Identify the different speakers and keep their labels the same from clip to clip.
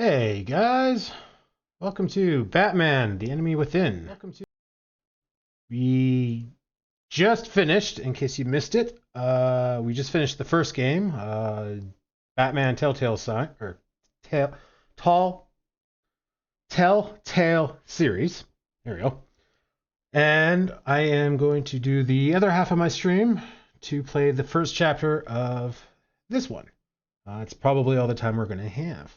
Speaker 1: Hey guys, welcome to Batman: The Enemy Within. We just finished, in case you missed it, we just finished the first game, Batman Telltale Sign or Tell Tall Telltale series. There we go. And I am going to do the other half of my stream to play the first chapter of this one. It's probably all the time we're going to have.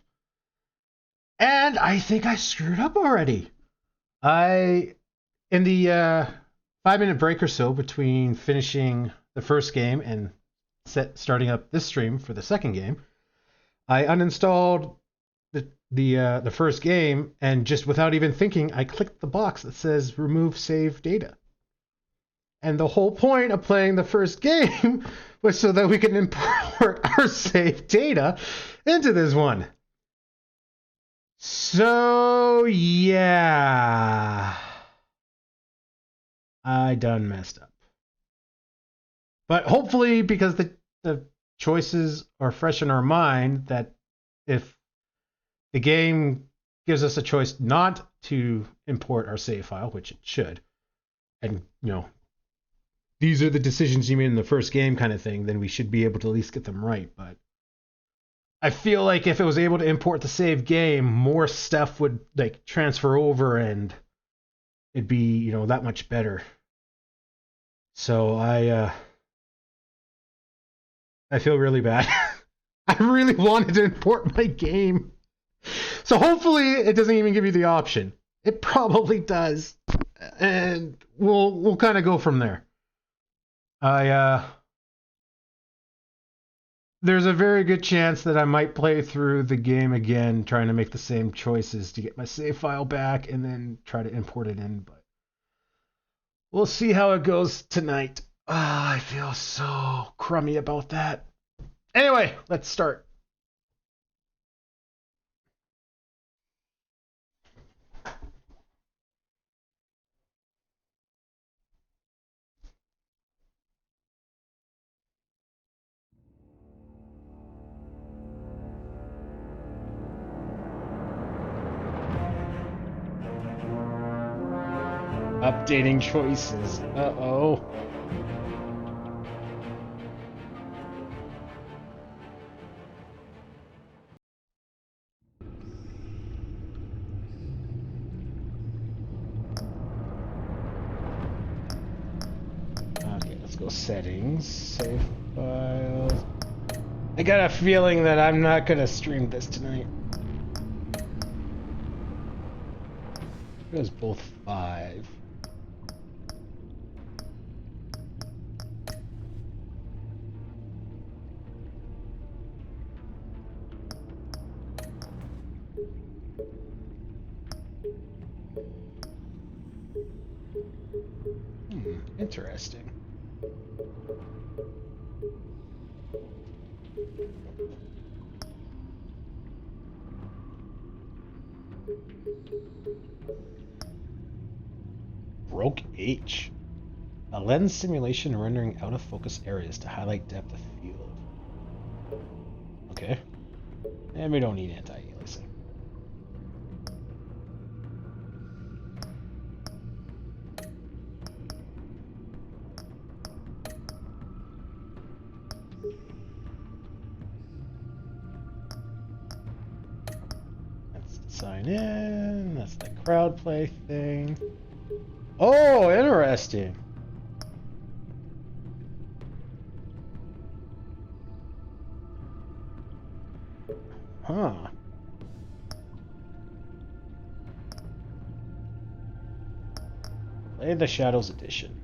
Speaker 1: And I think I screwed up already. In the 5 minute break or so between finishing the first game and starting up this stream for the second game, I uninstalled the first game, and just without even thinking, I clicked the box that says remove save data. And the whole point of playing the first game was so that we can import our save data into this one. So, yeah. I done messed up. But hopefully, because the choices are fresh in our mind, that if the game gives us a choice not to import our save file, which it should, and, these are the decisions you made in the first game kind of thing, then we should be able to at least get them right. But I feel like if it was able to import the save game, more stuff would transfer over and it'd be, that much better. So I feel really bad. I really wanted to import my game. So hopefully it doesn't even give you the option. It probably does. And we'll kind of go from there. There's a very good chance that I might play through the game again, trying to make the same choices to get my save file back and then try to import it in. But we'll see how it goes tonight. I feel so crummy about that. Anyway, let's start. Updating choices. Uh-oh. Okay, let's go settings, save files. I got a feeling that I'm not gonna stream this tonight. It was both 5. Interesting. Broke H. A lens simulation rendering out of focus areas to highlight depth of field. Okay. And we don't need anti-aliasing. That's sign in. That's the crowd play thing. Oh, interesting. Huh. Play the Shadows edition.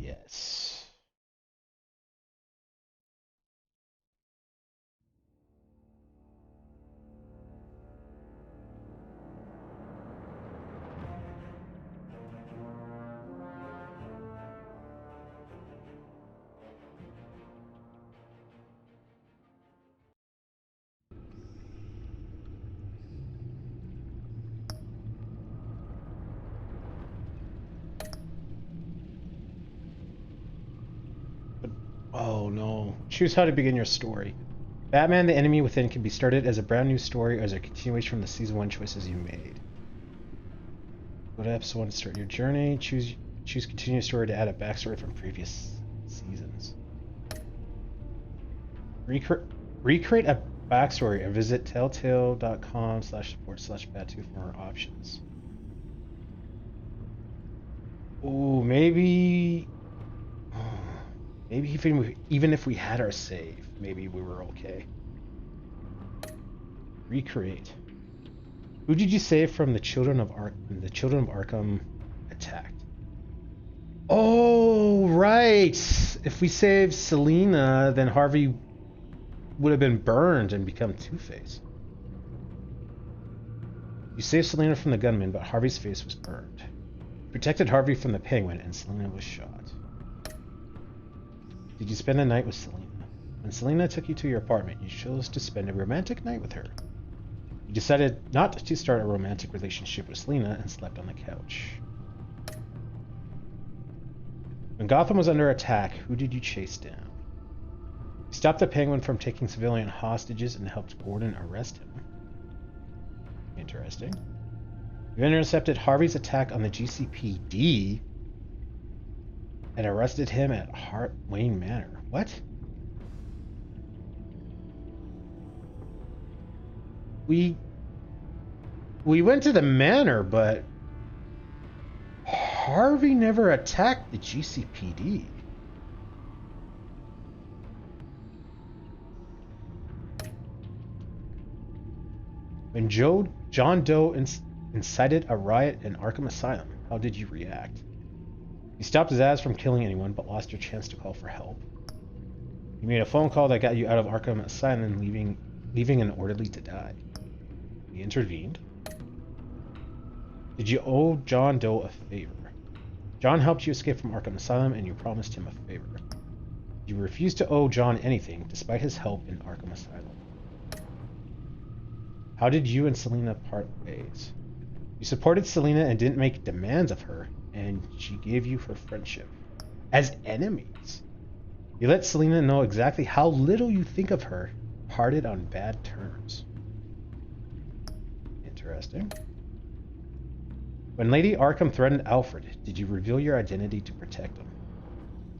Speaker 1: Yes. Oh no. Choose how to begin your story. Batman: The Enemy Within can be started as a brand new story or as a continuation from the season 1 choices you made. Go to episode 1 to start your journey. Choose continue story to add a backstory from previous seasons. Recreate a backstory and visit telltale.com/support/batu for more options. Ooh, maybe even if we had our save, maybe we were okay. Recreate. Who did you save from the Children of Arkham attacked? Oh, right. If we saved Selina, then Harvey would have been burned and become Two-Face. You saved Selina from the gunman, but Harvey's face was burned. You protected Harvey from the Penguin, and Selina was shot. Did you spend the night with Selina? When Selina took you to your apartment, you chose to spend a romantic night with her. You decided not to start a romantic relationship with Selina and slept on the couch. When Gotham was under attack, who did you chase down? You stopped the Penguin from taking civilian hostages and helped Gordon arrest him. Interesting. You intercepted Harvey's attack on the GCPD and arrested him at Wayne Manor. What? We went to the manor, but Harvey never attacked the GCPD. When John Doe incited a riot in Arkham Asylum, how did you react? You stopped Zsasz from killing anyone, but lost your chance to call for help. You made a phone call that got you out of Arkham Asylum, leaving an orderly to die. You intervened. Did you owe John Doe a favor? John helped you escape from Arkham Asylum, and you promised him a favor. You refused to owe John anything, despite his help in Arkham Asylum. How did you and Selina part ways? You supported Selina and didn't make demands of her, and she gave you her friendship. As enemies. You let Selina know exactly how little you think of her, parted on bad terms. Interesting. When Lady Arkham threatened Alfred, did you reveal your identity to protect him?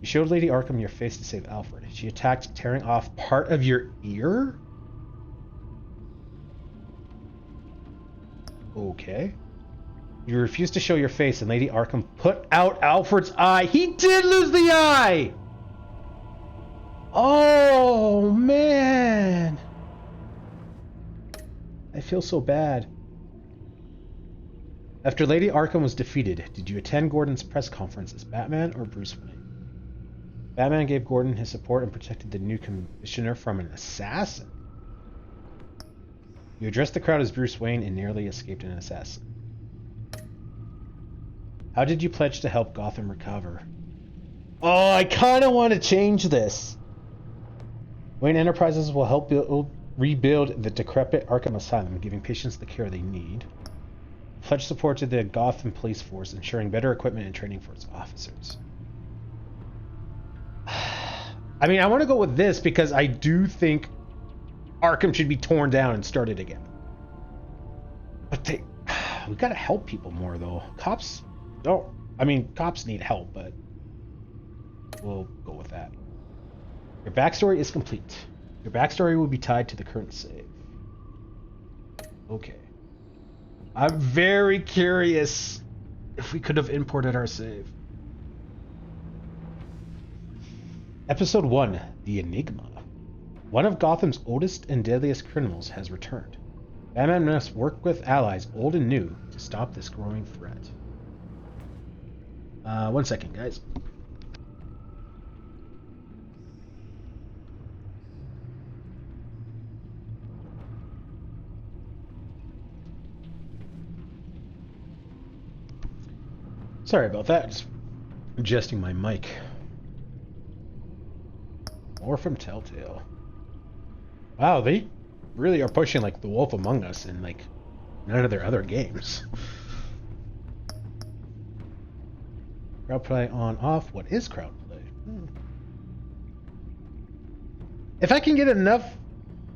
Speaker 1: You showed Lady Arkham your face to save Alfred. She attacked, tearing off part of your ear? Okay. You refused to show your face, and Lady Arkham put out Alfred's eye. He did lose the eye! Oh, man! I feel so bad. After Lady Arkham was defeated, did you attend Gordon's press conference as Batman or Bruce Wayne? Batman gave Gordon his support and protected the new commissioner from an assassin. You addressed the crowd as Bruce Wayne and nearly escaped an assassin. How did you pledge to help Gotham recover? Oh, I kind of want to change this. Wayne Enterprises will help rebuild the decrepit Arkham Asylum, giving patients the care they need. Pledge support to the Gotham Police Force, ensuring better equipment and training for its officers. I mean, I want to go with this because I do think Arkham should be torn down and started again. But we gotta help people more, though. Cops need help, but we'll go with that. Your backstory is complete. Your backstory will be tied to the current save. Okay. I'm very curious if we could have imported our save. Episode 1, The Enigma. One of Gotham's oldest and deadliest criminals has returned. Batman must work with allies, old and new, to stop this growing threat. 1 second, guys. Sorry about that. Just adjusting my mic. More from Telltale. Wow, they really are pushing like The Wolf Among Us and like none of their other games. Crowd play on off. What is crowd play? If I can get enough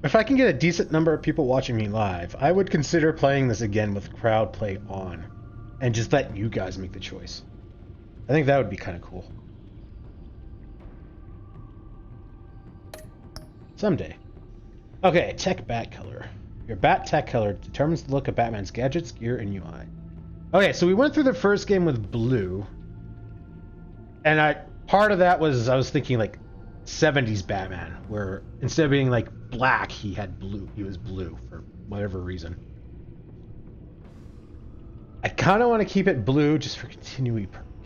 Speaker 1: If I can get a decent number of people watching me live, I would consider playing this again with crowd play on, and just let you guys make the choice. I think that would be kind of cool. Someday. Okay, tech bat color. Your bat tech color determines the look of Batman's gadgets, gear, and UI. Okay, so we went through the first game with blue, and part of that was I was thinking like 70s Batman, where instead of being like black, he had blue. He was blue for whatever reason. I kind of want to keep it blue just for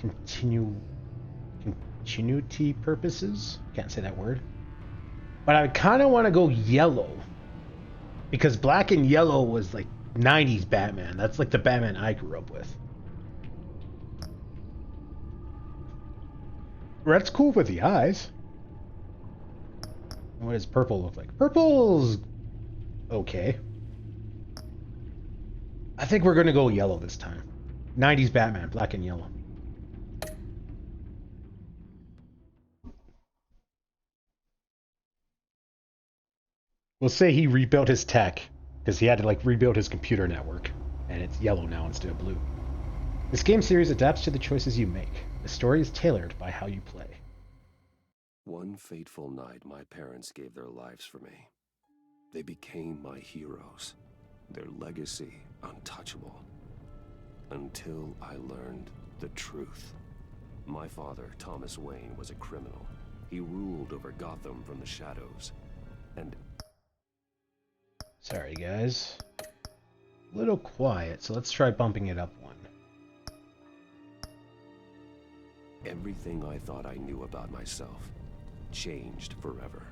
Speaker 1: continuity purposes. Can't say that word. But I kind of want to go yellow, because black and yellow was like 90s Batman. That's like the Batman I grew up with. Red's cool with the eyes. What does purple look like? Purple's okay. I think we're going to go yellow this time. 90s Batman, black and yellow. We'll say he rebuilt his tech, because he had to like rebuild his computer network, and it's yellow now instead of blue. This game series adapts to the choices you make. The story is tailored by how you play.
Speaker 2: One fateful night, my parents gave their lives for me. They became my heroes, their legacy untouchable. Until I learned the truth. My father, Thomas Wayne, was a criminal. He ruled over Gotham from the shadows. And...
Speaker 1: Sorry, guys. A little quiet, so let's try bumping it up one.
Speaker 2: everything I thought I knew about myself changed forever.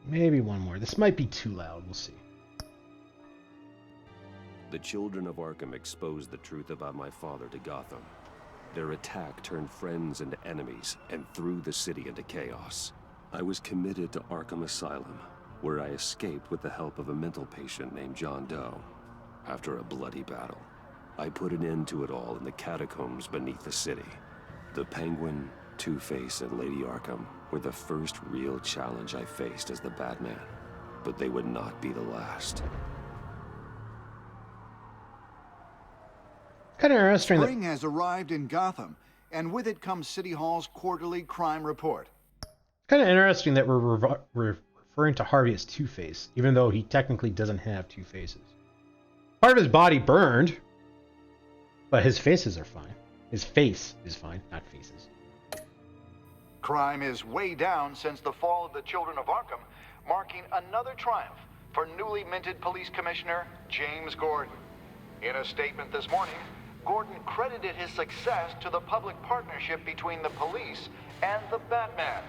Speaker 1: Maybe one more. This might be too loud. We'll see.
Speaker 2: The children of Arkham exposed the truth about my father to Gotham. Their attack turned friends into enemies and threw the city into chaos. I was committed to Arkham Asylum, where I escaped with the help of a mental patient named John Doe. After a bloody battle, I put an end to it all in the catacombs beneath the city. The Penguin, Two-Face, and Lady Arkham were the first real challenge I faced as the Batman, but they would not be the last.
Speaker 1: Kind of interesting.
Speaker 3: Spring has arrived in Gotham, and with it comes City Hall's quarterly crime report.
Speaker 1: Kind of interesting that we're referring to Harvey as Two-Face, even though he technically doesn't have two faces. Part of his body burned, but his faces are fine. His face is fine, not faces.
Speaker 3: Crime is way down since the fall of the Children of Arkham, marking another triumph for newly minted Police Commissioner James Gordon. In a statement this morning, Gordon credited his success to the public partnership between the police and the Batman.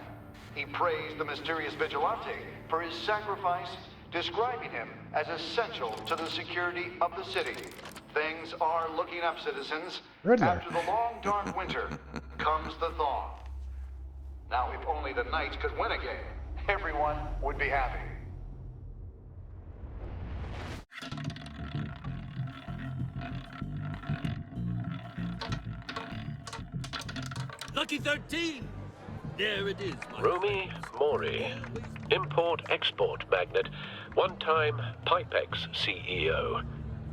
Speaker 3: He praised the mysterious vigilante for his sacrifice, describing him as essential to the security of the city. Things are looking up, citizens.
Speaker 1: Riddler.
Speaker 3: After the long, dark winter comes the thaw. Now, if only the Knights could win again, everyone would be happy.
Speaker 4: Lucky 13! There it is, my
Speaker 5: Rumi Mori, import-export magnate, one-time Pipex CEO,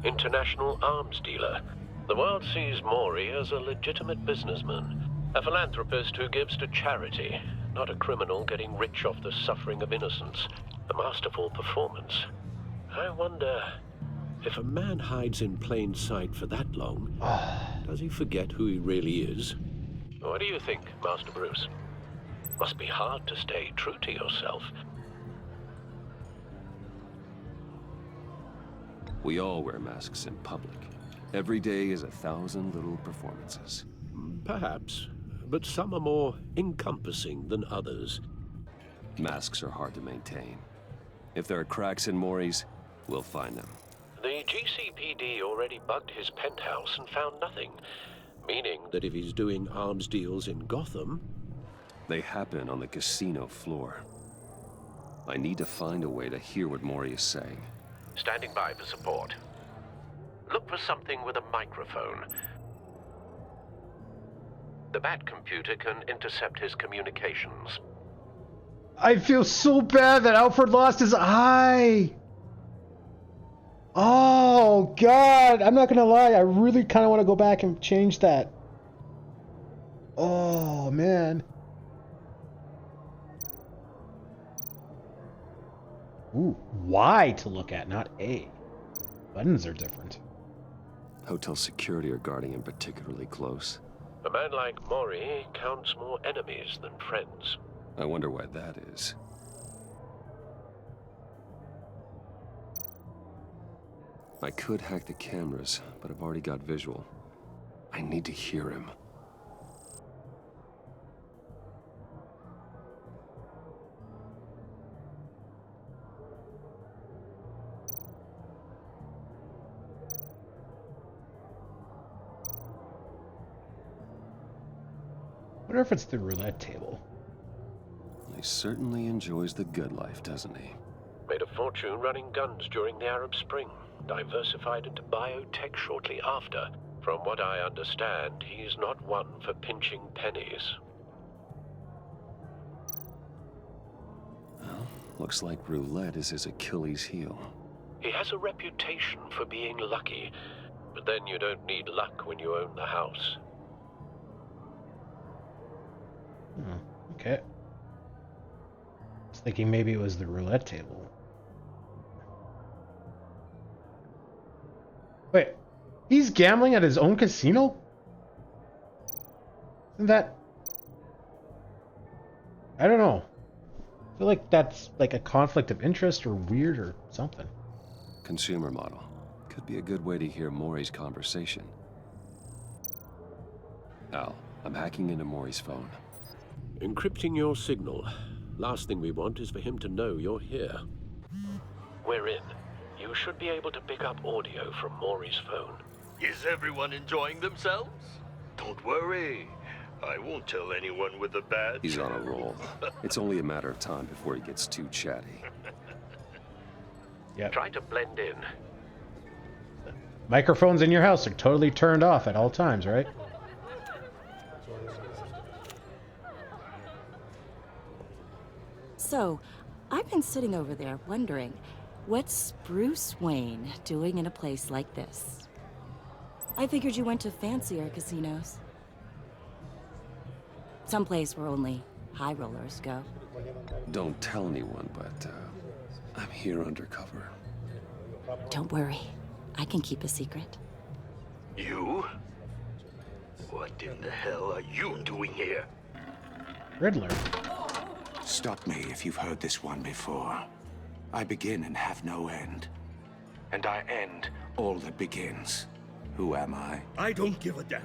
Speaker 5: international arms dealer. The world sees Mori as a legitimate businessman, a philanthropist who gives to charity, not a criminal getting rich off the suffering of innocence. A masterful performance. I wonder, if a man hides in plain sight for that long, does he forget who he really is? What do you think, Master Bruce? Must be hard to stay true to yourself.
Speaker 2: We all wear masks in public. Every day is 1,000 little performances.
Speaker 5: Perhaps, but some are more encompassing than others.
Speaker 2: Masks are hard to maintain. If there are cracks in Mori's, we'll find them.
Speaker 5: The GCPD already bugged his penthouse and found nothing, meaning that if he's doing arms deals in Gotham...
Speaker 2: They happen on the casino floor. I need to find a way to hear what Mori is saying.
Speaker 5: Standing by for support. Look for something with a microphone. The Bat computer can intercept his communications.
Speaker 1: I feel so bad that Alfred lost his eye. Oh, God. I'm not going to lie. I really kind of want to go back and change that. Oh, man. Ooh, Y to look at, not A. Buttons are different.
Speaker 2: Hotel security are guarding him particularly close.
Speaker 5: A man like Mori counts more enemies than friends.
Speaker 2: I wonder why that is. I could hack the cameras, but I've already got visual. I need to hear him.
Speaker 1: I wonder if it's the roulette table.
Speaker 2: He certainly enjoys the good life, doesn't he?
Speaker 5: Made a fortune running guns during the Arab Spring. Diversified into biotech shortly after. From what I understand, he's not one for pinching pennies.
Speaker 2: Well, looks like roulette is his Achilles heel.
Speaker 5: He has a reputation for being lucky, but then you don't need luck when you own the house.
Speaker 1: Okay. I was thinking maybe it was the roulette table. Wait, he's gambling at his own casino? Isn't that... I don't know. I feel like that's like a conflict of interest or weird or something.
Speaker 2: Consumer model. Could be a good way to hear Mori's conversation. Al, I'm hacking into Mori's phone.
Speaker 5: Encrypting your signal. Last thing we want is for him to know you're here. We're in. You should be able to pick up audio from Mori's phone.
Speaker 4: Is everyone enjoying themselves? Don't worry. I won't tell anyone with a badge.
Speaker 2: He's on a roll. It's only a matter of time before he gets too chatty.
Speaker 1: Yeah.
Speaker 5: Try to blend in.
Speaker 1: Microphones in your house are totally turned off at all times, right?
Speaker 6: So, I've been sitting over there wondering, what's Bruce Wayne doing in a place like this? I figured you went to fancier casinos. Someplace where only high rollers go.
Speaker 2: Don't tell anyone, but I'm here undercover.
Speaker 6: Don't worry, I can keep a secret.
Speaker 4: You? What in the hell are you doing here?
Speaker 1: Riddler.
Speaker 7: Stop me if you've heard this one before. I begin and have no end. And I end all that begins. Who am I?
Speaker 4: I don't give a damn.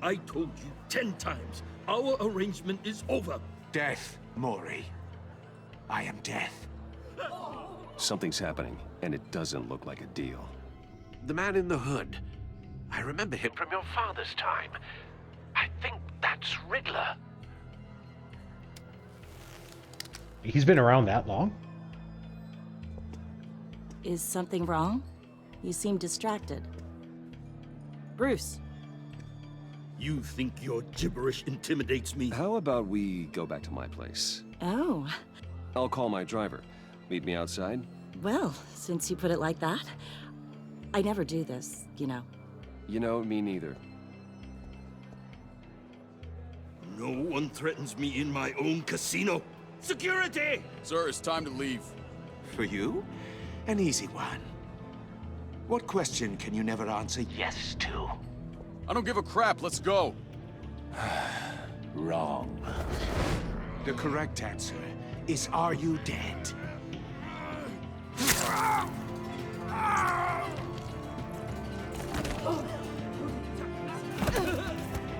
Speaker 4: I told you 10 times. Our arrangement is over.
Speaker 7: Death, Mori. I am death.
Speaker 2: Something's happening, and it doesn't look like a deal.
Speaker 5: The man in the hood. I remember him from your father's time. I think that's Riddler.
Speaker 1: He's been around that long?
Speaker 6: Is something wrong? You seem distracted. Bruce.
Speaker 4: You think your gibberish intimidates me?
Speaker 2: How about we go back to my place?
Speaker 6: Oh,
Speaker 2: I'll call my driver. Meet me outside?
Speaker 6: well, since you put it like that. I never do this, you know.
Speaker 2: You know, me neither.
Speaker 4: No one threatens me in my own casino. Security!
Speaker 8: Sir, it's time to leave.
Speaker 7: For you? An easy one. What question can you never answer yes to?
Speaker 8: I don't give a crap, let's go.
Speaker 7: Wrong. The correct answer is, are you dead?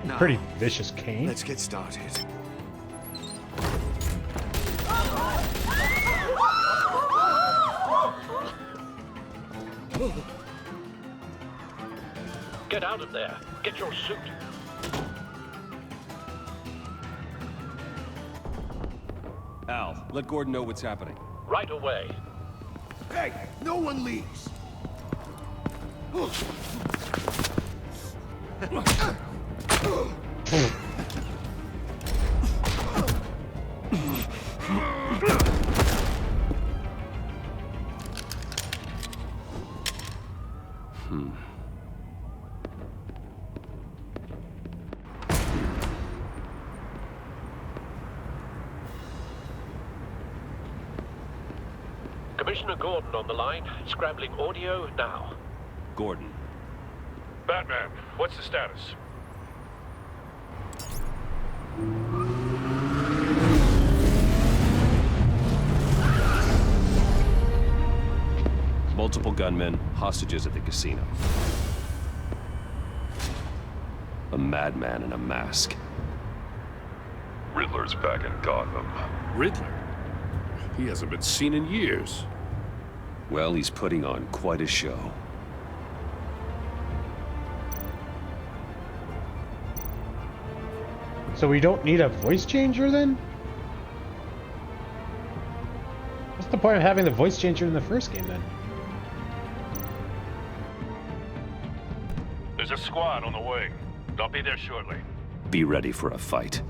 Speaker 7: Now,
Speaker 1: Pretty vicious cane.
Speaker 7: let's get started.
Speaker 5: Get out of there. Get your suit.
Speaker 2: Al, let Gordon know what's happening.
Speaker 5: Right away.
Speaker 4: Hey, no one leaves.
Speaker 5: Commissioner Gordon on the line, scrambling audio now.
Speaker 2: Gordon.
Speaker 4: Batman, what's the status?
Speaker 2: Multiple gunmen, hostages at the casino. A madman in a mask.
Speaker 9: Riddler's back in Gotham.
Speaker 10: Riddler? He hasn't been seen in years.
Speaker 2: Well, he's putting on quite a show.
Speaker 1: So we don't need a voice changer then? What's the point of having the voice changer in the first game then?
Speaker 4: There's a squad on the way. They'll be there shortly.
Speaker 2: Be ready for a fight.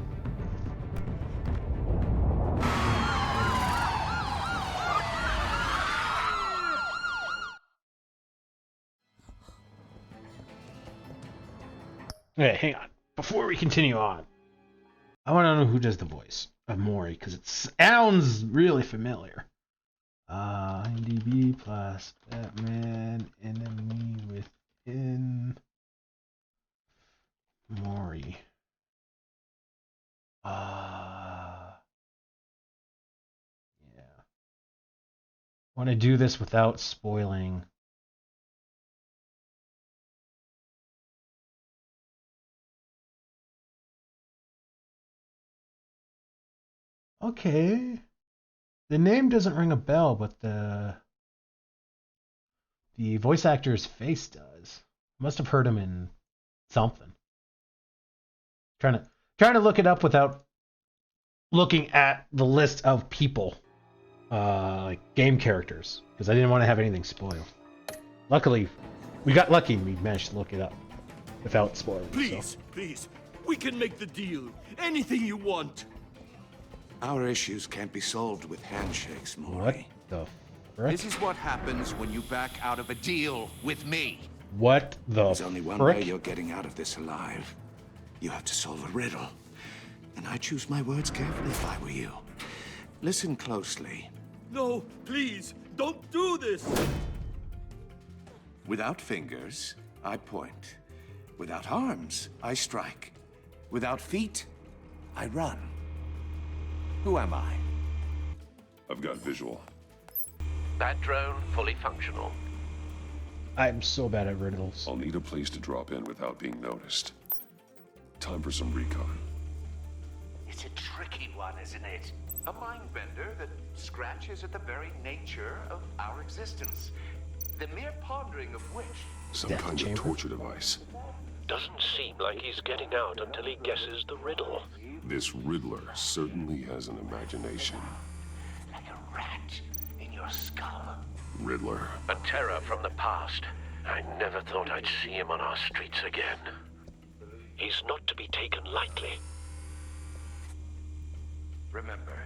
Speaker 1: Okay, hang on. Before we continue on, I want to know who does the voice of Mori, because it sounds really familiar. IMDb plus Batman enemy within Mori. Yeah. Want to do this without spoiling. Okay. The name doesn't ring a bell, but the voice actor's face does. Must have heard him in something. Trying to look it up without looking at the list of people, like game characters, because I didn't want to have anything spoiled. Luckily, we got lucky and we managed to look it up without spoiling.
Speaker 10: Please, please, we can make the deal. Anything you want.
Speaker 7: Our issues can't be solved with handshakes,
Speaker 1: What
Speaker 7: Mori.
Speaker 1: the frick?
Speaker 11: This is what happens when you back out of a deal with me.
Speaker 1: What the
Speaker 7: There's only one
Speaker 1: frick?
Speaker 7: way you're getting out of this alive. You have to solve a riddle. And I choose my words carefully if I were you. Listen closely.
Speaker 10: No, please, don't do this.
Speaker 7: Without fingers, I point. Without arms, I strike. Without feet, I run. Who am I?
Speaker 9: I've got visual.
Speaker 5: That drone fully functional.
Speaker 1: I'm so bad at riddles.
Speaker 9: I'll need a place to drop in without being noticed. Time for some recon.
Speaker 11: It's a tricky one, isn't it? A mind bender that scratches at the very nature of our existence. The mere pondering of which...
Speaker 9: Some
Speaker 1: Death
Speaker 9: kind
Speaker 1: chamber?
Speaker 9: of torture device.
Speaker 5: Doesn't seem like he's getting out until he guesses the riddle.
Speaker 9: This Riddler certainly has an imagination.
Speaker 11: like a rat in your skull.
Speaker 9: Riddler.
Speaker 5: A terror from the past. I never thought I'd see him on our streets again. He's not to be taken lightly.
Speaker 11: Remember,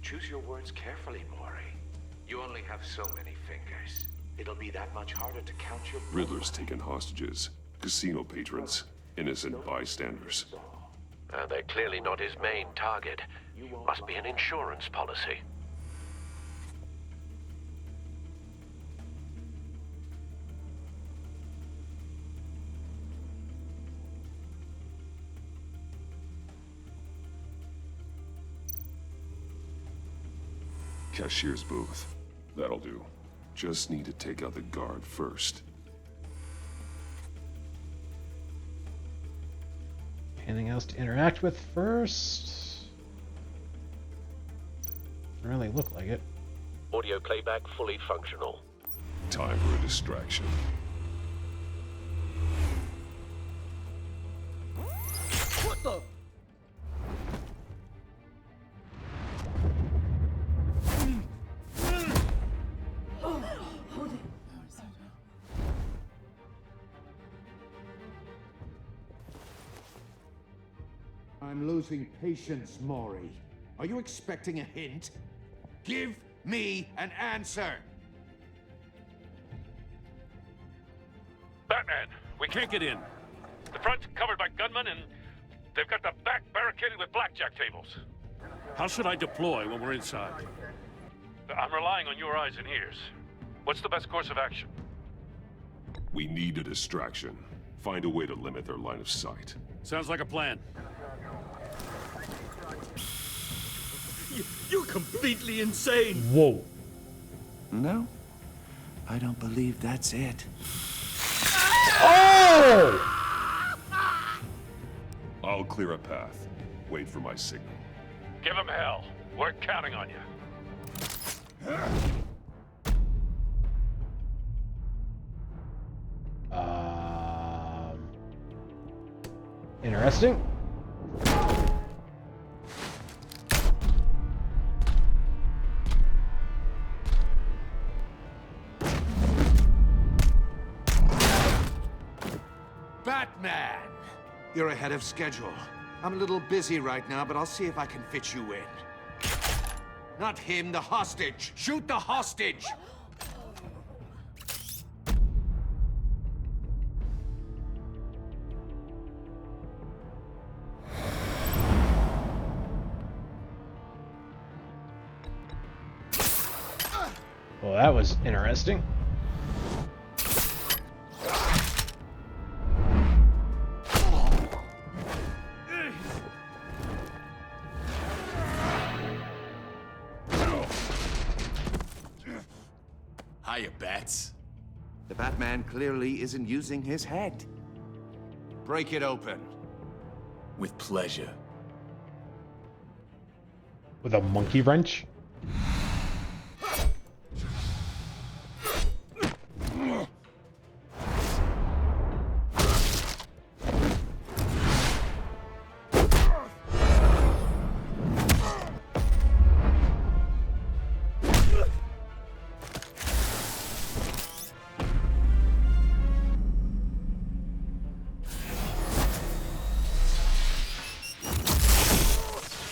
Speaker 11: choose your words carefully, Mori. You only have so many fingers. It'll be that much harder to count your...
Speaker 9: Riddler's taken hostages. Casino patrons. Innocent bystanders.
Speaker 5: They're clearly not his main target. Must be an insurance policy.
Speaker 9: Cashier's booth. That'll do. Just need to take out the guard first.
Speaker 1: Anything else to interact with first? Doesn't really look like it.
Speaker 5: Audio playback fully functional.
Speaker 9: Time for a distraction.
Speaker 10: What the?
Speaker 11: I'm losing patience, Mori. Are you expecting a hint? Give me an answer!
Speaker 12: Batman, we can't get in. The front's covered by gunmen, and they've got the back barricaded with blackjack tables. How should I deploy when we're inside? I'm relying on your eyes and ears. What's the best course of action?
Speaker 9: We need a distraction. Find a way to limit their line of sight.
Speaker 12: Sounds like a plan.
Speaker 10: You're completely insane!
Speaker 1: Whoa.
Speaker 7: No, I don't believe that's it.
Speaker 1: Oh!
Speaker 9: I'll clear a path. Wait for my signal.
Speaker 12: Give him hell. We're counting on you.
Speaker 1: Interesting.
Speaker 7: Batman! You're ahead of schedule. I'm a little busy right now, but I'll see if I can fit you in. Not him, the hostage! Shoot the hostage!
Speaker 1: Well, that was interesting.
Speaker 8: Hiya, Bats.
Speaker 7: The Batman clearly isn't using his head. Break it open.
Speaker 8: With pleasure.
Speaker 1: With a monkey wrench?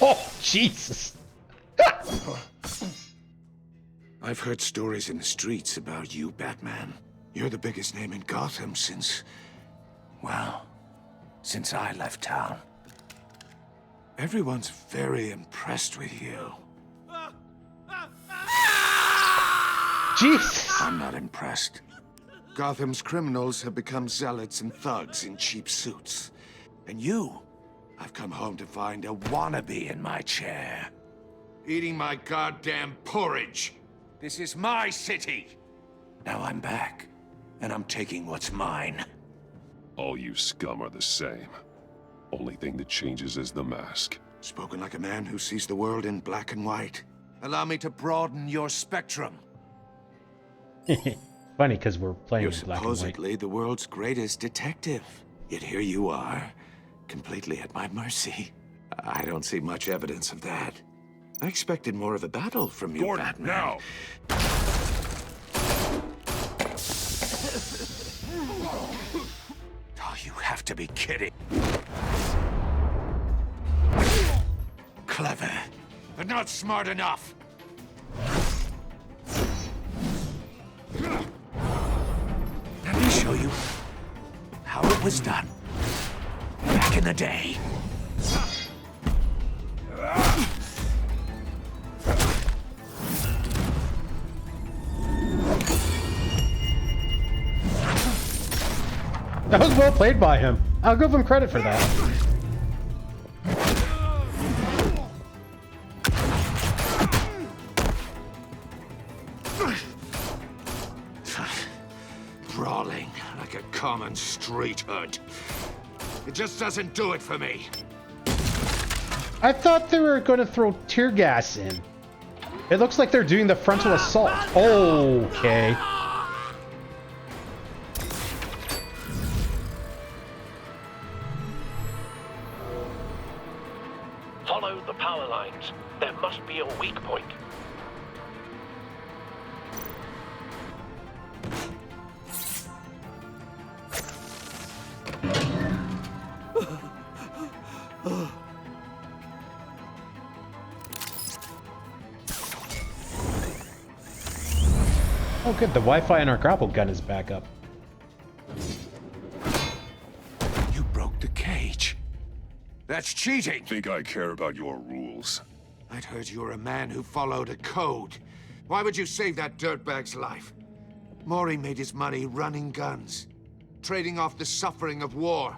Speaker 1: Oh, Jesus.
Speaker 7: I've heard stories in the streets about you, Batman. You're the biggest name in Gotham since... well, since I left town. Everyone's very impressed with you.
Speaker 1: Jesus.
Speaker 7: I'm not impressed. Gotham's criminals have become zealots and thugs in cheap suits. And you... I've come home to find a wannabe in my chair. Eating my goddamn porridge. This is my city. Now I'm back, and I'm taking what's mine.
Speaker 9: All you scum are the same. Only thing that changes is the mask.
Speaker 7: Spoken like a man who sees the world in black and white. Allow me to broaden your spectrum.
Speaker 1: Funny, because we're playing
Speaker 7: You're
Speaker 1: in black and white.
Speaker 7: supposedly the world's greatest detective. Yet here you are, completely at my mercy. I don't see much evidence of that. I expected more of a battle from you,
Speaker 9: Gordon,
Speaker 7: Batman.
Speaker 9: now!
Speaker 7: Oh, you have to be kidding. Clever, but not smart enough. Let me show you how it was done back in the day.
Speaker 1: That was well played by him. I'll give him credit for that.
Speaker 7: Brawling like a common street hood. It just doesn't do it for me.
Speaker 1: I thought they were going to throw tear gas in. It looks like they're doing the frontal assault. Okay.
Speaker 5: Follow the power lines. There must be a weak point.
Speaker 1: Oh good, the Wi-Fi in our grapple gun is back up.
Speaker 7: That's cheating!
Speaker 9: Think I care about your rules?
Speaker 7: I'd heard you were a man who followed a code. Why would you save that dirtbag's life? Mori made his money running guns, trading off the suffering of war.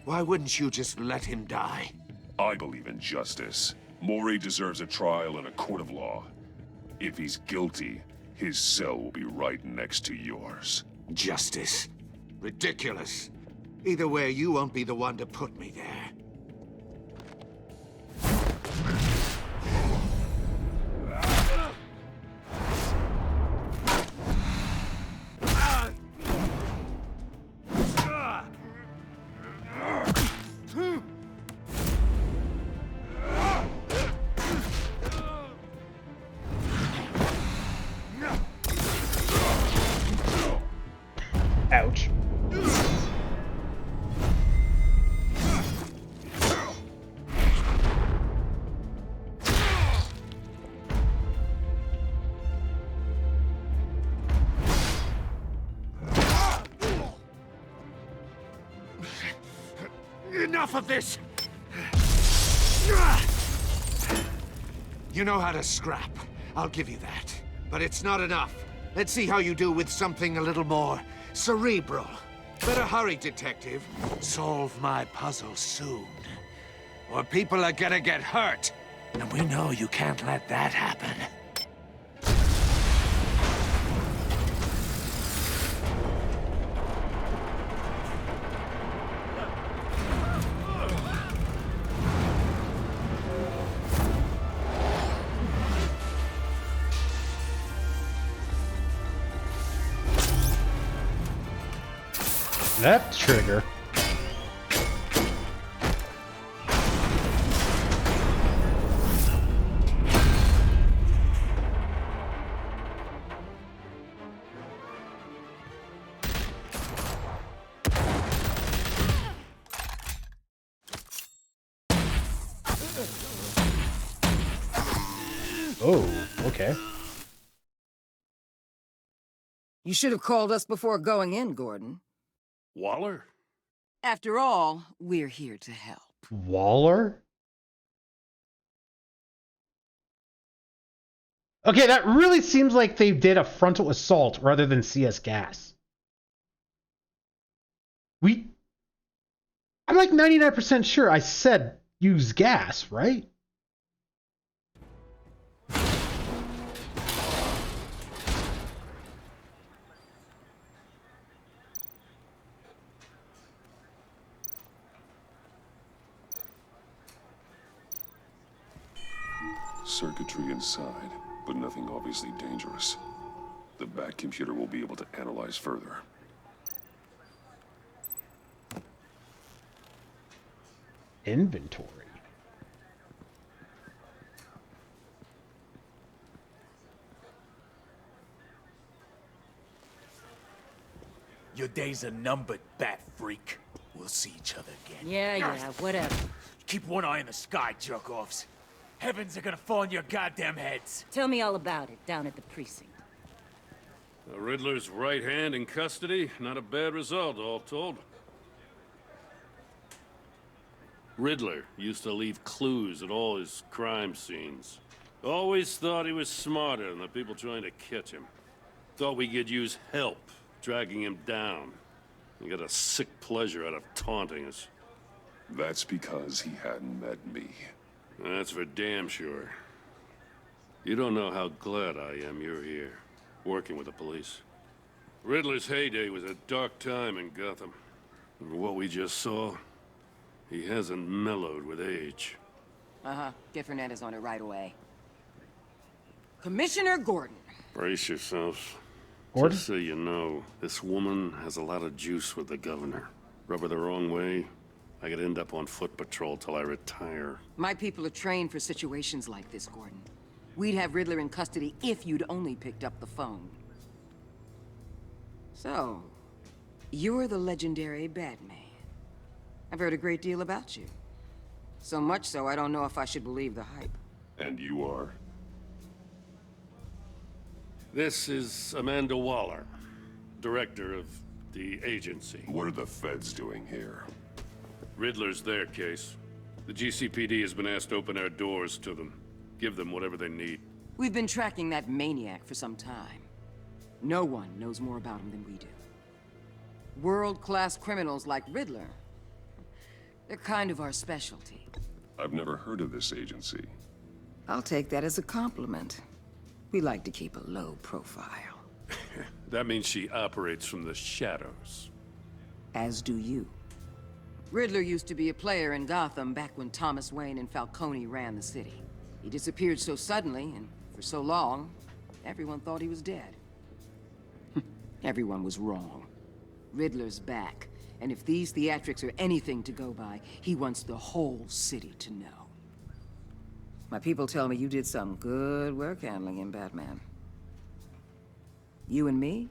Speaker 7: Why wouldn't you just let him die?
Speaker 9: I believe in justice. Mori deserves a trial in a court of law. If he's guilty, his cell will be right next to yours.
Speaker 7: Justice? Ridiculous. Either way, you won't be the one to put me there.
Speaker 1: Ouch.
Speaker 7: Enough of this! You know how to scrap. I'll give you that. But it's not enough. Let's see how you do with something a little more cerebral. Better hurry, detective. Solve my puzzle soon. Or people are gonna get hurt. And we know you can't let that happen.
Speaker 1: That trigger. Oh, okay.
Speaker 13: You should have called us before going in, Gordon.
Speaker 12: Waller?
Speaker 13: After all, we're here to help.
Speaker 1: Waller? Okay, that really seems like they did a frontal assault rather than CS gas. I'm like 99% sure I said use gas, right?
Speaker 9: Circuitry inside, but nothing obviously dangerous. The back computer will be able to analyze further.
Speaker 1: Inventory.
Speaker 8: Your days are numbered, bat freak. We'll see each other again.
Speaker 13: Yeah, whatever.
Speaker 8: Keep one eye in the sky, jerk-offs. Heavens are gonna fall on your goddamn heads.
Speaker 13: Tell me all about it down at the precinct.
Speaker 12: The Riddler's right hand in custody. Not a bad result, all told. Riddler used to leave clues at all his crime scenes. Always thought he was smarter than the people trying to catch him. Thought we could use help dragging him down. He got a sick pleasure out of taunting us.
Speaker 9: That's because he hadn't met me.
Speaker 12: That's for damn sure. You don't know how glad I am you're here, working with the police. Riddler's heyday was a dark time in Gotham. And what we just saw, he hasn't mellowed with age.
Speaker 13: Uh-huh. Get Fernandez on it right away. Commissioner Gordon.
Speaker 12: Brace yourselves.
Speaker 1: Gordon?
Speaker 12: Just so you know, this woman has a lot of juice with the governor. Rub her the wrong way, I could end up on foot patrol till I retire.
Speaker 13: My people are trained for situations like this, Gordon. We'd have Riddler in custody if you'd only picked up the phone. So, you're the legendary Batman. I've heard a great deal about you. So much so, I don't know if I should believe the hype.
Speaker 9: And you are?
Speaker 12: This is Amanda Waller, director of the agency.
Speaker 9: What are the feds doing here?
Speaker 12: Riddler's their case. The GCPD has been asked to open our doors to them. Give them whatever they need.
Speaker 13: We've been tracking that maniac for some time. No one knows more about him than we do. World-class criminals like Riddler. They're kind of our specialty.
Speaker 9: I've never heard of this agency.
Speaker 13: I'll take that as a compliment. We like to keep a low profile.
Speaker 12: That means she operates from the shadows.
Speaker 13: As do you. Riddler used to be a player in Gotham back when Thomas Wayne and Falcone ran the city. He disappeared so suddenly and for so long, everyone thought he was dead. Everyone was wrong. Riddler's back, and if these theatrics are anything to go by, he wants the whole city to know. My people tell me you did some good work handling him, Batman. You and me?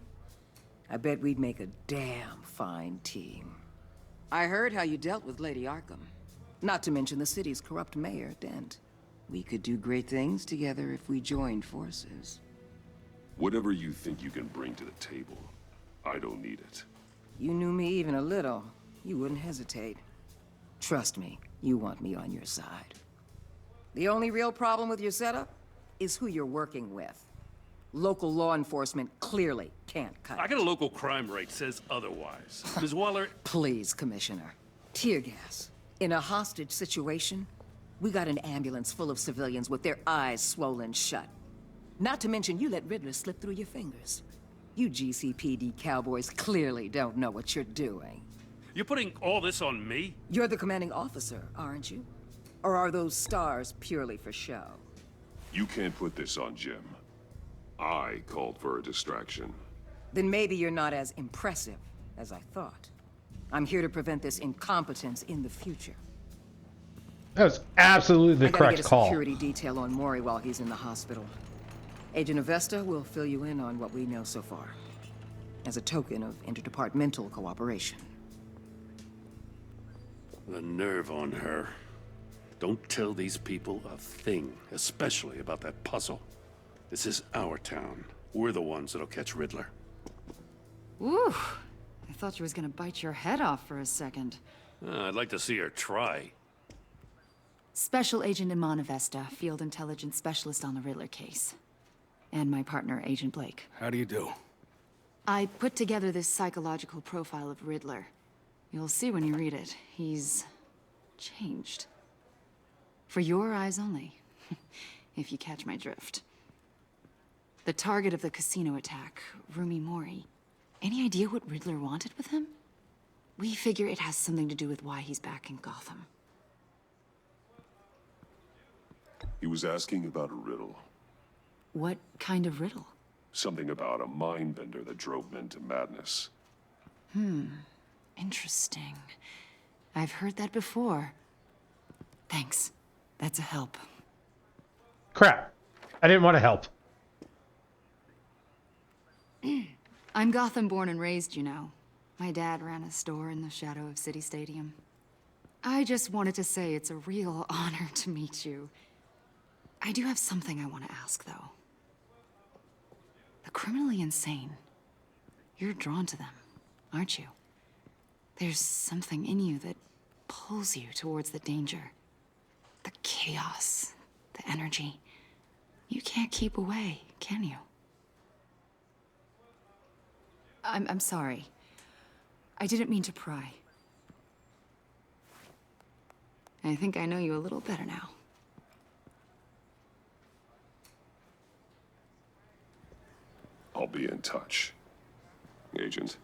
Speaker 13: I bet we'd make a damn fine team. I heard how you dealt with Lady Arkham. Not to mention the city's corrupt mayor, Dent. We could do great things together if we joined forces.
Speaker 9: Whatever you think you can bring to the table, I don't need it.
Speaker 13: You knew me even a little, you wouldn't hesitate. Trust me, you want me on your side. The only real problem with your setup is who you're working with. Local law enforcement clearly can't cut it.
Speaker 12: I got a local crime rate says otherwise. Ms. Waller...
Speaker 13: Please, Commissioner. Tear gas. In a hostage situation, we got an ambulance full of civilians with their eyes swollen shut. Not to mention you let Riddler slip through your fingers. You GCPD cowboys clearly don't know what you're doing.
Speaker 12: You're putting all this on me?
Speaker 13: You're the commanding officer, aren't you? Or are those stars purely for show?
Speaker 9: You can't put this on Jim. I called for a distraction.
Speaker 13: Then maybe you're not as impressive as I thought. I'm here to prevent this incompetence in the future.
Speaker 1: That was absolutely the correct
Speaker 13: get a
Speaker 1: call.
Speaker 13: Security detail on Mori while he's in the hospital. Agent Avesta will fill you in on what we know so far, as a token of interdepartmental cooperation.
Speaker 12: The nerve on her. Don't tell these people a thing, especially about that puzzle. This is our town. We're the ones that'll catch Riddler.
Speaker 14: Ooh, I thought she was gonna bite your head off for a second.
Speaker 12: I'd like to see her try.
Speaker 14: Special Agent Iman Avesta, Field Intelligence Specialist on the Riddler case. And my partner, Agent Blake.
Speaker 8: How do you do?
Speaker 14: I put together this psychological profile of Riddler. You'll see when you read it. He's changed. For your eyes only, if you catch my drift. The target of the casino attack, Rumi Mori. Any idea what Riddler wanted with him? We figure it has something to do with why he's back in Gotham.
Speaker 9: He was asking about a riddle.
Speaker 14: What kind of riddle?
Speaker 9: Something about a mind bender that drove men to madness.
Speaker 14: Interesting. I've heard that before. Thanks. That's a help.
Speaker 1: Crap. I didn't want to help.
Speaker 14: I'm Gotham born and raised, you know. My dad ran a store in the shadow of City Stadium. I just wanted to say it's a real honor to meet you. I do have something I want to ask, though. The criminally insane. You're drawn to them, aren't you? There's something in you that pulls you towards the danger. The chaos, the energy. You can't keep away, can you? I'm sorry. I didn't mean to pry. I think I know you a little better now.
Speaker 9: I'll be in touch, Agent.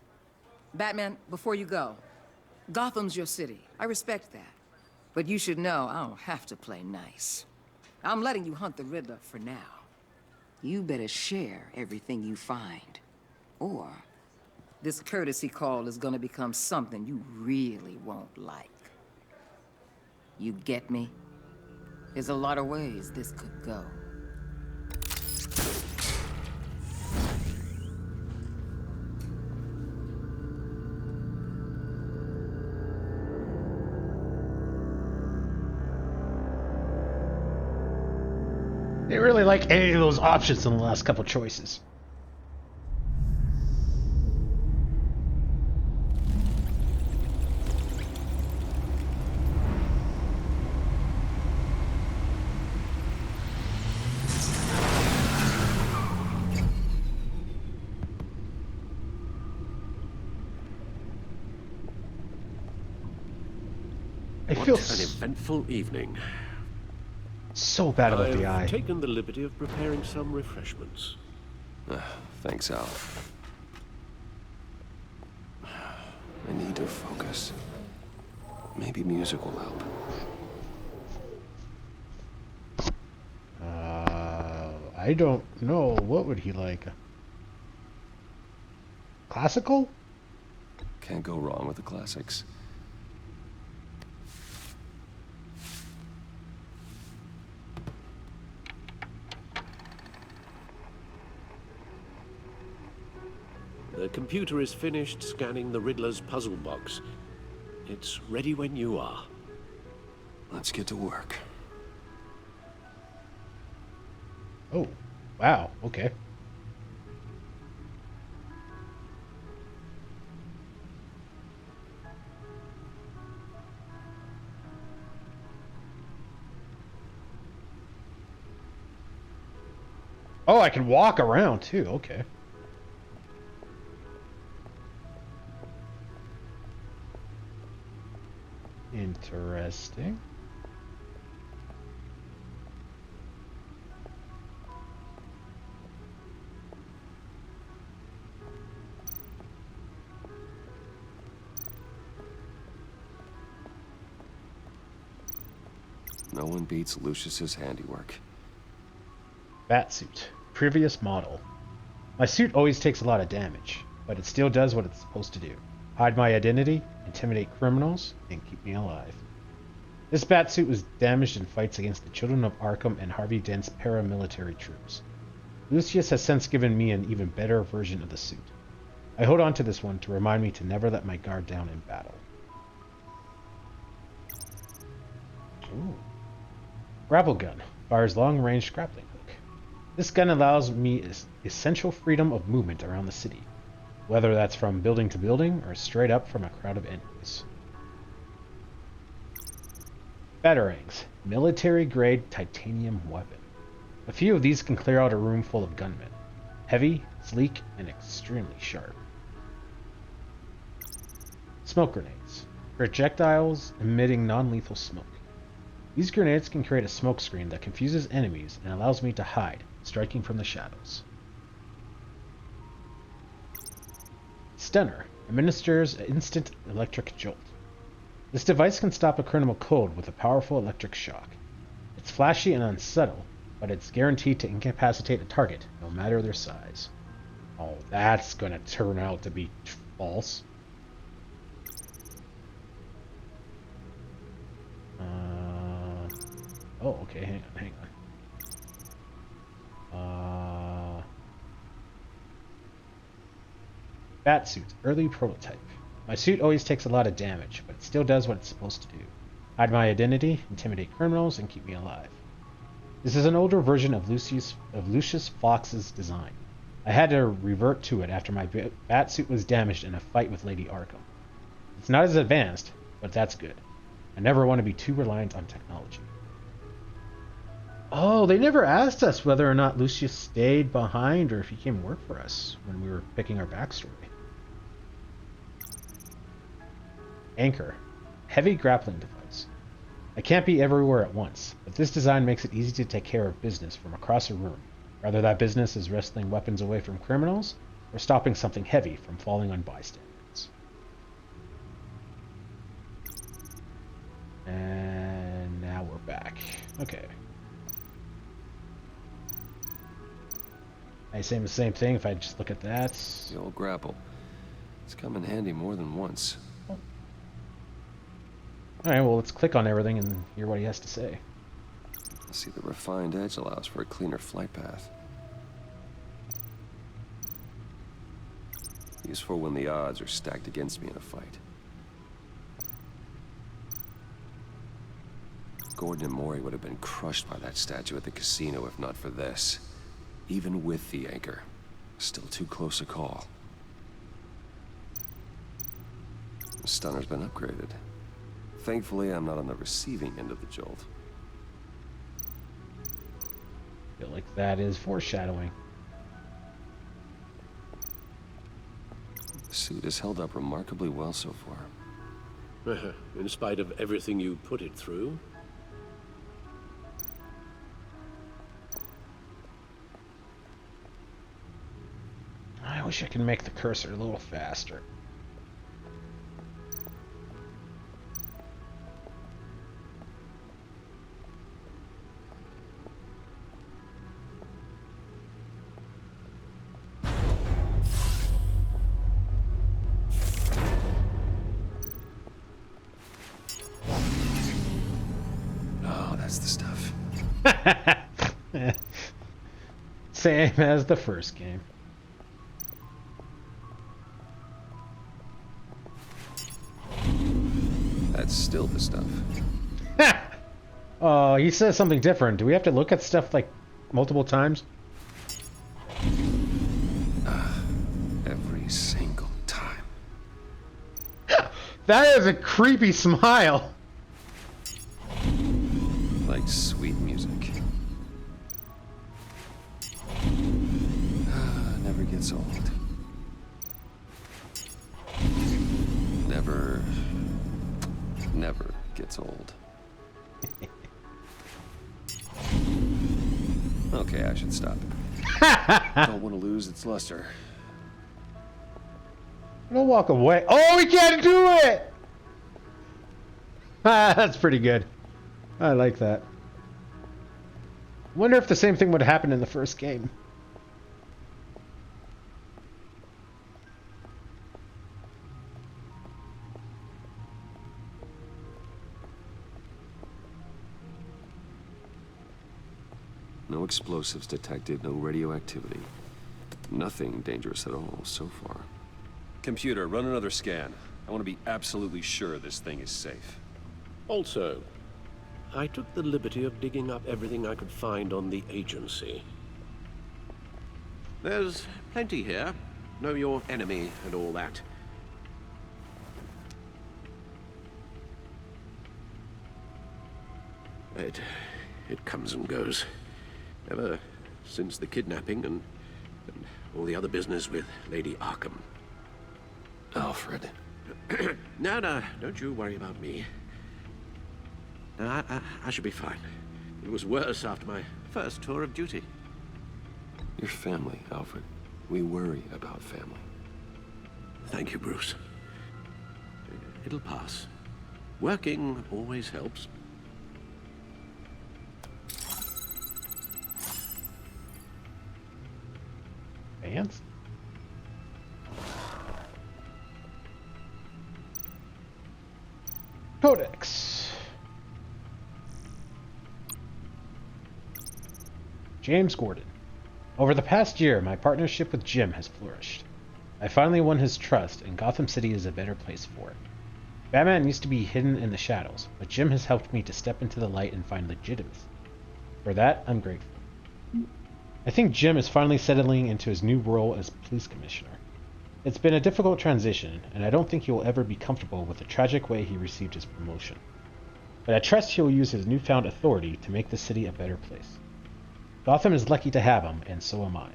Speaker 13: Batman, before you go, Gotham's your city. I respect that. But you should know I don't have to play nice. I'm letting you hunt the Riddler for now. You better share everything you find. Or this courtesy call is gonna become something you really won't like. You get me? There's a lot of ways this could go.
Speaker 1: Didn't really like any of those options in the last couple choices.
Speaker 5: What an eventful evening.
Speaker 1: So bad about the eye.
Speaker 5: I've taken the liberty of preparing some refreshments.
Speaker 2: Thanks, Al. I need to focus. Maybe music will help.
Speaker 1: I don't know. What would he like? Classical?
Speaker 2: Can't go wrong with the classics.
Speaker 5: The computer is finished scanning the Riddler's puzzle box. It's ready when you are.
Speaker 2: Let's get to work.
Speaker 1: Oh, wow. Okay. Oh, I can walk around too. Okay. Interesting.
Speaker 2: No one beats Lucius's handiwork.
Speaker 1: Batsuit. Previous model. My suit always takes a lot of damage, but it still does what it's supposed to do. Hide my identity, intimidate criminals, and keep me alive. This Batsuit was damaged in fights against the Children of Arkham and Harvey Dent's paramilitary troops. Lucius has since given me an even better version of the suit. I hold on to this one to remind me to never let my guard down in battle. Ooh. Grapple gun. Fires long-range grappling hook. This gun allows me essential freedom of movement around the city, whether that's from building to building or straight up from a crowd of enemies. Batarangs. Military-grade titanium weapon. A few of these can clear out a room full of gunmen. Heavy, sleek, and extremely sharp. Smoke grenades. Projectiles emitting non-lethal smoke. These grenades can create a smoke screen that confuses enemies and allows me to hide, striking from the shadows. Stunner. Administers an instant electric jolt. This device can stop a criminal cold with a powerful electric shock. It's flashy and unsubtle, but it's guaranteed to incapacitate a target, no matter their size. Oh, that's gonna turn out to be false. Oh, okay, hang on. Batsuit, early prototype. My suit always takes a lot of damage, but it still does what it's supposed to do. Hide my identity, intimidate criminals, and keep me alive. This is an older version of Lucius Fox's design. I had to revert to it after my Batsuit was damaged in a fight with Lady Arkham. It's not as advanced, but that's good. I never want to be too reliant on technology. Oh, they never asked us whether or not Lucius stayed behind or if he came work for us when we were picking our backstory. Anchor. Heavy grappling device. I can't be everywhere at once, but this design makes it easy to take care of business from across a room, whether that business is wresting weapons away from criminals or stopping something heavy from falling on bystanders. And now we're back. Okay. I say the same thing if I just look at that.
Speaker 2: The old grapple. It's come in handy more than once.
Speaker 1: Alright, well, let's click on everything and hear what he has to say.
Speaker 2: I see the refined edge allows for a cleaner flight path. Useful when the odds are stacked against me in a fight. Gordon and Mori would have been crushed by that statue at the casino if not for this. Even with the anchor, still too close a call. The stunner's been upgraded. Thankfully, I'm not on the receiving end of the jolt.
Speaker 1: I feel like that is foreshadowing.
Speaker 2: The suit has held up remarkably well so far.
Speaker 5: In spite of everything you put it through.
Speaker 1: I wish I could make the cursor a little faster.
Speaker 2: Oh, that's the stuff.
Speaker 1: Same as the first game.
Speaker 2: That's still the stuff.
Speaker 1: Oh, he says something different. Do we have to look at stuff like multiple times?
Speaker 2: Every single time.
Speaker 1: That is a creepy smile.
Speaker 2: Like sweet music. Never gets old. Never gets old. Okay, I should stop. Don't want to lose its luster.
Speaker 1: Don't walk away. Oh, we can't do it! That's pretty good. I like that. Wonder if the same thing would happen in the first game.
Speaker 2: No explosives detected, no radioactivity. Nothing dangerous at all so far. Computer, run another scan. I want to be absolutely sure this thing is safe.
Speaker 5: Also, I took the liberty of digging up everything I could find on the agency. There's plenty here. Know your enemy and all that. It comes and goes. Ever since the kidnapping and all the other business with Lady Arkham.
Speaker 2: Alfred.
Speaker 5: No, don't you worry about me. No, I should be fine. It was worse after my first tour of duty.
Speaker 2: Your family, Alfred. We worry about family.
Speaker 5: Thank you, Bruce. It'll pass. Working always helps.
Speaker 1: Vance? Codex. James Gordon. Over the past year, my partnership with Jim has flourished. I finally won his trust, and Gotham City is a better place for it. Batman used to be hidden in the shadows, but Jim has helped me to step into the light and find legitimacy. For that, I'm grateful. I think Jim is finally settling into his new role as police commissioner. It's been a difficult transition, and I don't think he will ever be comfortable with the tragic way he received his promotion. But I trust he will use his newfound authority to make the city a better place. Gotham is lucky to have him, and so am I.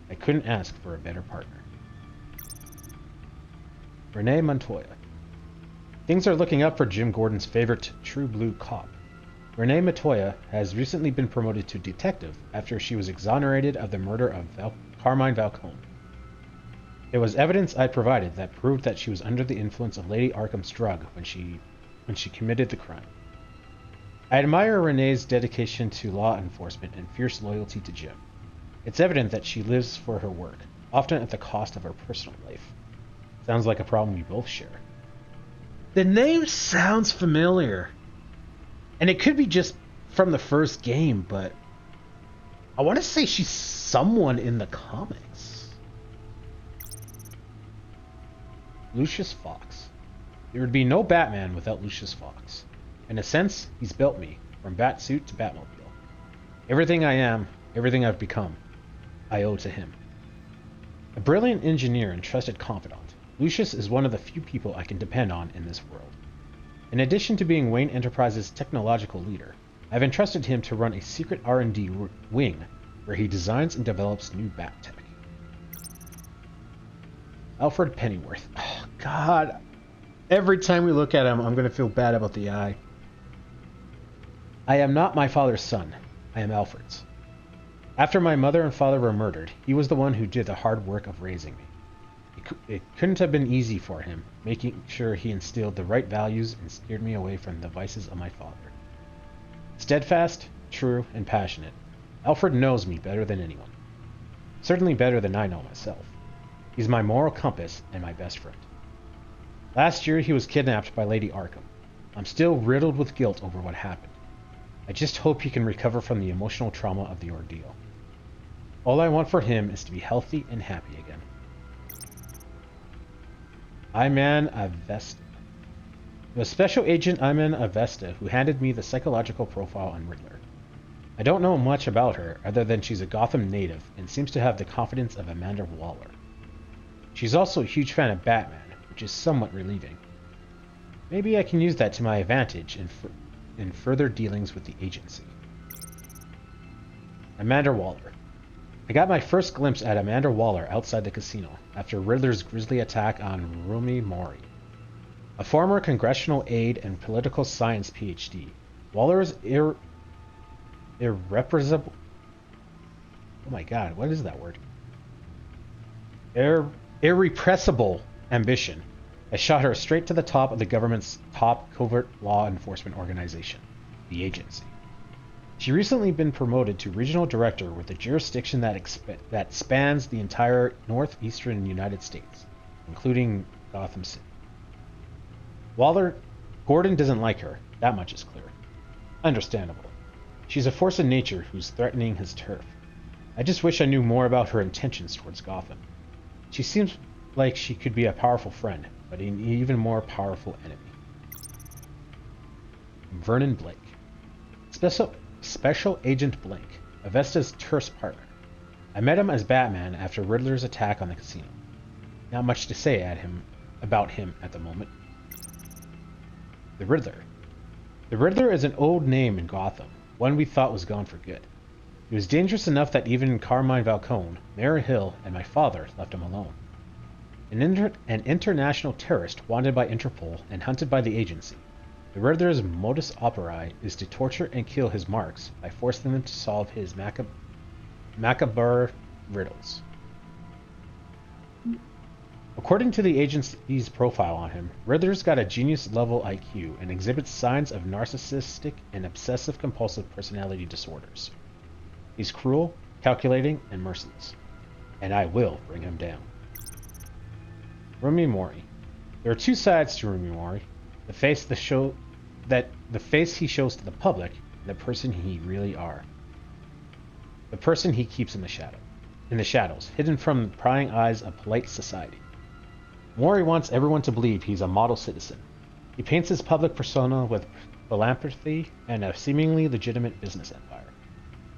Speaker 1: I couldn't ask for a better partner. Renee Montoya. Things are looking up for Jim Gordon's favorite true blue cop. Renee Montoya has recently been promoted to detective after she was exonerated of the murder of Carmine Falcone. There was evidence I provided that proved that she was under the influence of Lady Arkham's drug when she committed the crime. I admire Renee's dedication to law enforcement and fierce loyalty to Jim. It's evident that she lives for her work, often at the cost of her personal life. Sounds like a problem we both share. The name sounds familiar. And it could be just from the first game, but I want to say she's someone in the comics. Lucius Fox. There would be no Batman without Lucius Fox. In a sense, he's built me, from Batsuit to Batmobile. Everything I am, everything I've become, I owe to him. A brilliant engineer and trusted confidant, Lucius is one of the few people I can depend on in this world. In addition to being Wayne Enterprises' technological leader, I've entrusted him to run a secret R&D wing where he designs and develops new bat tech. Alfred Pennyworth. Oh, God. Every time we look at him, I'm going to feel bad about the eye. I am not my father's son. I am Alfred's. After my mother and father were murdered, he was the one who did the hard work of raising me. It couldn't have been easy for him, making sure he instilled the right values and steered me away from the vices of my father. Steadfast, true, and passionate, Alfred knows me better than anyone. Certainly better than I know myself. He's my moral compass and my best friend. Last year, he was kidnapped by Lady Arkham. I'm still riddled with guilt over what happened. I just hope he can recover from the emotional trauma of the ordeal. All I want for him is to be healthy and happy again. Ayman Avesta. It was Special Agent Ayman Avesta who handed me the psychological profile on Riddler. I don't know much about her other than she's a Gotham native and seems to have the confidence of Amanda Waller. She's also a huge fan of Batman, which is somewhat relieving. Maybe I can use that to my advantage in further dealings with the agency. Amanda Waller. I got my first glimpse at Amanda Waller outside the casino after Riddler's grisly attack on Rumi Mori. A former congressional aide and political science PhD, Waller is irrepressible. Oh my god, what is that word? Irrepressible ambition has shot her straight to the top of the government's top covert law enforcement organization, the agency. She recently been promoted to regional director with a jurisdiction that spans the entire northeastern United States, including Gotham City. Gordon doesn't like her, that much is clear. Understandable. She's a force of nature who's threatening his turf. I just wish I knew more about her intentions towards Gotham. She seems like she could be a powerful friend, but an even more powerful enemy. Vernon Blake. Special Agent Blake, Avesta's terse partner. I met him as Batman after Riddler's attack on the casino. Not much to say about him at the moment. The Riddler. The Riddler is an old name in Gotham, one we thought was gone for good. He was dangerous enough that even Carmine Falcone, Mayor Hill, and my father left him alone. An international terrorist wanted by Interpol and hunted by the agency. The Riddler's modus operandi is to torture and kill his marks by forcing them to solve his macabre riddles. According to the agency's profile on him, Riddler's got a genius-level IQ and exhibits signs of narcissistic and obsessive-compulsive personality disorders. He's cruel, calculating, and merciless. And I will bring him down. Rumi Mori. There are two sides to Rumi Mori. The face he shows to the public, and the person he really are. The person he keeps in the shadows, hidden from the prying eyes of polite society. Mori wants everyone to believe he's a model citizen. He paints his public persona with philanthropy and a seemingly legitimate business empire.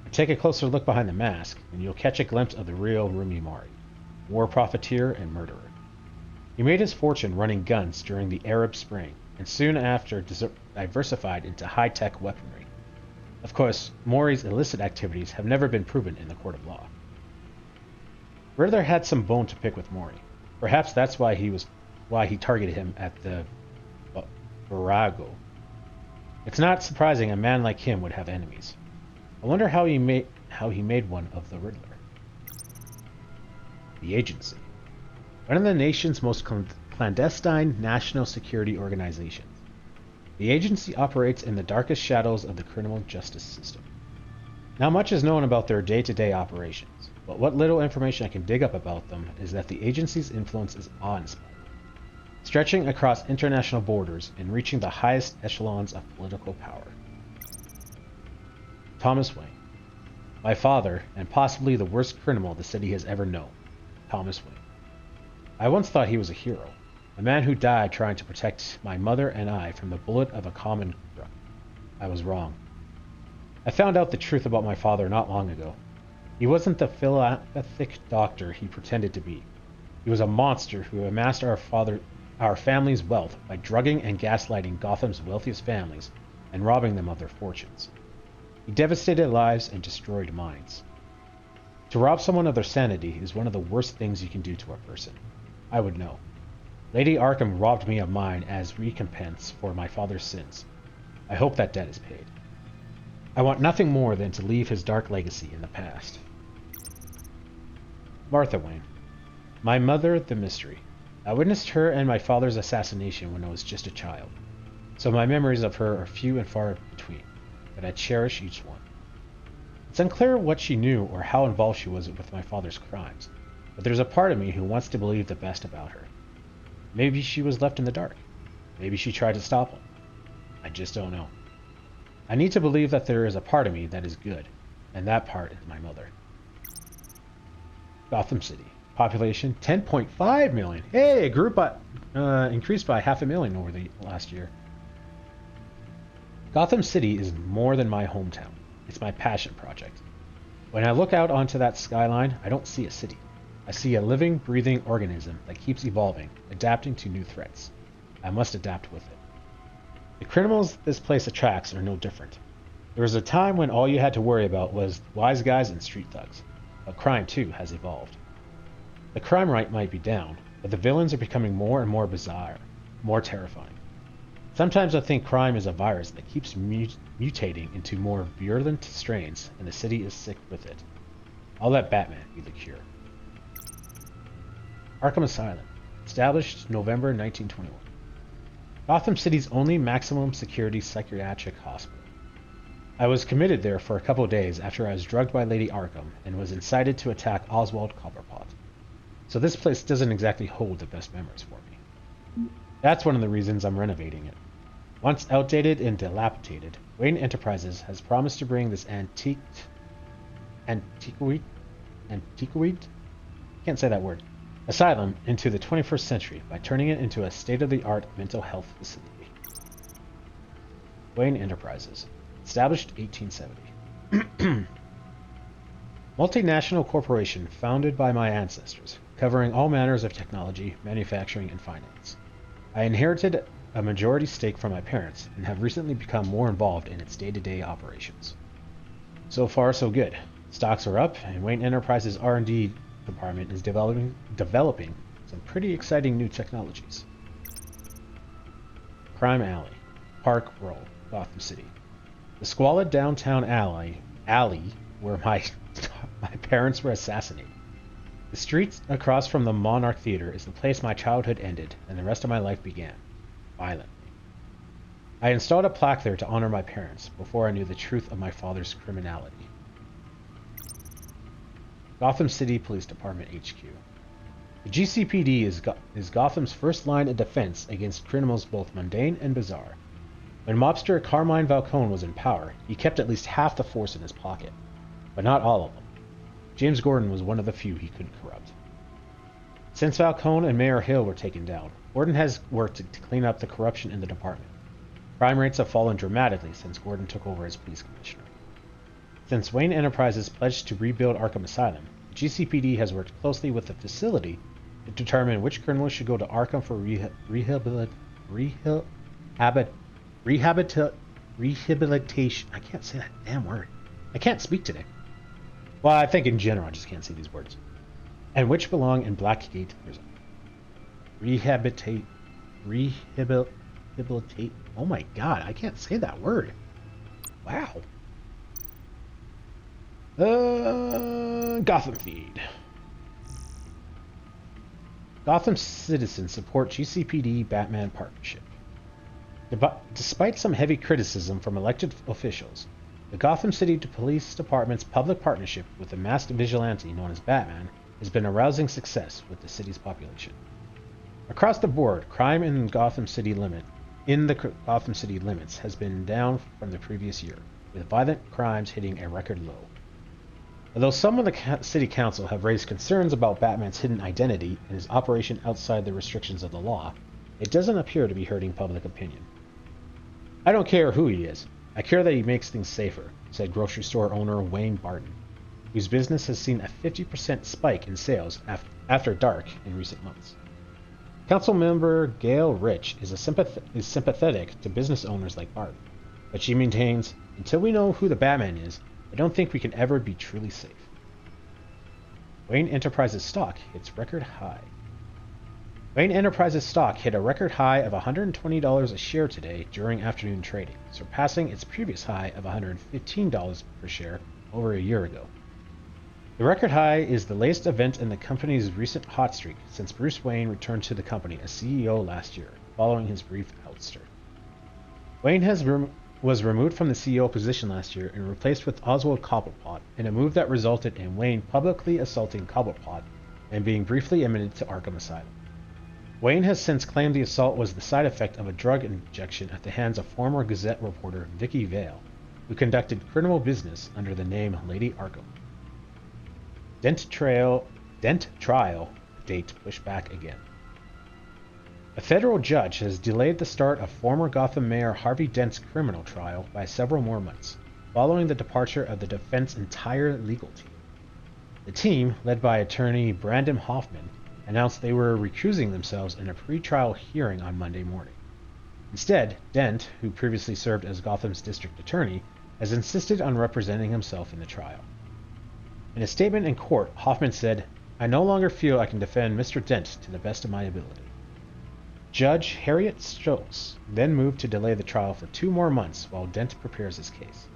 Speaker 1: But take a closer look behind the mask, and you'll catch a glimpse of the real Rumi Mori, war profiteer and murderer. He made his fortune running guns during the Arab Spring, and soon after diversified into high-tech weaponry. Of course, Mori's illicit activities have never been proven in the court of law. Riddler had some bone to pick with Mori. Perhaps that's why he targeted him at the Virago. It's not surprising a man like him would have enemies. I wonder how he made one of the Riddler. The Agency. One of the nation's most clandestine national security organizations. The agency operates in the darkest shadows of the criminal justice system. Not much is known about their day-to-day operations, but what little information I can dig up about them is that the agency's influence is awe-inspiring, stretching across international borders and reaching the highest echelons of political power. Thomas Wayne. My father, and possibly the worst criminal the city has ever known. Thomas Wayne. I once thought he was a hero, a man who died trying to protect my mother and I from the bullet of a common criminal. I was wrong. I found out the truth about my father not long ago. He wasn't the philanthropic doctor he pretended to be. He was a monster who amassed our family's wealth by drugging and gaslighting Gotham's wealthiest families and robbing them of their fortunes. He devastated lives and destroyed minds. To rob someone of their sanity is one of the worst things you can do to a person. I would know.
Speaker 15: Lady Arkham robbed me of mine as recompense for my father's sins. I hope that debt is paid. I want nothing more than to leave his dark legacy in the past. Martha Wayne. My mother, the mystery. I witnessed her and my father's assassination when I was just a child, so my memories of her are few and far between, but I cherish each one. It's unclear what she knew or how involved she was with my father's crimes, but there's a part of me who wants to believe the best about her. Maybe she was left in the dark. Maybe she tried to stop him. I just don't know. I need to believe that there is a part of me that is good, and that part is my mother. Gotham City. Population 10.5 million. Hey, it grew by, increased by 500,000 over the last year. Gotham City is more than my hometown. It's my passion project. When I look out onto that skyline, I don't see a city. I see a living, breathing organism that keeps evolving, adapting to new threats. I must adapt with it. The criminals this place attracts are no different. There was a time when all you had to worry about was wise guys and street thugs, but crime too has evolved. The crime rate might be down, but the villains are becoming more and more bizarre, more terrifying. Sometimes I think crime is a virus that keeps mutating into more virulent strains, and the city is sick with it. I'll let Batman be the cure. Arkham Asylum, established November 1921. Gotham City's only maximum security psychiatric hospital. I was committed there for a couple of days after I was drugged by Lady Arkham and was incited to attack Oswald Cobblepot. So this place doesn't exactly hold the best memories for me. That's one of the reasons I'm renovating it. Once outdated and dilapidated, Wayne Enterprises has promised to bring this antiquated? Can't say that word. Asylum into the 21st century by turning it into a state-of-the-art mental health facility. Wayne Enterprises, established 1870. Multinational corporation founded by my ancestors, covering all manners of technology, manufacturing, and finance. I inherited a majority stake from my parents and have recently become more involved in its day-to-day operations. So far, so good. Stocks are up, and Wayne Enterprises' R&D department is developing some pretty exciting new technologies. Crime Alley, Park Row, Gotham City. The squalid downtown alley where my parents were assassinated. The street across from the Monarch Theater is the place my childhood ended and the rest of my life began, violently. I installed a plaque there to honor my parents before I knew the truth of my father's criminality. Gotham City Police Department HQ. The GCPD is Gotham's first line of defense against criminals both mundane and bizarre. When mobster Carmine Falcone was in power, he kept at least half the force in his pocket, but not all of them. James Gordon was one of the few he couldn't corrupt. Since Falcone and Mayor Hill were taken down, Gordon has worked to clean up the corruption in the department. Crime rates have fallen dramatically since Gordon took over as police commissioner. Since Wayne Enterprises pledged to rebuild Arkham Asylum, GCPD has worked closely with the facility to determine which criminals should go to Arkham for rehabilitation. I can't say that damn word. I can't speak today. Well, I think in general I just can't say these words. And which belong in Blackgate Prison. Rehabilitate. Oh my god, I can't say that word. Wow. Gotham Feed. Gotham citizens support GCPD Batman partnership. Despite some heavy criticism from elected officials, the Gotham City Police Department's public partnership with the masked vigilante known as Batman has been a rousing success with the city's population. Across the board, crime in Gotham City limits has been down from the previous year, with violent crimes hitting a record low. Although some of the city council have raised concerns about Batman's hidden identity and his operation outside the restrictions of the law, it doesn't appear to be hurting public opinion. I don't care who he is. I care that he makes things safer, said grocery store owner Wayne Barton, whose business has seen a 50% spike in sales after dark in recent months. Councilmember Gail Rich is sympathetic to business owners like Barton, but she maintains, until we know who the Batman is, I don't think we can ever be truly safe. Wayne Enterprises stock hits record high. Wayne Enterprises stock hit a record high of $120 a share today during afternoon trading, surpassing its previous high of $115 per share over a year ago. The record high is the latest event in the company's recent hot streak since Bruce Wayne returned to the company as CEO last year, following his brief ouster. Wayne was removed from the CEO position last year and replaced with Oswald Cobblepot in a move that resulted in Wayne publicly assaulting Cobblepot and being briefly admitted to Arkham Asylum. Wayne has since claimed the assault was the side effect of a drug injection at the hands of former Gazette reporter Vicky Vale, who conducted criminal business under the name Lady Arkham. Dent trial date pushed back again. A federal judge has delayed the start of former Gotham Mayor Harvey Dent's criminal trial by several more months, following the departure of the defense's entire legal team. The team, led by attorney Brandon Hoffman, announced they were recusing themselves in a pre-trial hearing on Monday morning. Instead, Dent, who previously served as Gotham's district attorney, has insisted on representing himself in the trial. In a statement in court, Hoffman said, "I no longer feel I can defend Mr. Dent to the best of my ability." Judge Harriet Stokes then moved to delay the trial for 2 more months while Dent prepares his case.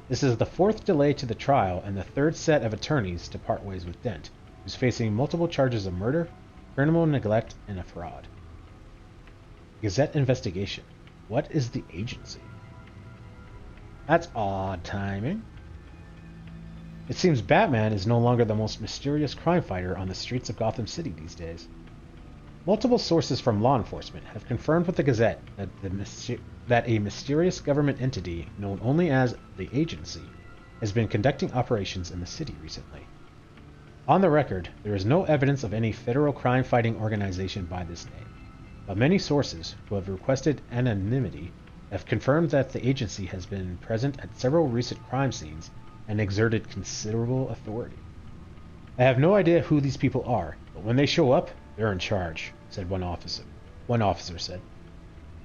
Speaker 15: This is the 4th delay to the trial and the 3rd set of attorneys to part ways with Dent, who's facing multiple charges of murder, criminal neglect, and a fraud. Gazette investigation. What is the agency? That's odd timing. It seems Batman is no longer the most mysterious crime fighter on the streets of Gotham City these days. Multiple sources from law enforcement have confirmed with the Gazette that a mysterious government entity known only as the Agency has been conducting operations in the city recently. On the record, there is no evidence of any federal crime-fighting organization by this name, but many sources who have requested anonymity have confirmed that the agency has been present at several recent crime scenes and exerted considerable authority. "I have no idea who these people are, but when they show up, they're in charge," said one officer. One officer said,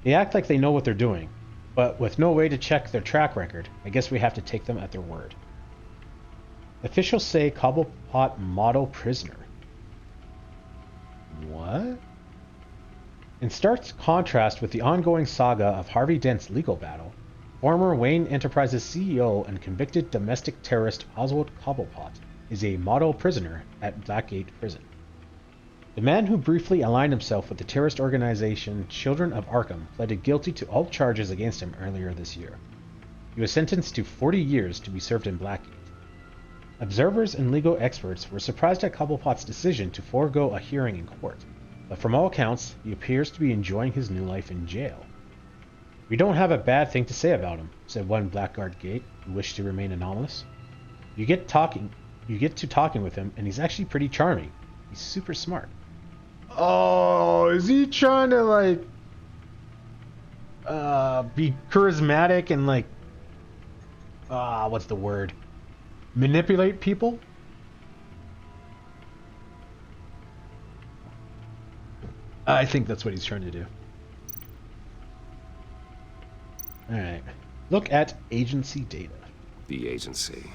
Speaker 15: "They act like they know what they're doing, but with no way to check their track record, I guess we have to take them at their word." Officials say Cobblepot model prisoner. What? In stark contrast with the ongoing saga of Harvey Dent's legal battle, former Wayne Enterprises CEO and convicted domestic terrorist Oswald Cobblepot is a model prisoner at Blackgate Prison. The man who briefly aligned himself with the terrorist organization Children of Arkham pleaded guilty to all charges against him earlier this year. He was sentenced to 40 years to be served in Blackgate. Observers and legal experts were surprised at Cobblepot's decision to forego a hearing in court, but from all accounts, he appears to be enjoying his new life in jail. "We don't have a bad thing to say about him," said one Blackguard Gate who wished to remain anonymous. You get to talking with him, and he's actually pretty charming. He's super smart." Oh, is he trying to be charismatic and what's the word? Manipulate people? I think that's what he's trying to do. Alright. Look at agency data.
Speaker 2: The agency.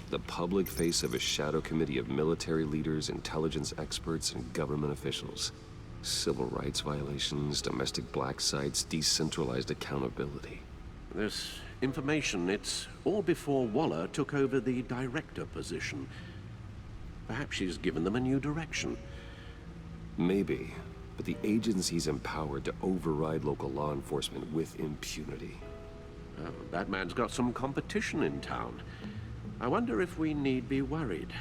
Speaker 2: The public face of a shadow committee of military leaders, intelligence experts, and government officials. Civil rights violations, domestic black sites, decentralized accountability.
Speaker 5: This information, it's all before Waller took over the director position. Perhaps she's given them a new direction.
Speaker 2: Maybe, but the agency's empowered to override local law enforcement with impunity.
Speaker 5: Oh, Batman's got some competition in town. I wonder if we need be worried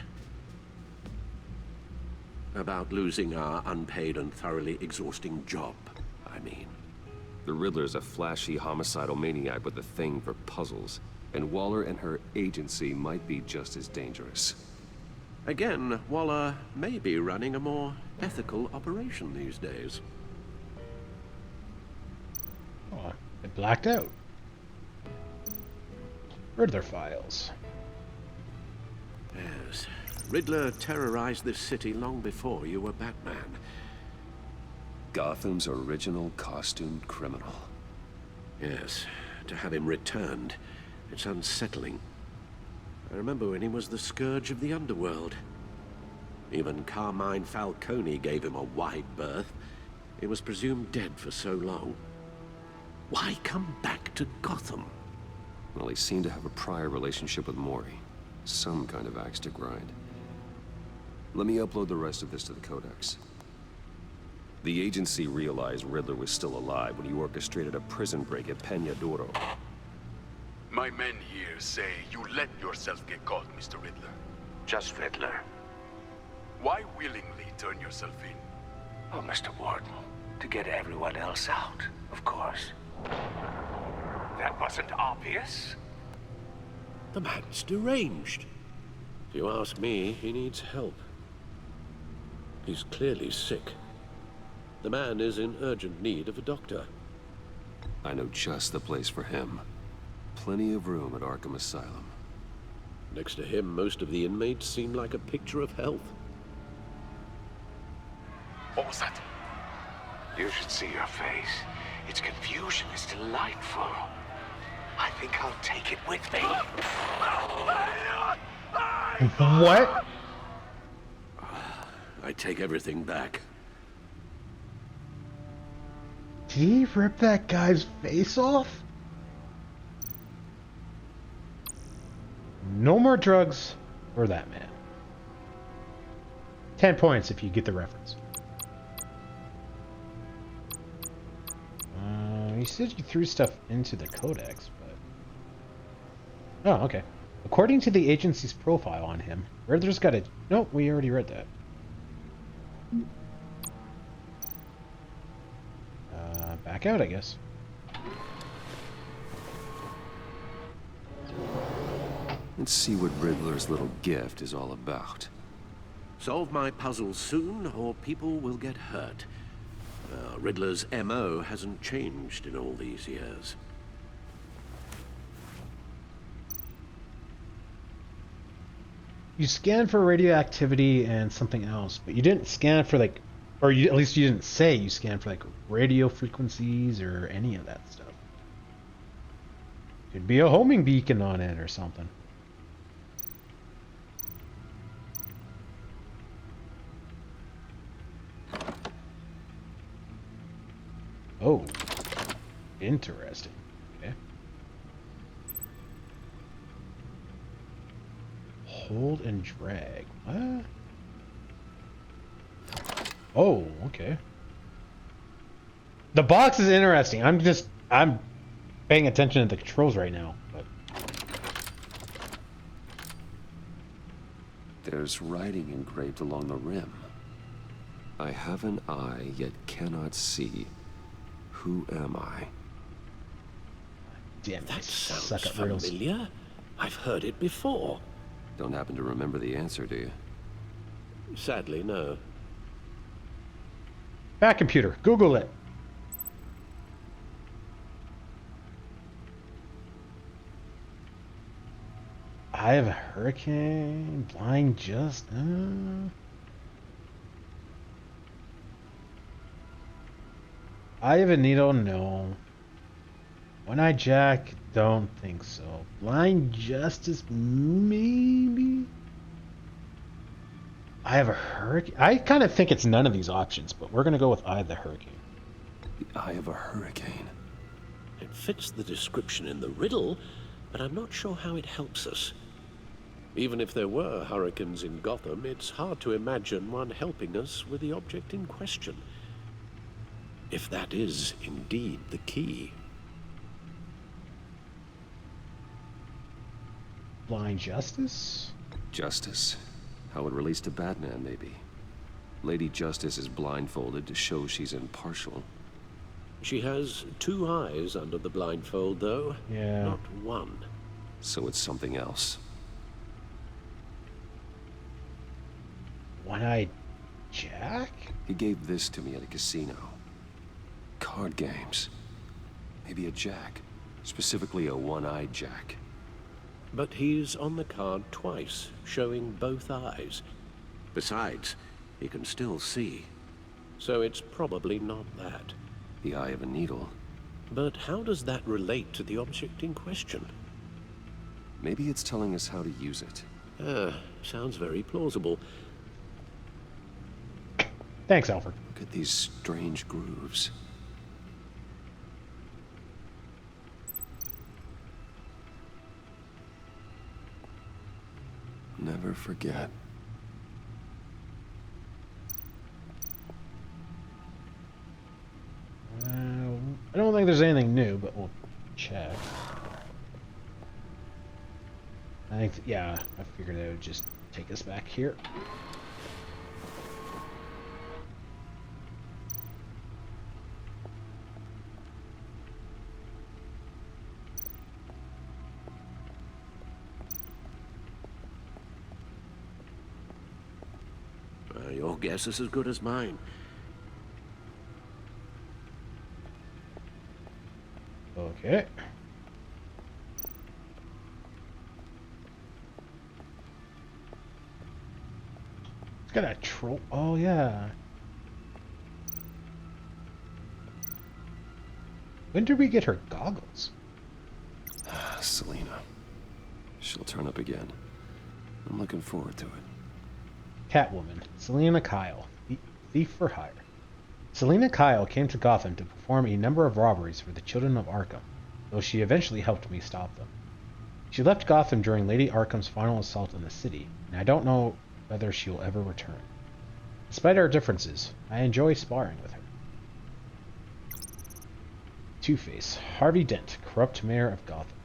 Speaker 5: about losing our unpaid and thoroughly exhausting job, I mean.
Speaker 2: The Riddler's a flashy homicidal maniac with a thing for puzzles, and Waller and her agency might be just as dangerous.
Speaker 5: Again, Waller may be running a more ethical operation these days.
Speaker 15: Oh, it blacked out. Riddler files.
Speaker 5: Yes. Riddler terrorized this city long before you were Batman.
Speaker 2: Gotham's original costumed criminal.
Speaker 5: Yes. To have him returned, it's unsettling. I remember when he was the scourge of the underworld. Even Carmine Falcone gave him a wide berth. He was presumed dead for so long. Why come back to Gotham?
Speaker 2: Well, he seemed to have a prior relationship with Mori. Some kind of axe to grind. Let me upload the rest of this to the Codex. The agency realized Riddler was still alive when he orchestrated a prison break at Peña Duro.
Speaker 16: My men here say you let yourself get caught, Mr. Riddler.
Speaker 11: Just Riddler.
Speaker 16: Why willingly turn yourself in?
Speaker 11: Oh, Mr. Warden, to get everyone else out, of course. That wasn't obvious.
Speaker 5: The man's deranged. If you ask me, he needs help. He's clearly sick. The man is in urgent need of a doctor.
Speaker 2: I know just the place for him. Plenty of room at Arkham Asylum.
Speaker 5: Next to him, most of the inmates seem like a picture of health.
Speaker 16: What was that?
Speaker 11: You should see your face. Its confusion is delightful. I think I'll take it with me.
Speaker 1: What?
Speaker 5: I take everything back.
Speaker 1: Did he rip that guy's face off? No more drugs for that man. 10 points if you get the reference. You said you threw stuff into the Codex, but... Oh, okay. According to the agency's profile on him, Riddler's got a... Nope, we already read that. Back out, I guess.
Speaker 2: Let's see what Riddler's little gift is all about.
Speaker 5: Solve my puzzle soon, or people will get hurt. Riddler's MO hasn't changed in all these years.
Speaker 1: You scanned for radioactivity and something else, but you didn't scan for, like... Or you, at least you didn't say you scanned for, like, radio frequencies or any of that stuff. Could be a homing beacon on it or something. Oh, interesting. Okay. Hold and drag. What? Oh, okay. The box is interesting. I'm paying attention to the controls right now. But
Speaker 2: there's writing engraved along the rim. I have an eye, yet cannot see. Who am I?
Speaker 1: Damn,
Speaker 5: that sounds familiar. I've heard it before.
Speaker 2: Don't happen to remember the answer, do you?
Speaker 5: Sadly, no.
Speaker 1: Back computer, Google it. Eye of a Hurricane, Blind Just. Eye of a Needle, no. One-Eyed Jack, don't think so. Blind Justice, maybe? Eye of a Hurricane? I kind of think it's none of these options, but we're going to go with Eye of the Hurricane.
Speaker 2: The Eye of a Hurricane.
Speaker 5: It fits the description in the riddle, but I'm not sure how it helps us. Even if there were hurricanes in Gotham, it's hard to imagine one helping us with the object in question. If that is indeed the key.
Speaker 1: Blind Justice?
Speaker 2: Justice. How it relates to Batman, maybe. Lady Justice is blindfolded to show she's impartial.
Speaker 5: She has two eyes under the blindfold, though.
Speaker 1: Yeah.
Speaker 5: Not one.
Speaker 2: So it's something else.
Speaker 1: One-Eyed Jack?
Speaker 2: He gave this to me at a casino. Card games. Maybe a jack. Specifically a one-eyed jack.
Speaker 5: But he's on the card twice, showing both eyes. Besides, he can still see. So it's probably not that.
Speaker 2: The eye of a needle.
Speaker 5: But how does that relate to the object in question?
Speaker 2: Maybe it's telling us how to use it.
Speaker 5: Sounds very plausible.
Speaker 15: Thanks, Alfred.
Speaker 2: Look at these strange grooves. Never forget.
Speaker 15: I don't think there's anything new, but we'll check. I think, yeah, I figured it would just take us back here.
Speaker 5: Your guess is as good as mine.
Speaker 15: Okay. It's got a troll. Oh, yeah. When did we get her goggles?
Speaker 2: Selina. She'll turn up again. I'm looking forward to it.
Speaker 15: Catwoman, Selina Kyle, thief for hire. Selina Kyle came to Gotham to perform a number of robberies for the Children of Arkham, though she eventually helped me stop them. She left Gotham during Lady Arkham's final assault on the city, and I don't know whether she'll ever return. Despite our differences, I enjoy sparring with her. Two-Face, Harvey Dent, corrupt mayor of Gotham.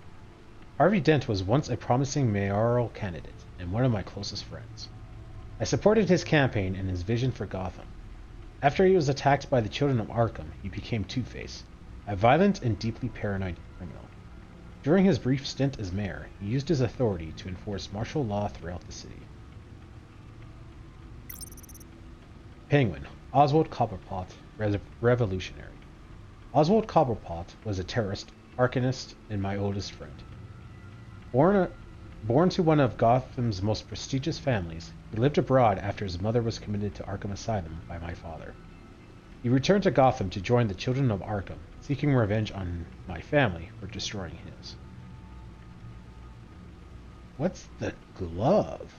Speaker 15: Harvey Dent was once a promising mayoral candidate and one of my closest friends. I supported his campaign and his vision for Gotham. After he was attacked by the Children of Arkham, he became Two-Face, a violent and deeply paranoid criminal. During his brief stint as mayor, he used his authority to enforce martial law throughout the city. Penguin, Oswald Cobblepot, revolutionary. Oswald Cobblepot was a terrorist, arcanist, and my oldest friend. Born to one of Gotham's most prestigious families, he lived abroad after his mother was committed to Arkham Asylum by my father. He returned to Gotham to join the Children of Arkham, seeking revenge on my family for destroying his. What's the glove?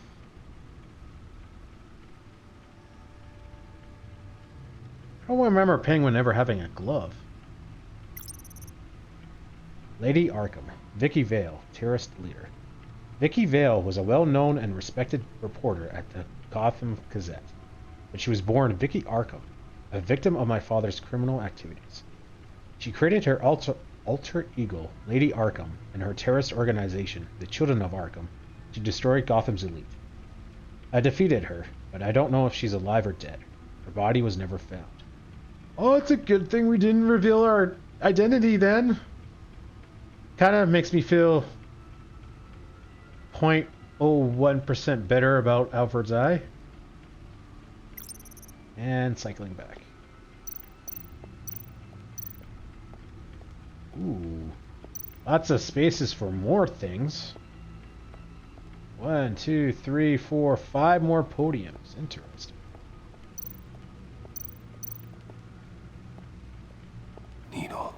Speaker 15: I don't remember Penguin ever having a glove. Lady Arkham, Vicky Vale, terrorist leader. Vicky Vale was a well-known and respected reporter at the Gotham Gazette, but she was born Vicky Arkham, a victim of my father's criminal activities. She created her alter ego, Lady Arkham, and her terrorist organization, the Children of Arkham, to destroy Gotham's elite. I defeated her, but I don't know if she's alive or dead. Her body was never found. Oh, it's a good thing we didn't reveal our identity then. Kind of makes me feel 0.01% better about Alfred's Eye. And cycling back. Ooh. Lots of spaces for more things. 1, 2, 3, 4, 5 more podiums. Interesting.
Speaker 2: Needle.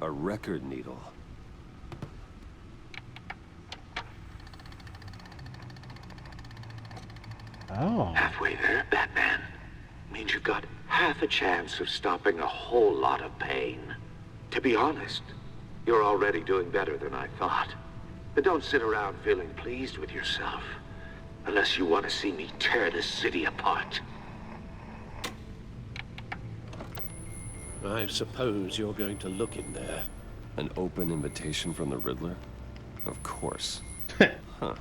Speaker 2: A record needle.
Speaker 15: Oh.
Speaker 11: Halfway there, Batman. Means you've got half a chance of stopping a whole lot of pain. To be honest, you're already doing better than I thought. But don't sit around feeling pleased with yourself. Unless you want to see me tear this city apart.
Speaker 5: I suppose you're going to look in there.
Speaker 2: An open invitation from the Riddler? Of course. Huh.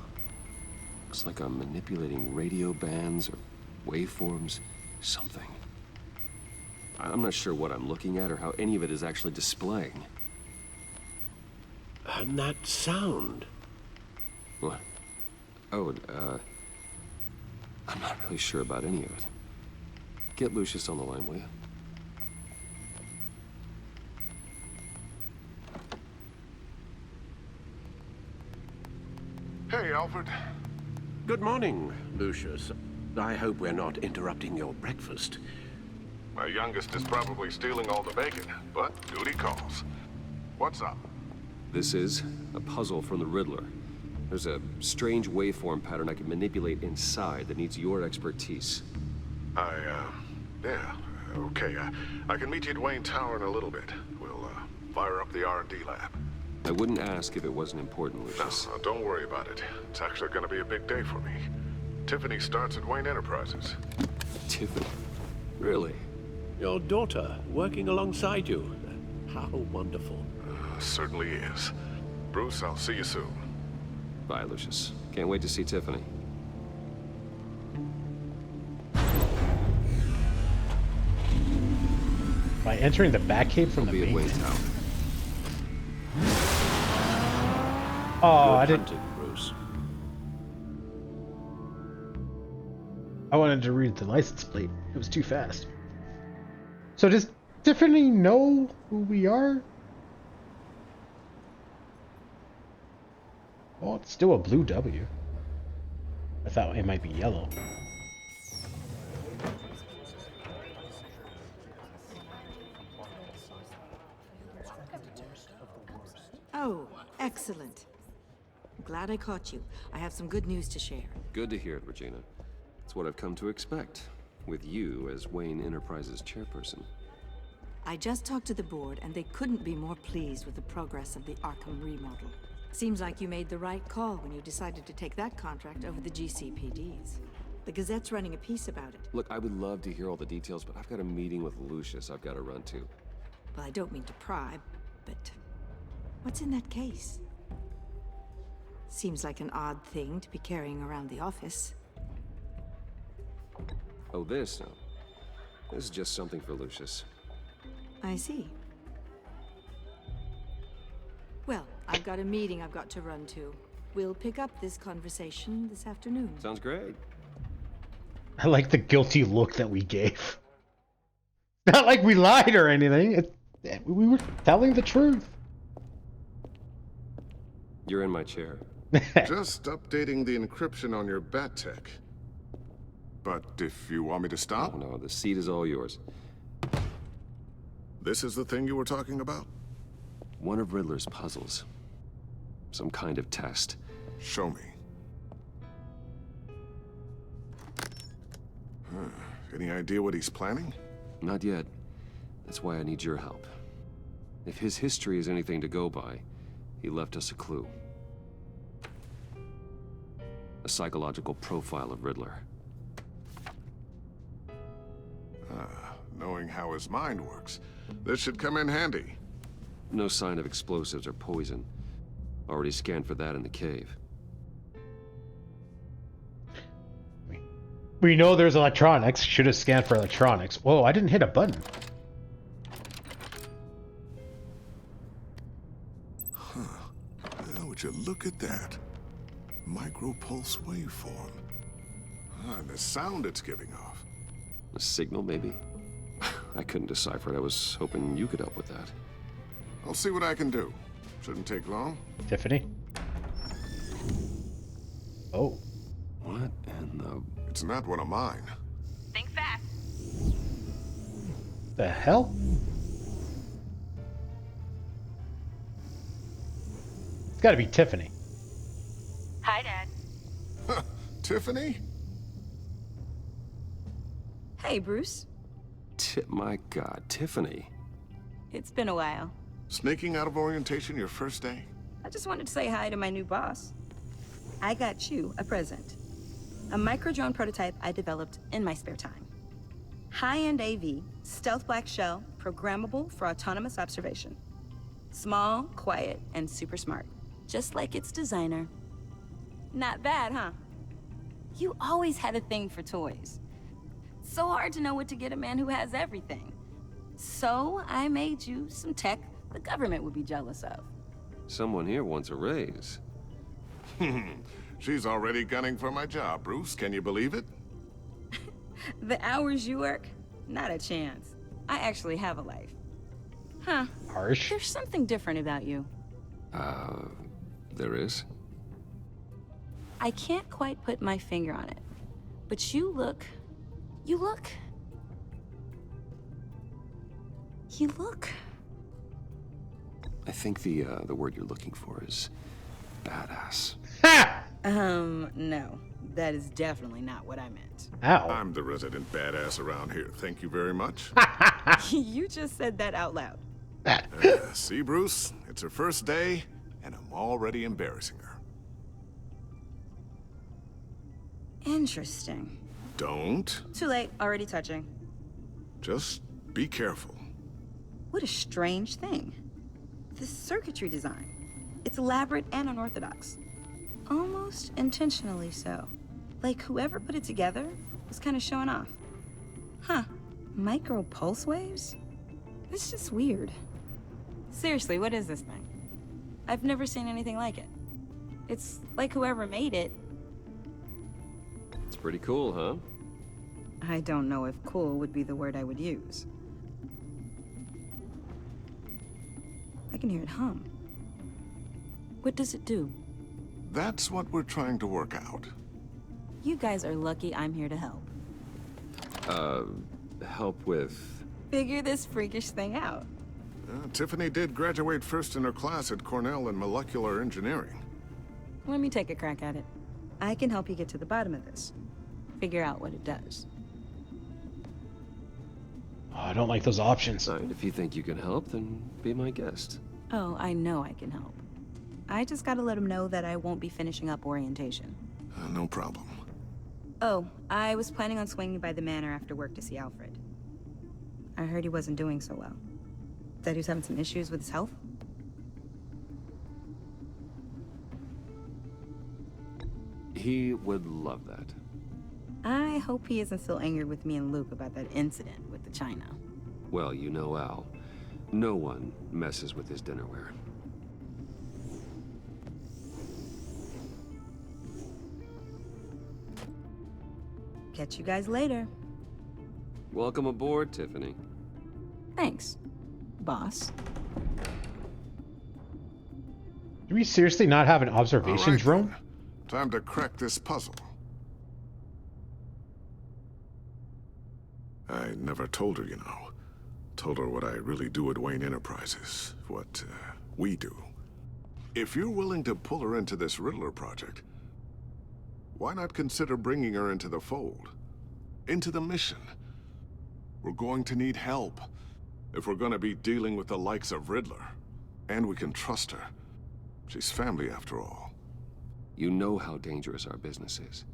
Speaker 2: Looks like I'm manipulating radio bands or waveforms, something. I'm not sure what I'm looking at or how any of it is actually displaying.
Speaker 5: And that sound?
Speaker 2: What? Oh, I'm not really sure about any of it. Get Lucius on the line, will you?
Speaker 7: Hey, Alfred.
Speaker 5: Good morning, Lucius. I hope we're not interrupting your breakfast.
Speaker 7: My youngest is probably stealing all the bacon, but duty calls. What's up?
Speaker 2: This is a puzzle from the Riddler. There's a strange waveform pattern I can manipulate inside that needs your expertise.
Speaker 17: Yeah, okay. I can meet you at Wayne Tower in a little bit. We'll, fire up the R&D lab.
Speaker 2: I wouldn't ask if it wasn't important, Lucius.
Speaker 17: No, don't worry about it. It's actually gonna be a big day for me. Tiffany starts at Wayne Enterprises.
Speaker 2: Tiffany? Really?
Speaker 4: Your daughter, working alongside you. How wonderful.
Speaker 17: Certainly is. Bruce, I'll see you soon.
Speaker 2: Bye, Lucius. Can't wait to see Tiffany.
Speaker 15: By entering the Batcave from the main
Speaker 2: Wayne Tower.
Speaker 15: Oh,
Speaker 2: Good
Speaker 15: I didn't.
Speaker 2: hunting, Bruce.
Speaker 15: I wanted to read the license plate. It was too fast. So does Tiffany know who we are? Oh, it's still a blue W. I thought it might be yellow.
Speaker 18: Oh, excellent. I'm glad I caught you. I have some good news to share.
Speaker 2: Good to hear it, Regina. It's what I've come to expect, with you as Wayne Enterprises chairperson.
Speaker 18: I just talked to the board, and they couldn't be more pleased with the progress of the Arkham remodel. Seems like you made the right call when you decided to take that contract over the GCPD's. The Gazette's running a piece about it.
Speaker 2: Look, I would love to hear all the details, but I've got a meeting with Lucius I've got to run to.
Speaker 18: Well, I don't mean to pry, but what's in that case? Seems like an odd thing to be carrying around the office.
Speaker 2: Oh, this? No. This is just something for Lucius.
Speaker 18: I see. Well, I've got a meeting I've got to run to. We'll pick up this conversation this afternoon.
Speaker 2: Sounds great.
Speaker 15: I like the guilty look that we gave. Not like we lied or anything. We were telling the truth.
Speaker 2: You're in my chair.
Speaker 17: Just updating the encryption on your Bat-Tech. But if you want me to stop?
Speaker 2: Oh, no, the seat is all yours.
Speaker 17: This is the thing you were talking about?
Speaker 2: One of Riddler's puzzles. Some kind of test.
Speaker 17: Show me. Any idea what he's planning?
Speaker 2: Not yet. That's why I need your help. If his history is anything to go by, he left us a clue. A psychological profile of Riddler.
Speaker 17: Knowing how his mind works, this should come in handy.
Speaker 2: No sign of explosives or poison. Already scanned for that in the cave.
Speaker 15: We know there's electronics. Should have scanned for electronics. Whoa, I didn't hit a button.
Speaker 17: Huh. Well, would you look at that? Micropulse waveform. And the sound it's giving off.
Speaker 2: A signal, maybe? I couldn't decipher it. I was hoping you could help with that.
Speaker 17: I'll see what I can do. Shouldn't take long.
Speaker 15: Tiffany? Oh.
Speaker 2: What in the...
Speaker 17: It's not one of mine.
Speaker 19: Think fast.
Speaker 15: The hell? It's gotta be Tiffany.
Speaker 19: Hi, Dad.
Speaker 17: Tiffany?
Speaker 6: Hey, Bruce.
Speaker 2: My God, Tiffany.
Speaker 6: It's been a while.
Speaker 17: Sneaking out of orientation your first day?
Speaker 6: I just wanted to say hi to my new boss. I got you a present. A micro-drone prototype I developed in my spare time. High-end AV, stealth black shell, programmable for autonomous observation. Small, quiet, and super smart. Just like its designer. Not bad, huh? You always had a thing for toys. So hard to know what to get a man who has everything. So I made you some tech the government would be jealous of.
Speaker 2: Someone here wants a raise.
Speaker 17: She's already gunning for my job, Bruce. Can you believe it?
Speaker 6: The hours you work? Not a chance. I actually have a life. Huh.
Speaker 15: Harsh.
Speaker 6: There's something different about you.
Speaker 2: There is?
Speaker 6: I can't quite put my finger on it. But you look...
Speaker 2: I think the word you're looking for is badass.
Speaker 6: No. That is definitely not what I meant.
Speaker 1: Ow.
Speaker 17: I'm the resident badass around here. Thank you very much.
Speaker 6: You just said that out loud.
Speaker 17: See, Bruce? It's her first day, and I'm already embarrassing her.
Speaker 6: Interesting.
Speaker 17: Don't.
Speaker 6: Too late, already touching.
Speaker 17: Just be careful.
Speaker 6: What a strange thing. The circuitry design. It's elaborate and unorthodox. Almost intentionally so. Like whoever put it together was kind of showing off. Huh. Micro pulse waves? It's just weird. Seriously, what is this thing? I've never seen anything like it. It's like whoever made it.
Speaker 2: It's pretty cool, huh?
Speaker 6: I don't know if cool would be the word I would use. I can hear it hum. What does it do?
Speaker 17: That's what we're trying to work out.
Speaker 6: You guys are lucky I'm here to help.
Speaker 2: Help with...
Speaker 6: Figure this freakish thing out.
Speaker 17: Tiffany did graduate first in her class at Cornell in molecular engineering.
Speaker 6: Let me take a crack at it. I can help you get to the bottom of this. Figure out what it does.
Speaker 15: Oh, I don't like those options.
Speaker 2: If you think you can help, then be my guest.
Speaker 6: Oh, I know I can help. I just gotta let him know that I won't be finishing up orientation.
Speaker 17: No problem.
Speaker 6: Oh, I was planning on swinging by the manor after work to see Alfred. I heard he wasn't doing so well. That he was having some issues with his health.
Speaker 2: He would love that.
Speaker 6: I hope he isn't still angry with me and Luke about that incident with the china.
Speaker 2: Well, you know Al. No one messes with his dinnerware.
Speaker 6: Catch you guys later.
Speaker 2: Welcome aboard, Tiffany.
Speaker 6: Thanks, boss.
Speaker 15: Do we seriously not have an observation drone?
Speaker 17: Then. Time to crack this puzzle. I never told her, you know. Told her what I really do at Wayne Enterprises. What we do. If you're willing to pull her into this Riddler project, why not consider bringing her into the fold? Into the mission? We're going to need help if we're going to be dealing with the likes of Riddler. And we can trust her. She's family after all.
Speaker 2: You know how dangerous our business is.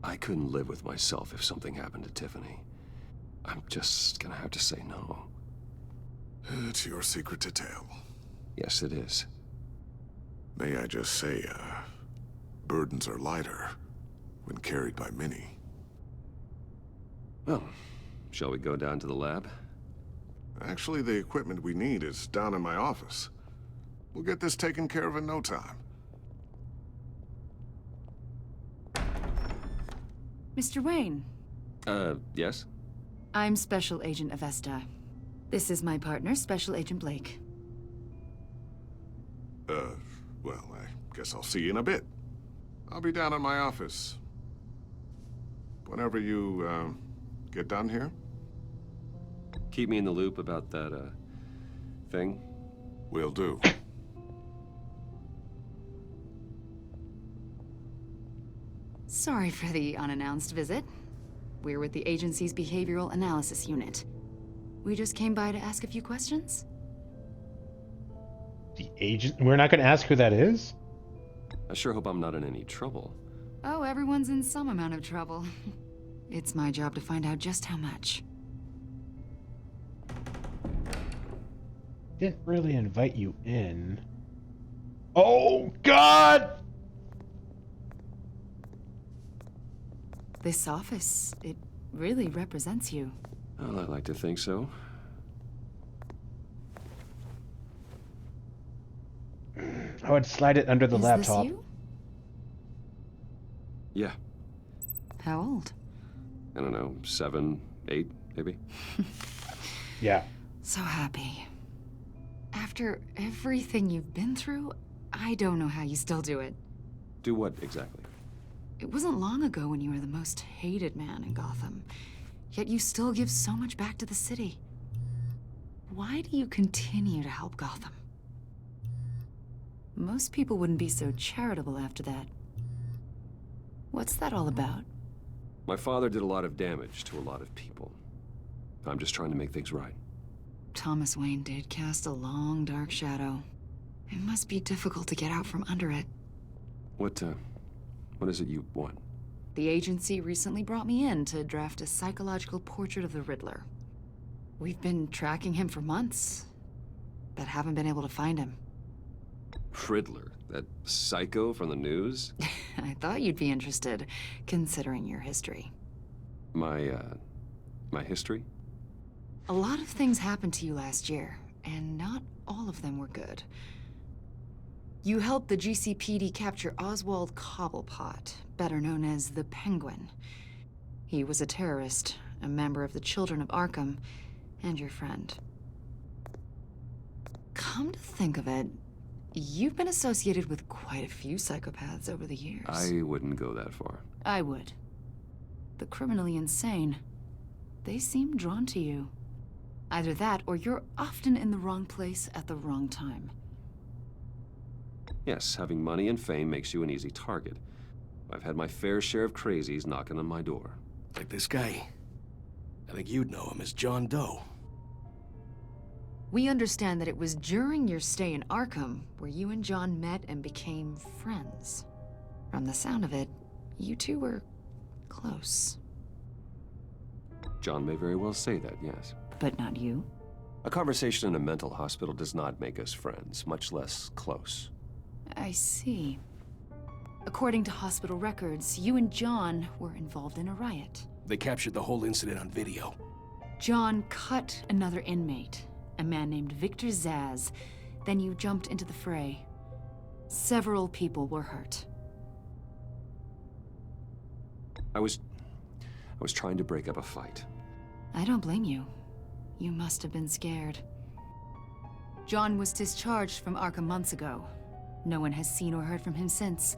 Speaker 2: I couldn't live with myself if something happened to Tiffany. I'm just gonna have to say no.
Speaker 17: It's your secret to tell.
Speaker 2: Yes, it is.
Speaker 17: May I just say, burdens are lighter when carried by many.
Speaker 2: Well, shall we go down to the lab?
Speaker 17: Actually, the equipment we need is down in my office. We'll get this taken care of in no time.
Speaker 14: Mr. Wayne.
Speaker 2: Yes?
Speaker 14: I'm Special Agent Avesta. This is my partner, Special Agent Blake.
Speaker 17: Well, I guess I'll see you in a bit. I'll be down in my office. Whenever you, get done here.
Speaker 2: Keep me in the loop about that, thing.
Speaker 17: Will do.
Speaker 14: Sorry for the unannounced visit. We're with the agency's Behavioral Analysis Unit. We just came by to ask a few questions.
Speaker 15: The agent? We're not going to ask who that is?
Speaker 2: I sure hope I'm not in any trouble.
Speaker 14: Oh, everyone's in some amount of trouble. It's my job to find out just how much.
Speaker 15: Didn't really invite you in. Oh, God!
Speaker 14: This office, it really represents you.
Speaker 2: Well, I'd like to think so.
Speaker 15: I would slide it under the laptop.
Speaker 14: This you?
Speaker 2: Yeah.
Speaker 14: How old?
Speaker 2: I don't know, 7, 8, maybe?
Speaker 15: Yeah.
Speaker 14: So happy. After everything you've been through, I don't know how you still do it.
Speaker 2: Do what exactly?
Speaker 14: It wasn't long ago when you were the most hated man in Gotham, yet you still give so much back to the city. Why do you continue to help Gotham? Most people wouldn't be so charitable after that.
Speaker 13: What's that all about?
Speaker 2: My father did a lot of damage to a lot of people. I'm just trying to make things right.
Speaker 14: Thomas Wayne did cast a long, dark shadow. It must be difficult to get out from under it.
Speaker 2: What is it you want?
Speaker 14: The agency recently brought me in to draft a psychological portrait of the Riddler. We've been tracking him for months, but haven't been able to find him.
Speaker 2: Riddler? That psycho from the news?
Speaker 14: I thought you'd be interested, considering your history.
Speaker 2: My history?
Speaker 14: A lot of things happened to you last year, and not all of them were good. You helped the GCPD capture Oswald Cobblepot, better known as the Penguin. He was a terrorist, a member of the Children of Arkham, and your friend. Come to think of it, you've been associated with quite a few psychopaths over the years.
Speaker 2: I wouldn't go that far.
Speaker 14: I would. The criminally insane. They seem drawn to you. Either that, or you're often in the wrong place at the wrong time.
Speaker 2: Yes, having money and fame makes you an easy target. I've had my fair share of crazies knocking on my door.
Speaker 8: Like this guy. I think you'd know him as John Doe.
Speaker 14: We understand that it was during your stay in Arkham where you and John met and became friends. From the sound of it, you two were close.
Speaker 2: John may very well say that, yes.
Speaker 14: But not you?
Speaker 2: A conversation in a mental hospital does not make us friends, much less close.
Speaker 14: I see. According to hospital records, you and John were involved in a riot.
Speaker 8: They captured the whole incident on video.
Speaker 14: John cut another inmate, a man named Victor Zsasz. Then you jumped into the fray. Several people were hurt.
Speaker 2: I was trying to break up a fight.
Speaker 14: I don't blame you. You must have been scared. John was discharged from Arkham months ago. No one has seen or heard from him since.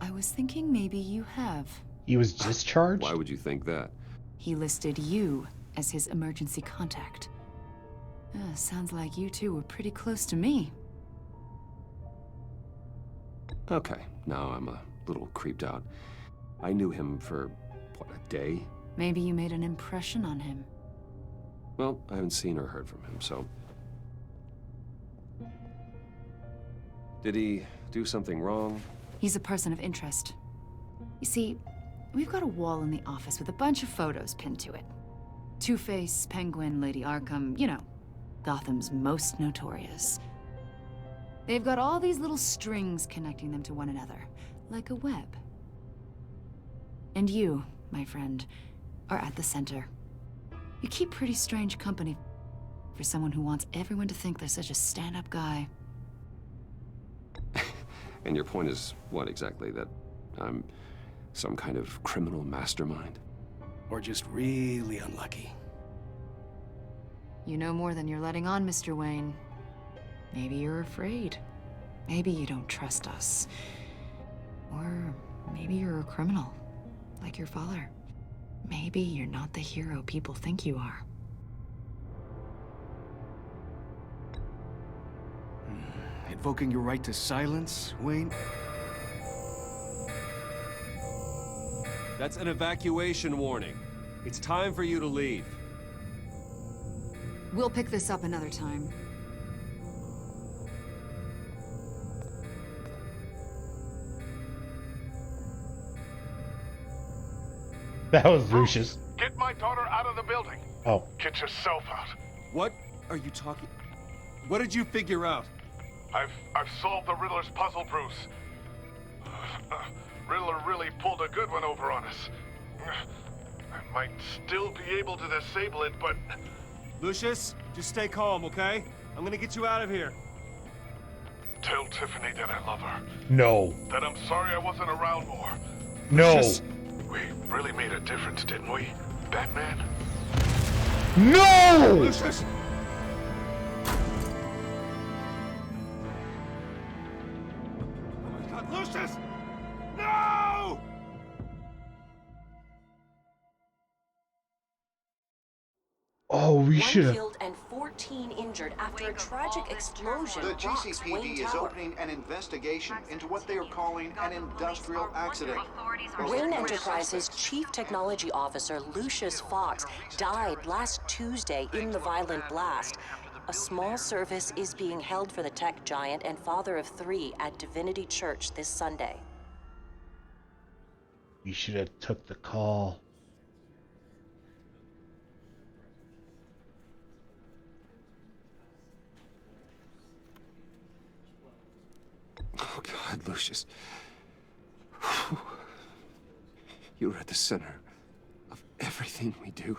Speaker 14: I was thinking maybe you have.
Speaker 15: He was discharged?
Speaker 2: Why would you think that?
Speaker 14: He listed you as his emergency contact. Sounds like you two were pretty close to me.
Speaker 2: Okay, now I'm a little creeped out. I knew him for, what, a day?
Speaker 14: Maybe you made an impression on him.
Speaker 2: Well, I haven't seen or heard from him, so... Did he do something wrong?
Speaker 14: He's a person of interest. You see, we've got a wall in the office with a bunch of photos pinned to it. Two-Face, Penguin, Lady Arkham, you know, Gotham's most notorious. They've got all these little strings connecting them to one another, like a web. And you, my friend, are at the center. You keep pretty strange company for someone who wants everyone to think they're such a stand-up guy.
Speaker 2: And your point is what exactly? That I'm some kind of criminal mastermind?
Speaker 8: Or just really unlucky?
Speaker 14: You know more than you're letting on, Mr. Wayne. Maybe you're afraid. Maybe you don't trust us. Or maybe you're a criminal, like your father. Maybe you're not the hero people think you are.
Speaker 8: Invoking your right to silence, Wayne?
Speaker 2: That's an evacuation warning. It's time for you to leave.
Speaker 14: We'll pick this up another time.
Speaker 15: That was Lucius.
Speaker 17: Get my daughter out of the building.
Speaker 15: Oh.
Speaker 17: Get yourself out.
Speaker 2: What are you talking? What did you figure out?
Speaker 17: I've solved the Riddler's puzzle, Bruce. Riddler really pulled a good one over on us. I might still be able to disable it, but...
Speaker 20: Lucius, just stay calm, okay? I'm gonna get you out of here.
Speaker 17: Tell Tiffany that I love her.
Speaker 15: No.
Speaker 17: That I'm sorry I wasn't around more.
Speaker 15: No.
Speaker 17: Lucius, we really made a difference, didn't we, Batman?
Speaker 15: No!
Speaker 17: Lucius!
Speaker 20: Lucius! No!
Speaker 15: Oh, we should have.
Speaker 21: Killed and 14 13 injured after a tragic explosion
Speaker 3: The
Speaker 21: rocks Wayne
Speaker 3: GCPD is
Speaker 21: Tower.
Speaker 3: opening an investigation into what they are calling an industrial accident.
Speaker 21: Wayne Enterprises Chief Technology Officer Lucius Fox died last Tuesday in the violent blast. A small service is being held for the tech giant and father of 3 at Divinity Church this Sunday.
Speaker 15: We should have took the call.
Speaker 2: Oh, God, Lucius. You're at the center of everything we do.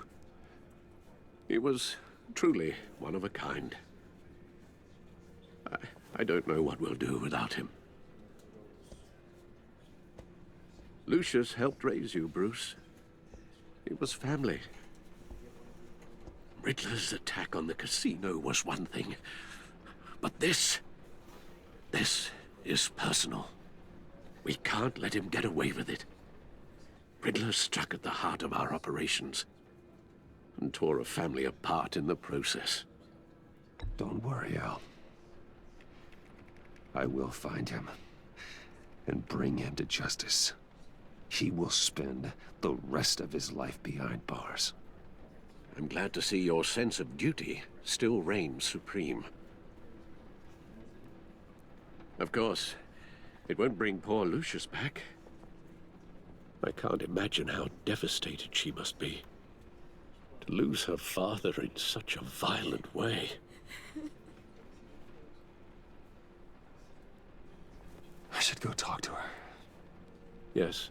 Speaker 5: He was truly one of a kind. I don't know what we'll do without him. Lucius helped raise you, Bruce. It was family. Riddler's attack on the casino was one thing, but this is personal. We can't let him get away with it. Riddler struck at the heart of our operations and tore a family apart in the process.
Speaker 2: Don't worry, Al. I will find him and bring him to justice. He will spend the rest of his life behind bars.
Speaker 5: I'm glad to see your sense of duty still reigns supreme. Of course, it won't bring poor Lucius back. I can't imagine how devastated she must be to lose her father in such a violent way.
Speaker 2: I should go talk to her.
Speaker 5: Yes,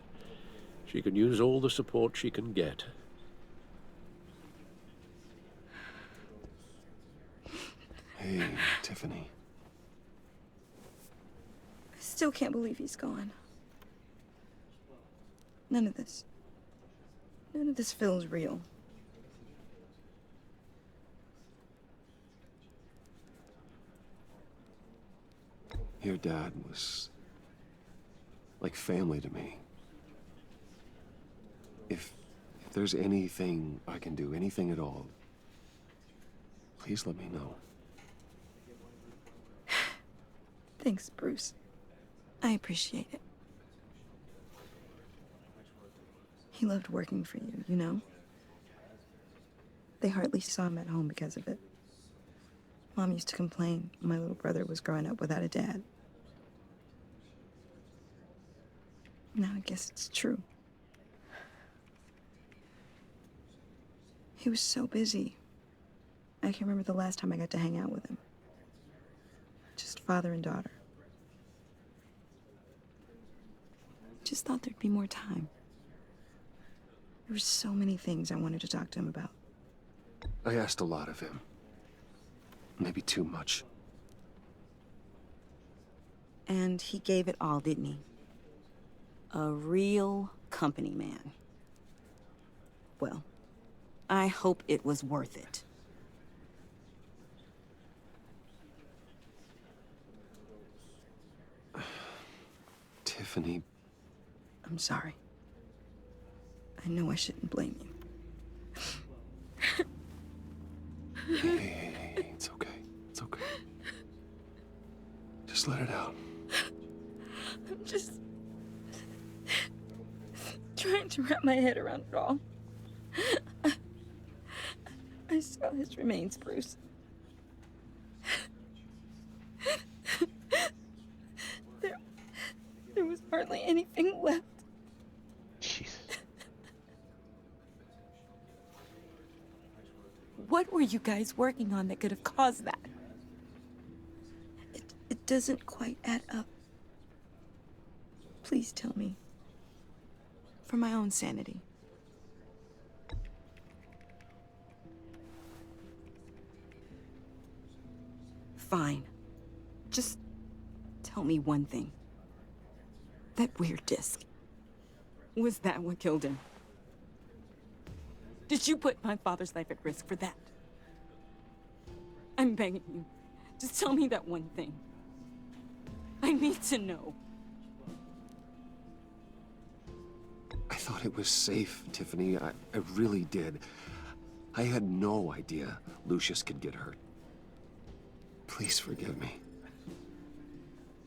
Speaker 5: she can use all the support she can get.
Speaker 2: Hey, Tiffany.
Speaker 6: I still can't believe he's gone. None of this feels real.
Speaker 2: Your dad was like family to me. If there's anything I can do, anything at all, please let me know.
Speaker 6: Thanks, Bruce. I appreciate it. He loved working for you, you know? They hardly saw him at home because of it. Mom used to complain my little brother was growing up without a dad. Now I guess it's true. He was so busy. I can remember the last time I got to hang out with him. Just father and daughter. Just thought there'd be more time. There were so many things I wanted to talk to him about.
Speaker 2: I asked a lot of him. Maybe too much.
Speaker 6: And he gave it all, didn't he? A real company man. Well, I hope it was worth it.
Speaker 2: Tiffany.
Speaker 6: I'm sorry. I know I shouldn't blame you.
Speaker 2: Hey, it's okay. It's okay. Just let it out.
Speaker 6: I'm just trying to wrap my head around it all. I saw his remains, Bruce. There was hardly anything left.
Speaker 15: Jesus.
Speaker 6: What were you guys working on that could have caused that? It doesn't quite add up. Please tell me. For my own sanity. Fine. Just tell me one thing. That weird disc. Was that what killed him? Did you put my father's life at risk for that? I'm begging you. Just tell me that one thing. I need to know.
Speaker 2: I thought it was safe, Tiffany. I really did. I had no idea Lucius could get hurt. Please forgive me.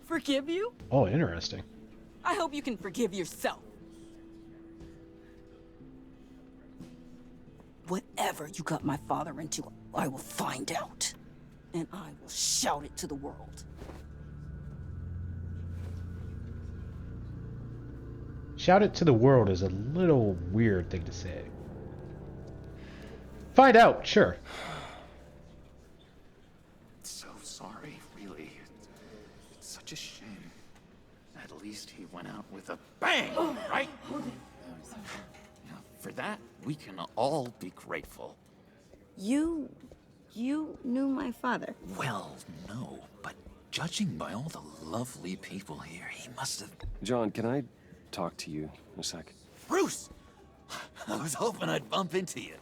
Speaker 6: Forgive you?
Speaker 15: Oh, interesting.
Speaker 6: I hope you can forgive yourself. Whatever you got my father into, I will find out. And I will shout it to the world.
Speaker 15: Shout it to the world is a little weird thing to say. Find out, sure.
Speaker 10: So sorry, really. It's such a shame. At least he went out with a bang, right? For that, we can all be grateful.
Speaker 6: You knew my father?
Speaker 10: Well, no, but judging by all the lovely people here, he must have...
Speaker 2: John, can I talk to you a sec?
Speaker 10: Bruce! I was hoping I'd bump into you.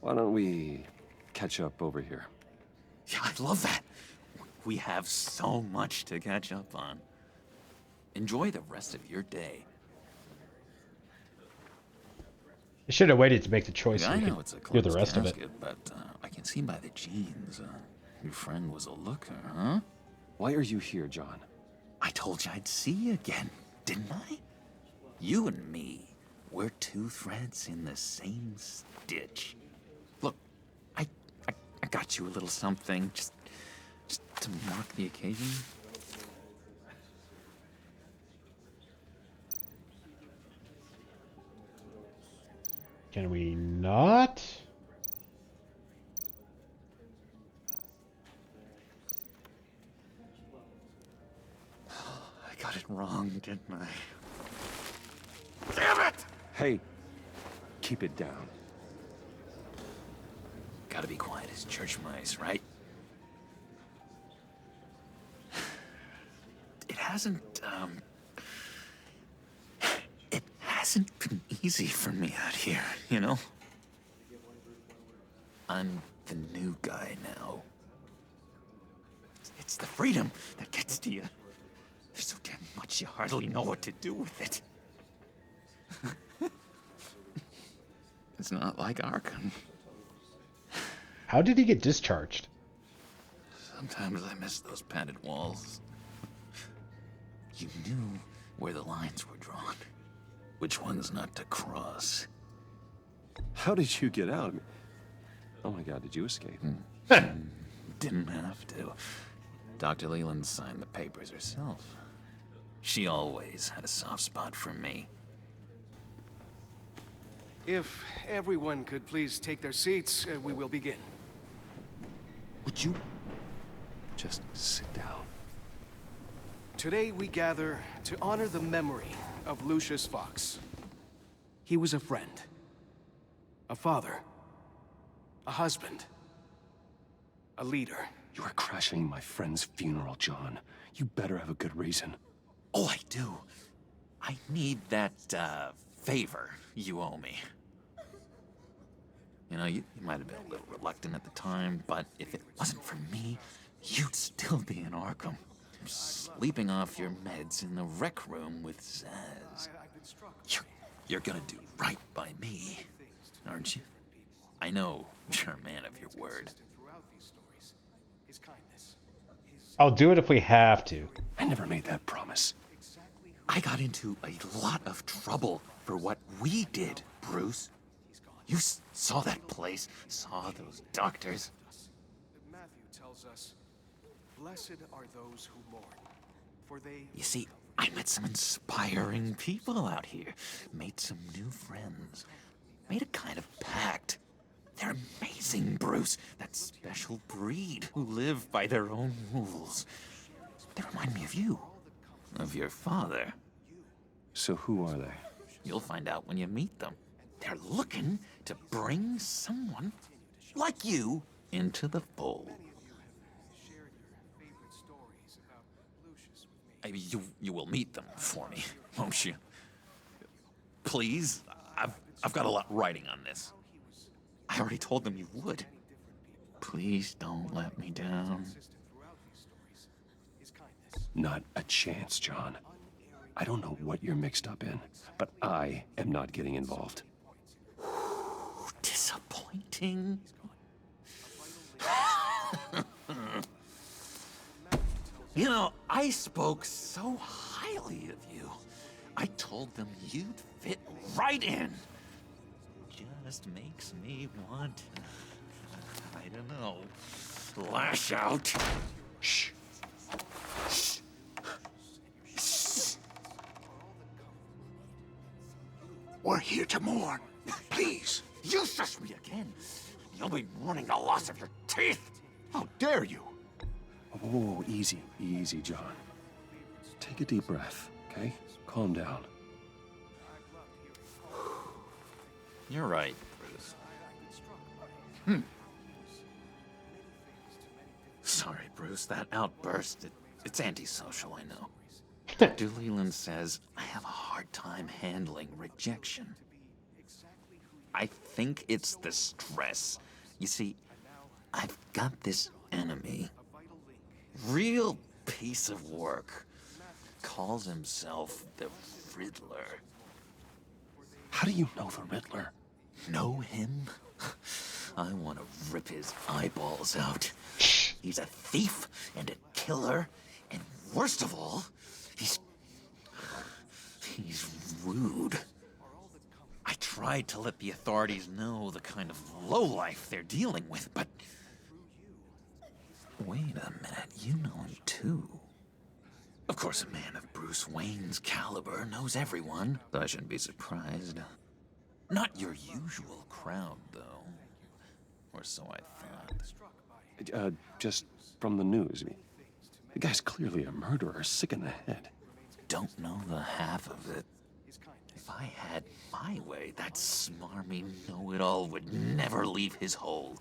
Speaker 2: Why don't we catch up over here?
Speaker 10: Yeah, I'd love that. We have so much to catch up on. Enjoy the rest of your day.
Speaker 15: I should have waited to make the choice so
Speaker 10: I
Speaker 15: we
Speaker 10: know
Speaker 15: could
Speaker 10: it's a
Speaker 15: hear the
Speaker 10: closed
Speaker 15: rest of it.
Speaker 10: casket, but I can see by the jeans, your friend was a looker, huh?
Speaker 2: Why are you here, John?
Speaker 10: I told you I'd see you again, didn't I? You and me, we're two threads in the same stitch. Look, I got you a little something, just to mark the occasion.
Speaker 15: Can we not?
Speaker 10: I got it wrong, didn't I? Damn it!
Speaker 2: Hey, keep it down.
Speaker 10: Gotta be quiet as church mice, right? It hasn't been easy for me out here, you know? I'm the new guy now. It's the freedom that gets to you. There's so damn much you hardly know what to do with it. It's not like Arkham.
Speaker 15: How did he get discharged?
Speaker 10: Sometimes I miss those padded walls. You knew where the lines were drawn. Which ones not to cross.
Speaker 2: How did you get out? Oh my God, did you escape?
Speaker 10: Didn't have to. Dr. Leland signed the papers herself. She always had a soft spot for me.
Speaker 20: If everyone could please take their seats, we will begin.
Speaker 10: Would you
Speaker 2: just sit down?
Speaker 20: Today we gather to honor the memory of Lucius Fox. He was a friend, a father, a husband, a leader.
Speaker 2: You are crashing my friend's funeral, John. You better have a good reason.
Speaker 10: Oh, I do. I need that, favor you owe me. You know, you might have been a little reluctant at the time, but if it wasn't for me, you'd still be in Arkham. Sleeping off your meds in the rec room with Zsasz. You're gonna do right by me, aren't you? I know you're a man of your word.
Speaker 15: I'll do it if we have to.
Speaker 2: I never made that promise.
Speaker 10: I got into a lot of trouble for what we did, Bruce. You saw that place, saw those doctors.
Speaker 20: Matthew tells us, blessed are those who mourn, for they...
Speaker 10: You see, I met some inspiring people out here, made some new friends, made a kind of pact. They're amazing, Bruce. That special breed who live by their own rules. They remind me of you, of your father.
Speaker 2: So who are they?
Speaker 10: You'll find out when you meet them. They're looking to bring someone like you into the fold. Maybe you will meet them for me, won't you? Please, I've got a lot writing on this. I already told them you would. Please don't let me down.
Speaker 2: Not a chance, John. I don't know what you're mixed up in, but I am not getting involved.
Speaker 10: Disappointing. You know, I spoke so highly of you. I told them you'd fit right in. Just makes me want, I don't know, lash out. Shh. Shh. Shh.
Speaker 7: We're here to mourn. Please.
Speaker 10: You shush me again. You'll be mourning the loss of your teeth.
Speaker 7: How dare you?
Speaker 2: Oh, easy, easy, John. Take a deep breath, okay? Calm down.
Speaker 10: You're right, Bruce. Sorry, Bruce, that outburst, it's antisocial, I know. Dr. Leland says I have a hard time handling rejection. I think it's the stress. You see, I've got this enemy. Real piece of work. Calls himself the Riddler.
Speaker 2: How do you know the Riddler?
Speaker 10: Know him? I want to rip his eyeballs out. He's a thief and a killer, and worst of all, he's rude. I tried to let the authorities know the kind of lowlife they're dealing with, but... Wait a minute, you know him too. Of course, a man of Bruce Wayne's caliber knows everyone, so I shouldn't be surprised. Not your usual crowd, though. Or so I thought.
Speaker 2: Just from the news. The guy's clearly a murderer, sick in the head.
Speaker 10: Don't know the half of it. If I had my way, that smarmy know-it-all would never leave his hole.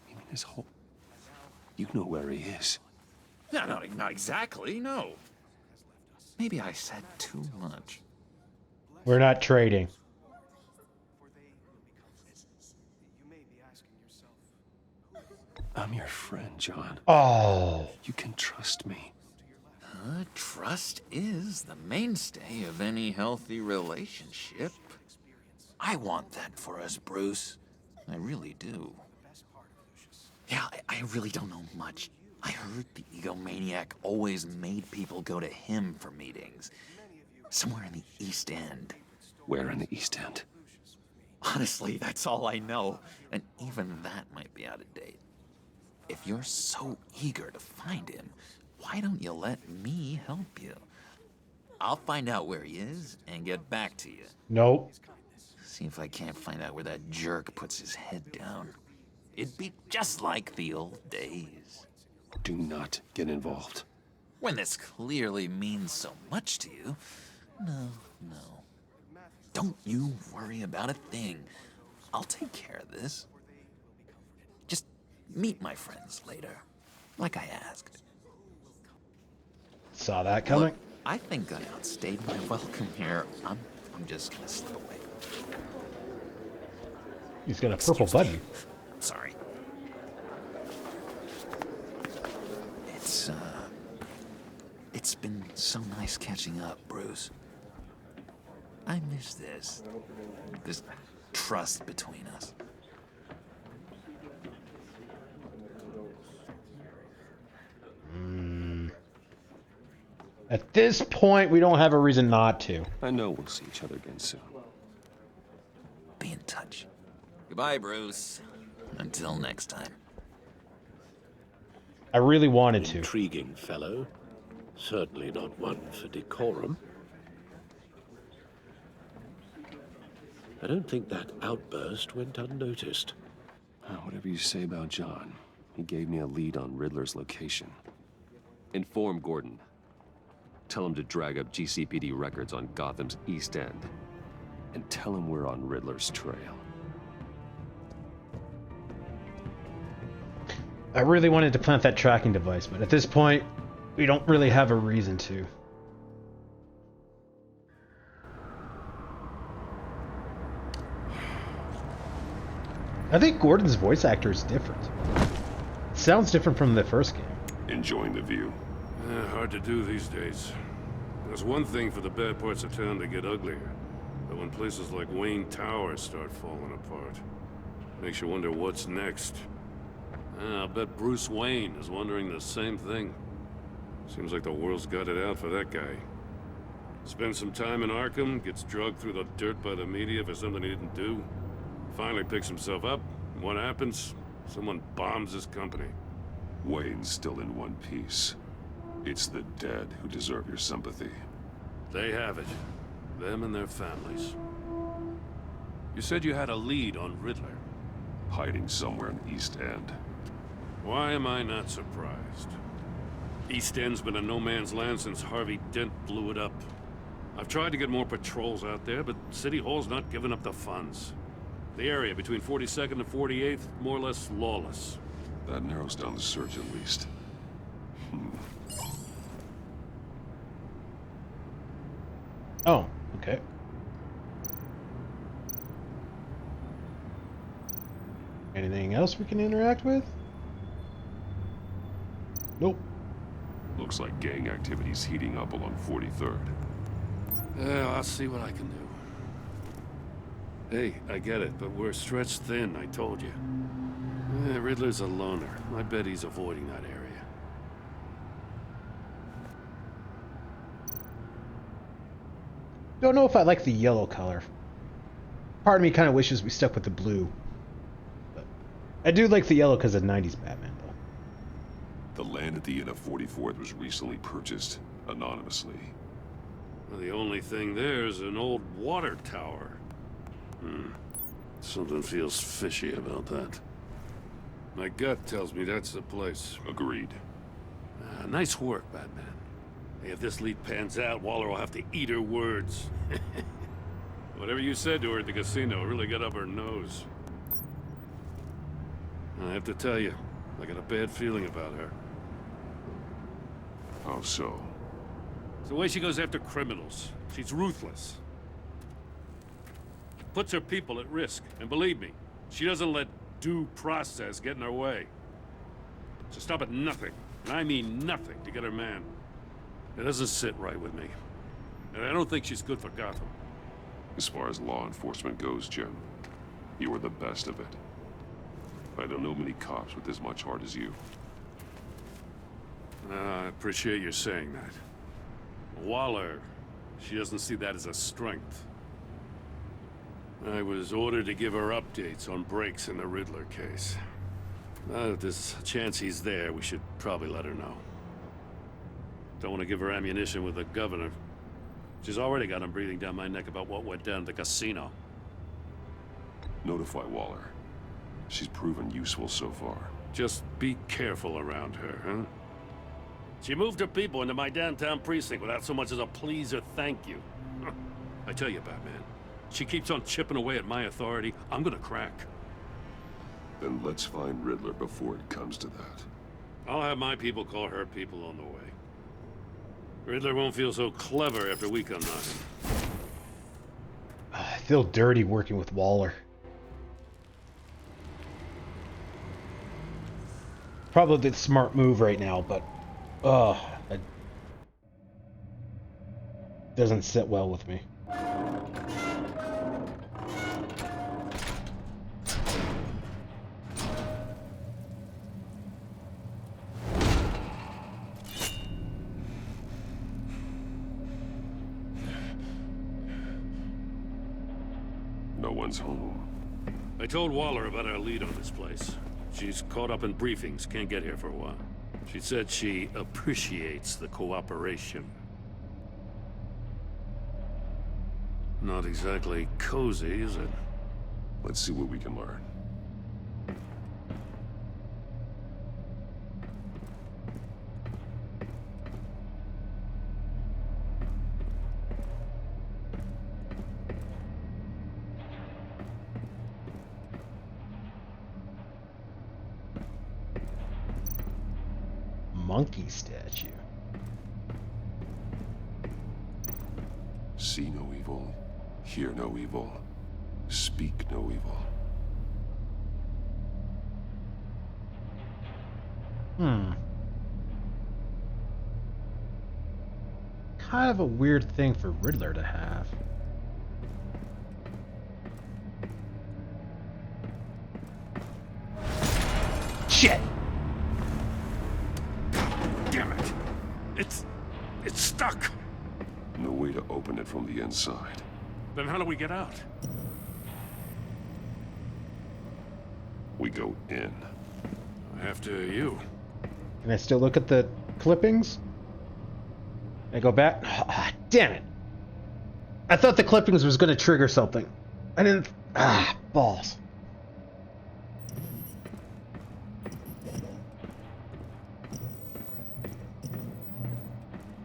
Speaker 2: You mean his hole? You know where he is.
Speaker 10: No, not exactly, no. Maybe I said too much.
Speaker 15: We're not trading.
Speaker 2: I'm your friend, John.
Speaker 15: Oh.
Speaker 2: You can trust me.
Speaker 10: Trust is the mainstay of any healthy relationship. I want that for us, Bruce. I really do. Yeah, I really don't know much. I heard the egomaniac always made people go to him for meetings. Somewhere in the East End.
Speaker 2: Where in the East End?
Speaker 10: Honestly, that's all I know. And even that might be out of date. If you're so eager to find him, why don't you let me help you? I'll find out where he is and get back to you.
Speaker 15: Nope.
Speaker 10: See if I can't find out where that jerk puts his head down. It'd be just like the old days.
Speaker 2: Do not get involved.
Speaker 10: When this clearly means so much to you. No. Don't you worry about a thing. I'll take care of this. Just meet my friends later, like I asked.
Speaker 15: Saw that coming.
Speaker 10: Look, I think I outstayed my welcome here. I'm just gonna slip away.
Speaker 15: He's got a purple button.
Speaker 10: Sorry. It's been so nice catching up, Bruce. I miss this trust between us.
Speaker 15: At this point, we don't have a reason not to.
Speaker 2: I know we'll see each other again soon.
Speaker 10: Be in touch. Goodbye, Bruce. Until next time.
Speaker 15: I really wanted to.
Speaker 12: Intriguing fellow. Certainly not one for decorum. I don't think that outburst went unnoticed.
Speaker 2: Whatever you say about John, he gave me a lead on Riddler's location. Inform Gordon. Tell him to drag up GCPD records on Gotham's East End. And tell him we're on Riddler's trail.
Speaker 15: I really wanted to plant that tracking device, but at this point, we don't really have a reason to. I think Gordon's voice actor is different. It sounds different from the first game.
Speaker 9: Enjoying the view.
Speaker 22: Hard to do these days. There's one thing for the bad parts of town to get uglier, but when places like Wayne Tower start falling apart, makes you wonder what's next. Yeah, I'll bet Bruce Wayne is wondering the same thing. Seems like the world's got it out for that guy. Spends some time in Arkham, gets drugged through the dirt by the media for something he didn't do. Finally picks himself up, and what happens? Someone bombs his company.
Speaker 9: Wayne's still in one piece. It's the dead who deserve your sympathy.
Speaker 22: They have it. Them and their families. You said you had a lead on Riddler.
Speaker 9: Hiding somewhere in East End.
Speaker 22: Why am I not surprised? East End's been a no-man's land since Harvey Dent blew it up. I've tried to get more patrols out there, but City Hall's not giving up the funds. The area between 42nd and 48th, more or less lawless.
Speaker 9: That narrows down the search at least.
Speaker 15: Oh, okay. Anything else we can interact with? Nope.
Speaker 9: Looks like gang activity's heating up along 43rd.
Speaker 22: Yeah, I'll see what I can do. Hey, I get it, but we're stretched thin, I told you. Riddler's a loner. I bet he's avoiding that area.
Speaker 15: Don't know if I like the yellow color. Part of me kind of wishes we stuck with the blue. But I do like the yellow because of 90s Batman, though.
Speaker 9: The land at the end of 44th was recently purchased anonymously.
Speaker 22: Well, the only thing there is an old water tower. Something feels fishy about that. My gut tells me that's the place.
Speaker 9: Agreed.
Speaker 22: Nice work, Batman. Hey, if this lead pans out, Waller will have to eat her words. Whatever you said to her at the casino really got up her nose. I have to tell you, I got a bad feeling about her.
Speaker 9: How so?
Speaker 22: It's the way she goes after criminals. She's ruthless. Puts her people at risk, and believe me, she doesn't let due process get in her way. She'll stop at nothing, and I mean nothing, to get her man. It doesn't sit right with me. And I don't think she's good for Gotham.
Speaker 9: As far as law enforcement goes, Jim, you are the best of it. I don't know many cops with as much heart as you.
Speaker 22: I appreciate you saying that. Waller, she doesn't see that as a strength. I was ordered to give her updates on breaks in the Riddler case. If there's a chance he's there, we should probably let her know. Don't want to give her ammunition with the governor. She's already got him breathing down my neck about what went down at the casino.
Speaker 9: Notify Waller. She's proven useful so far.
Speaker 22: Just be careful around her, huh? She moved her people into my downtown precinct without so much as a please or thank you. I tell you, Batman, she keeps on chipping away at my authority, I'm gonna crack.
Speaker 9: Then let's find Riddler before it comes to that.
Speaker 22: I'll have my people call her people on the way. Riddler won't feel so clever after we come knocking.
Speaker 15: I feel dirty working with Waller. Probably the smart move right now, but it doesn't sit well with me.
Speaker 9: No one's home.
Speaker 22: I told Waller about our lead on this place. She's caught up in briefings, can't get here for a while. She said she appreciates the cooperation. Not exactly cozy, is it?
Speaker 9: Let's see what we can learn.
Speaker 15: Monkey statue.
Speaker 9: See no evil, hear no evil, speak no evil.
Speaker 15: Kind of a weird thing for Riddler to have.
Speaker 1: Shit!
Speaker 22: Damn it! It's stuck!
Speaker 9: No way to open it from the inside.
Speaker 22: Then how do we get out?
Speaker 9: We go in.
Speaker 22: After you.
Speaker 15: Can I still look at the clippings? I go back. Ah, damn it! I thought the clippings was going to trigger something. I didn't. Ah, balls.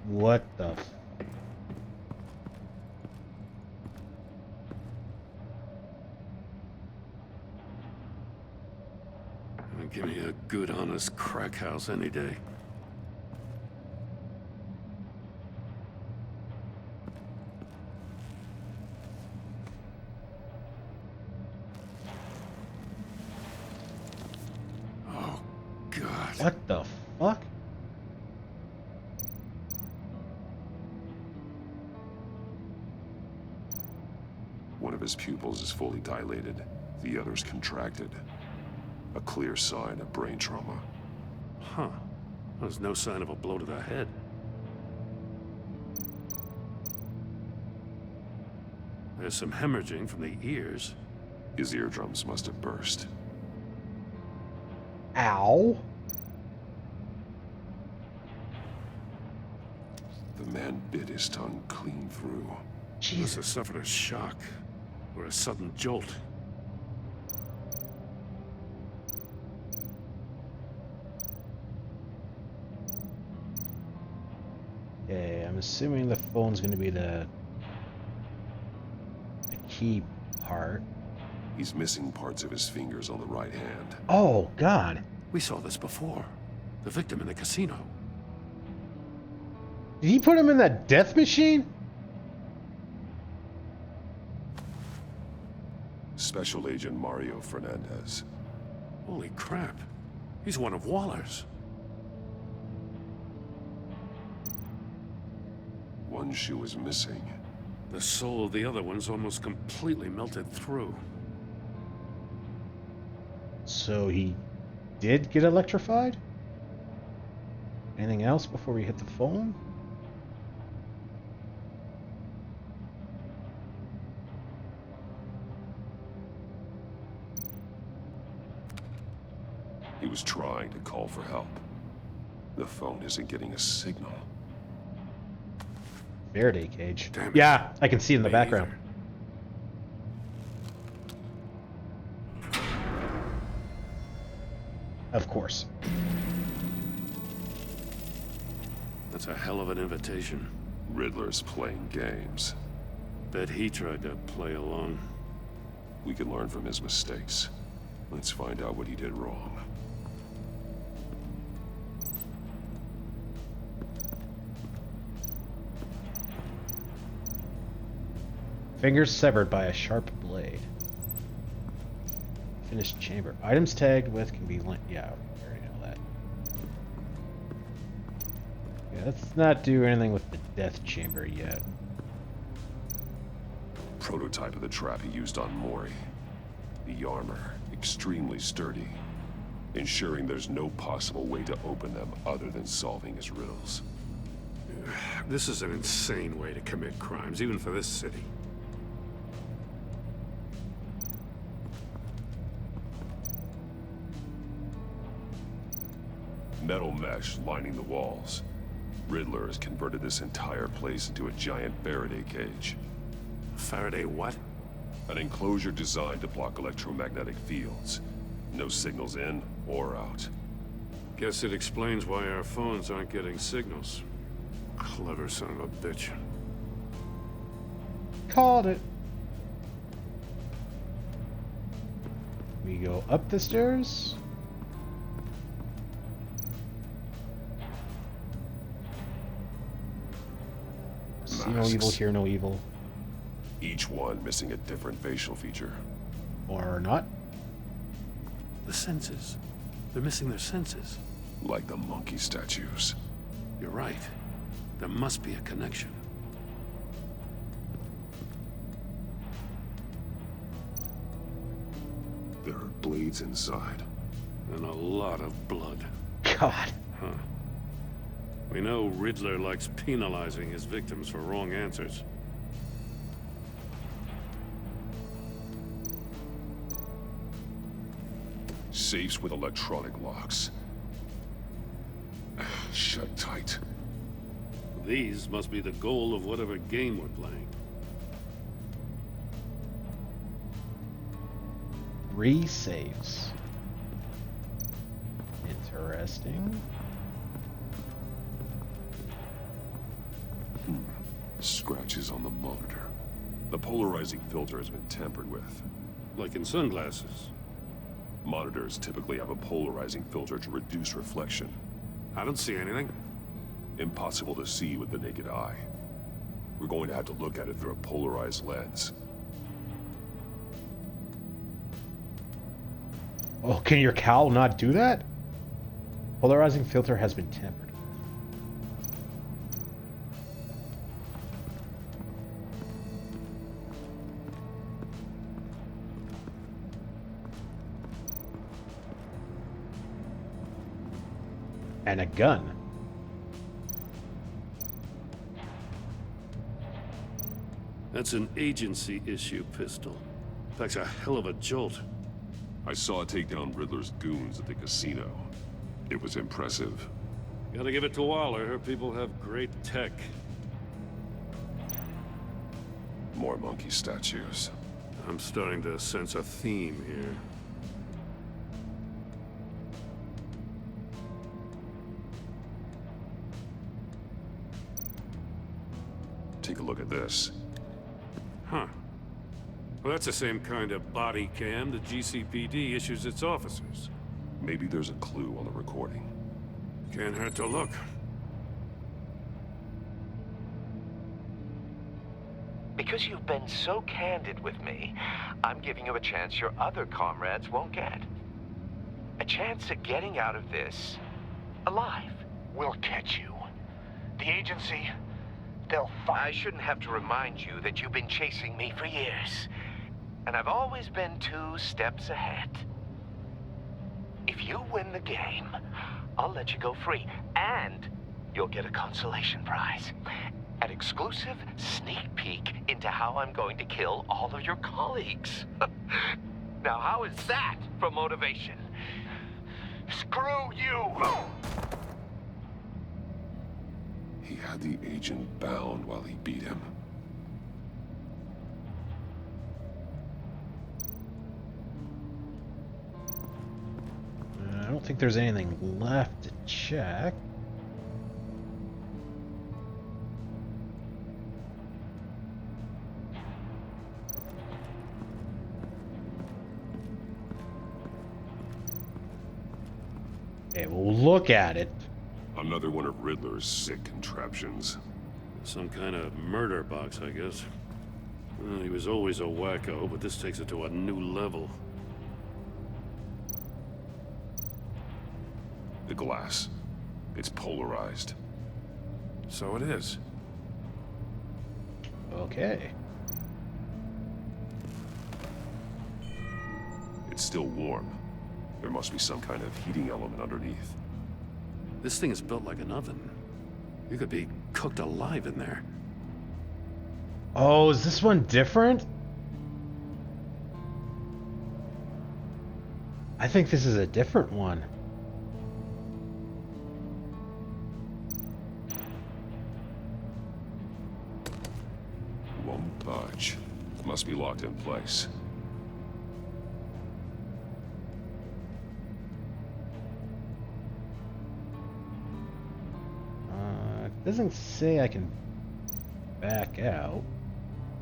Speaker 15: What the?
Speaker 22: Give me a good, honest crack house any day. Oh, God.
Speaker 15: What the fuck?
Speaker 9: One of his pupils is fully dilated. The other's contracted. A clear sign of brain trauma.
Speaker 22: Huh. There's no sign of a blow to the head. There's some hemorrhaging from the ears.
Speaker 9: His eardrums must have burst.
Speaker 15: Ow.
Speaker 9: The man bit his tongue clean through.
Speaker 22: He must have suffered a shock or a sudden jolt.
Speaker 15: Okay, I'm assuming the phone's going to be the key part.
Speaker 9: He's missing parts of his fingers on the right hand.
Speaker 15: Oh, God.
Speaker 22: We saw this before. The victim in the casino.
Speaker 15: Did he put him in that death machine?
Speaker 9: Special Agent Mario Fernandez.
Speaker 22: Holy crap. He's one of Waller's.
Speaker 9: One shoe is missing.
Speaker 22: The sole of the other one's almost completely melted through.
Speaker 15: So he did get electrified? Anything else before we hit the phone?
Speaker 9: He was trying to call for help. The phone isn't getting a signal.
Speaker 15: Faraday cage.
Speaker 22: Damn it.
Speaker 15: Yeah, I can see it in the background. Of course.
Speaker 22: That's a hell of an invitation.
Speaker 9: Riddler's playing games.
Speaker 22: Bet he tried to play along.
Speaker 9: We can learn from his mistakes. Let's find out what he did wrong.
Speaker 15: Fingers severed by a sharp blade. Finished chamber. Items tagged with can be linked. Yeah, I already know that. Yeah, let's not do anything with the death chamber yet.
Speaker 9: Prototype of the trap he used on Mori. The armor, extremely sturdy, ensuring there's no possible way to open them other than solving his riddles.
Speaker 22: This is an insane way to commit crimes, even for this city.
Speaker 9: Metal mesh lining the walls. Riddler has converted this entire place into a giant Faraday cage.
Speaker 22: Faraday what?
Speaker 9: An enclosure designed to block electromagnetic fields. No signals in or out.
Speaker 22: Guess it explains why our phones aren't getting signals. Clever son of a bitch.
Speaker 15: Called it. We go up the stairs. See no evil, hear no evil.
Speaker 9: Each one missing a different facial feature.
Speaker 15: Or not.
Speaker 22: The senses. They're missing their senses.
Speaker 9: Like the monkey statues.
Speaker 22: You're right. There must be a connection.
Speaker 9: There are blades inside.
Speaker 22: And a lot of blood.
Speaker 15: God.
Speaker 22: Huh. We know Riddler likes penalizing his victims for wrong answers.
Speaker 9: Safes with electronic locks. Shut tight.
Speaker 22: These must be the goal of whatever game we're playing.
Speaker 15: 3 safes. Interesting.
Speaker 9: Scratches on the monitor. The polarizing filter has been tampered with.
Speaker 22: Like in sunglasses.
Speaker 9: Monitors typically have a polarizing filter to reduce reflection.
Speaker 22: I don't see anything.
Speaker 9: Impossible to see with the naked eye. We're going to have to look at it through a polarized lens.
Speaker 15: Oh, can your cowl not do that? Polarizing filter has been tampered. And a gun.
Speaker 22: That's an agency issue pistol. Packs a hell of a jolt.
Speaker 9: I saw it take down Riddler's goons at the casino. It was impressive.
Speaker 22: Gotta give it to Waller. Her people have great tech.
Speaker 9: More monkey statues.
Speaker 22: I'm starting to sense a theme here.
Speaker 9: Take a look at this.
Speaker 22: Huh. Well, that's the same kind of body cam the GCPD issues its officers.
Speaker 9: Maybe there's a clue on the recording.
Speaker 22: Can't hurt to look.
Speaker 11: Because you've been so candid with me, I'm giving you a chance your other comrades won't get. A chance at getting out of this alive.
Speaker 3: We'll catch you. The agency, they'll find...
Speaker 11: I shouldn't have to remind you that you've been chasing me for years. And I've always been 2 steps ahead. If you win the game, I'll let you go free. And you'll get a consolation prize. An exclusive sneak peek into how I'm going to kill all of your colleagues. Now, how is that for motivation?
Speaker 3: Screw you!
Speaker 9: He had the agent bound while he beat him.
Speaker 15: I don't think there's anything left to check. Okay, we'll look at it.
Speaker 9: Another one of Riddler's sick contraptions.
Speaker 22: Some kind of murder box, I guess. Well, he was always a wacko, but this takes it to a new level.
Speaker 9: The glass. It's polarized.
Speaker 22: So it is.
Speaker 15: Okay.
Speaker 9: It's still warm. There must be some kind of heating element underneath.
Speaker 22: This thing is built like an oven. You could be cooked alive in there.
Speaker 15: Oh, is this one different? I think this is a different one.
Speaker 9: Won't budge. Must be locked in place.
Speaker 15: It doesn't say I can back out.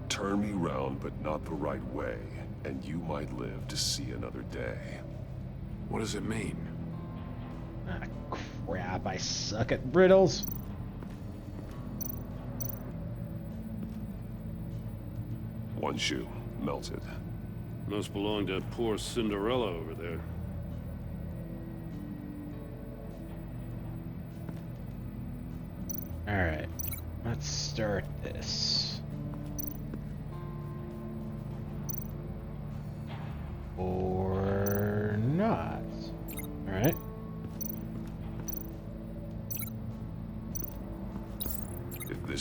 Speaker 9: Turn me round, but not the right way, and you might live to see another day.
Speaker 22: What does it mean?
Speaker 15: Ah, crap, I suck at riddles.
Speaker 9: One shoe, melted.
Speaker 22: Must belong to poor Cinderella over there.
Speaker 15: Alright, let's start this. Or not.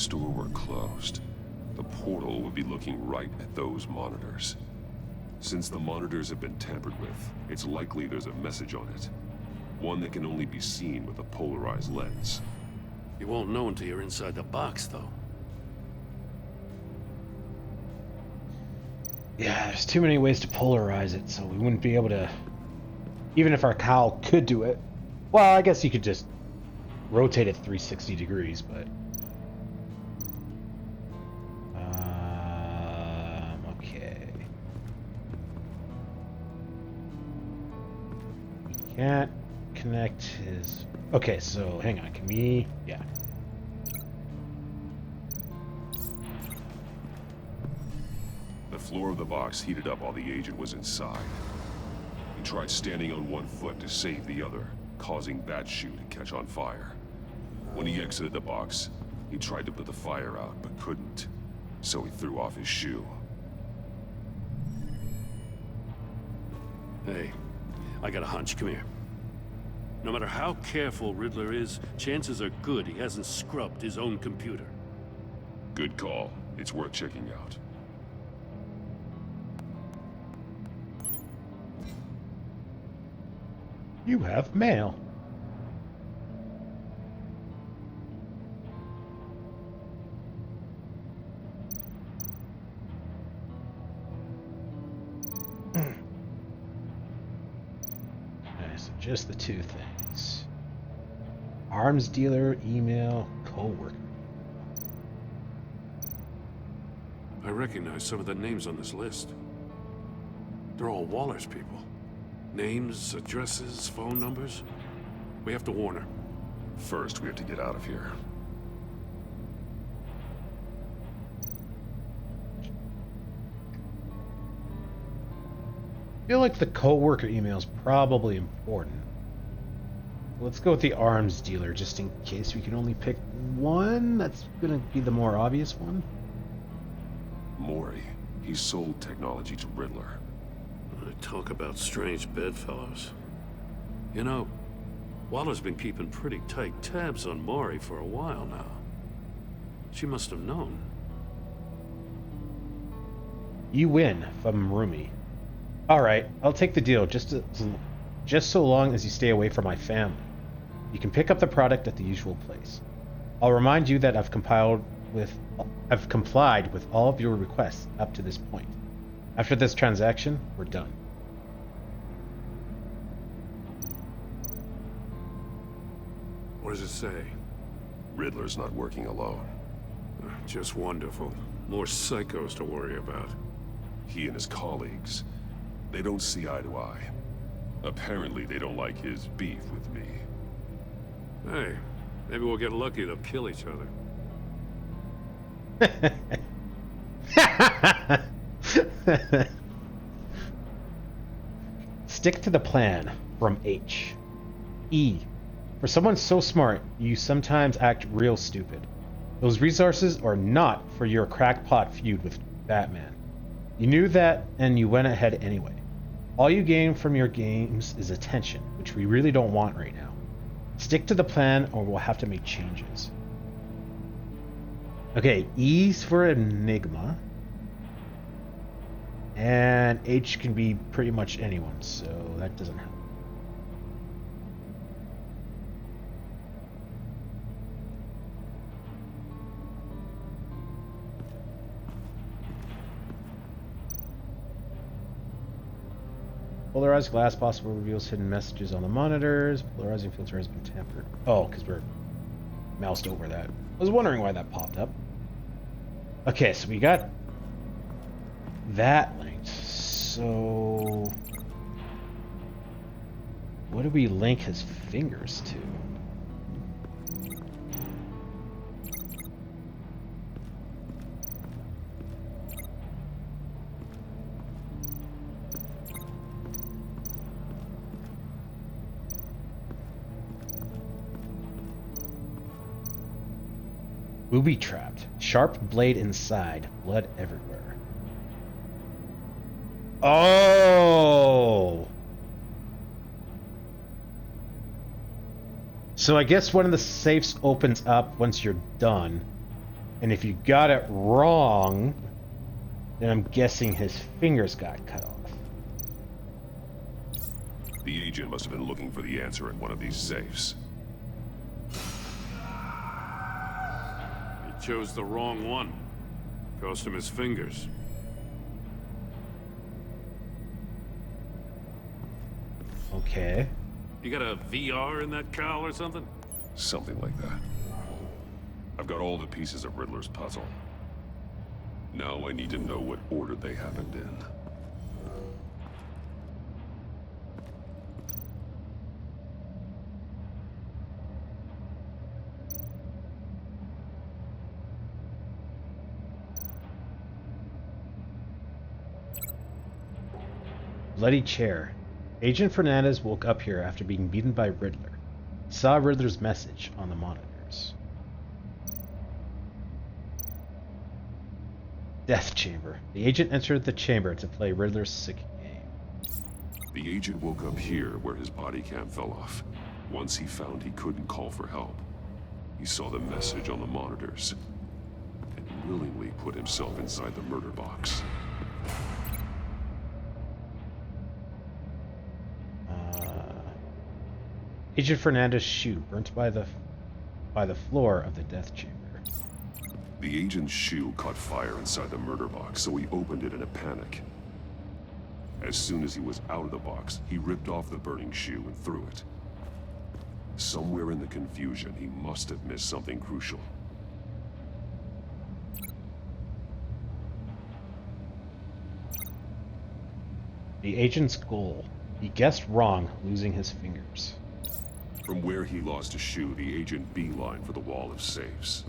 Speaker 9: store were closed, the portal would be looking right at those monitors. Since the monitors have been tampered with, it's likely there's a message on it. One that can only be seen with a polarized lens.
Speaker 22: You won't know until you're inside the box, though.
Speaker 15: Yeah, there's too many ways to polarize it, so we wouldn't be able to... Even if our cowl could do it. Well, I guess you could just rotate it 360 degrees, but... okay. We can't connect his... Okay, so hang on, can we... Yeah.
Speaker 9: The floor of the box heated up while the agent was inside. He tried standing on one foot to save the other, causing that shoe to catch on fire. When he exited the box, he tried to put the fire out, but couldn't. So he threw off his shoe.
Speaker 22: Hey, I got a hunch. Come here. No matter how careful Riddler is, chances are good he hasn't scrubbed his own computer.
Speaker 9: Good call. It's worth checking out.
Speaker 15: You have mail. Okay, so just the two things. Arms dealer, email, co-worker.
Speaker 22: I recognize some of the names on this list. They're all Waller's people. Names, addresses, phone numbers. We have to warn her.
Speaker 9: First, we have to get out of here.
Speaker 15: I feel like the co-worker email is probably important. Let's go with the arms dealer, just in case we can only pick one. That's gonna be the more obvious one.
Speaker 9: Mori. He sold technology to Riddler.
Speaker 22: Talk about strange bedfellows. You know, Waller's been keeping pretty tight tabs on Mori for a while now. She must have known.
Speaker 15: You win from Rumi. Alright, I'll take the deal, just so long as you stay away from my family. You can pick up the product at the usual place. I'll remind you that I've complied with all of your requests up to this point. After this transaction, we're done.
Speaker 22: What does it say?
Speaker 9: Riddler's not working alone.
Speaker 22: Just wonderful. More psychos to worry about.
Speaker 9: He and his colleagues, they don't see eye to eye. Apparently, they don't like his beef with me.
Speaker 22: Hey, maybe we'll get lucky to kill each other.
Speaker 15: Stick to the plan. From H. E. For someone so smart, you sometimes act real stupid. Those resources are not for your crackpot feud with Batman. You knew that, and you went ahead anyway. All you gain from your games is attention, which we really don't want right now. Stick to the plan, or we'll have to make changes. Okay, E's for Enigma. And H can be pretty much anyone, so that doesn't help. Polarized glass possible reveals hidden messages on the monitors. Polarizing filter has been tampered. Oh, because we're moused over that. I was wondering why that popped up. Okay, so we got that linked. So what do we link his fingers to? Booby trapped. Sharp blade inside. Blood everywhere. Oh! So I guess one of the safes opens up once you're done. And if you got it wrong, then I'm guessing his fingers got cut off.
Speaker 9: The agent must have been looking for the answer in one of these safes.
Speaker 22: He chose the wrong one. Cost him his fingers.
Speaker 15: Okay.
Speaker 22: You got a VR in that cowl or something?
Speaker 9: Something like that. I've got all the pieces of Riddler's puzzle. Now I need to know what order they happened in.
Speaker 15: Bloody chair. Agent Fernandez woke up here after being beaten by Riddler. He saw Riddler's message on the monitors. Death Chamber. The agent entered the chamber to play Riddler's sick game.
Speaker 9: The agent woke up here where his body cam fell off. Once he found he couldn't call for help, he saw the message on the monitors and willingly put himself inside the murder box.
Speaker 15: Agent Fernandez's shoe burnt by the floor of the death chamber.
Speaker 9: The agent's shoe caught fire inside the murder box, so he opened it in a panic. As soon as he was out of the box, he ripped off the burning shoe and threw it. Somewhere in the confusion, he must have missed something crucial.
Speaker 15: The agent's goal. He guessed wrong, losing his fingers.
Speaker 9: From where he lost a shoe, the agent beelined for the wall of safes.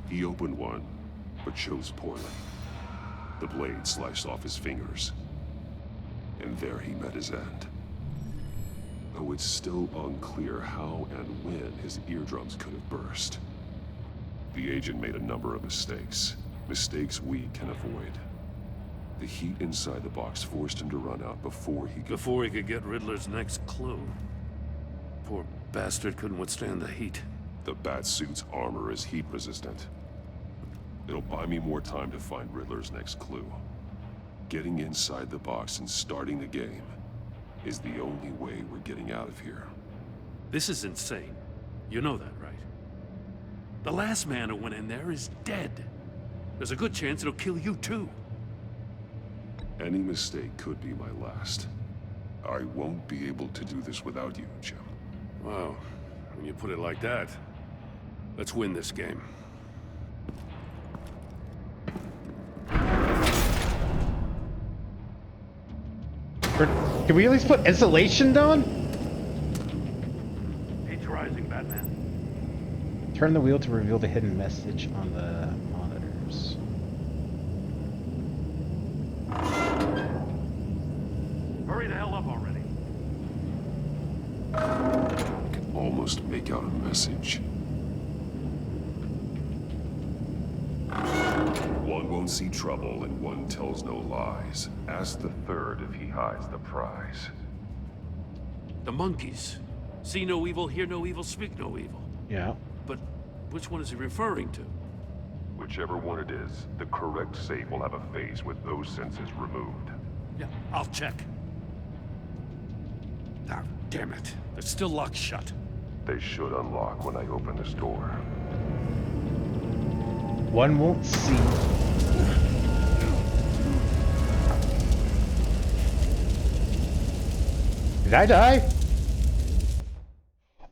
Speaker 9: He opened one, but chose poorly. The blade sliced off his fingers. And there he met his end. Though it's still unclear how and when his eardrums could have burst. The agent made a number of mistakes. Mistakes we can avoid. The heat inside the box forced him to run out before he could
Speaker 22: get Riddler's next clue. Poor bastard couldn't withstand the heat.
Speaker 9: The Batsuit's armor is heat resistant. It'll buy me more time to find Riddler's next clue. Getting inside the box and starting the game is the only way we're getting out of here.
Speaker 22: This is insane. You know that, right? The last man who went in there is dead. There's a good chance it'll kill you too.
Speaker 9: Any mistake could be my last. I won't be able to do this without you, Jim.
Speaker 22: Wow, when you put it like that, let's win this game.
Speaker 15: Can we at least put insulation down?
Speaker 22: Heat's rising, Batman.
Speaker 15: Turn the wheel to reveal the hidden message on the monitors.
Speaker 22: Hurry the hell up already.
Speaker 9: I can almost make out a message. One won't see trouble and one tells no lies. Ask the third if he hides the prize.
Speaker 22: The monkeys. See no evil, hear no evil, speak no evil.
Speaker 15: Yeah.
Speaker 22: But which one is he referring to?
Speaker 9: Whichever one it is, the correct safe will have a face with those senses removed.
Speaker 22: Yeah, I'll check. Ah, damn it. They're still locked shut.
Speaker 9: They should unlock when I open this door.
Speaker 15: One won't see. Did I die?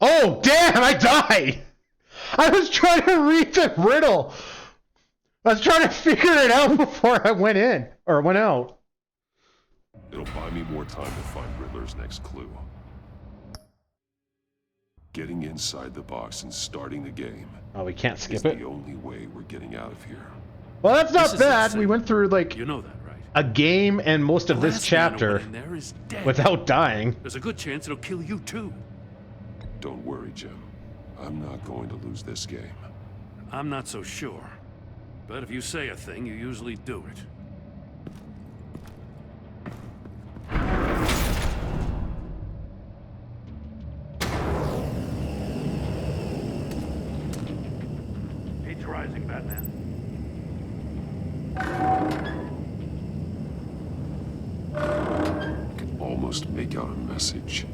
Speaker 15: Oh, damn, I died! I was trying to read the riddle. I was trying to figure it out before I went in, or went out.
Speaker 9: It'll buy me more time to find Riddler's next clue. Getting inside the box and starting the game.
Speaker 15: Oh, we can't skip
Speaker 9: is
Speaker 15: it?
Speaker 9: the only way we're getting out of here.
Speaker 15: Well, that's not bad. We went through, like,
Speaker 22: you know that, right?
Speaker 15: a game and most of this chapter
Speaker 22: in there is dead.
Speaker 15: without dying.
Speaker 22: There's a good chance it'll kill you too.
Speaker 9: Don't worry, Jim. I'm not going to lose this game.
Speaker 22: I'm not so sure. But if you say a thing, you usually do it. Heat's
Speaker 9: almost make out a message.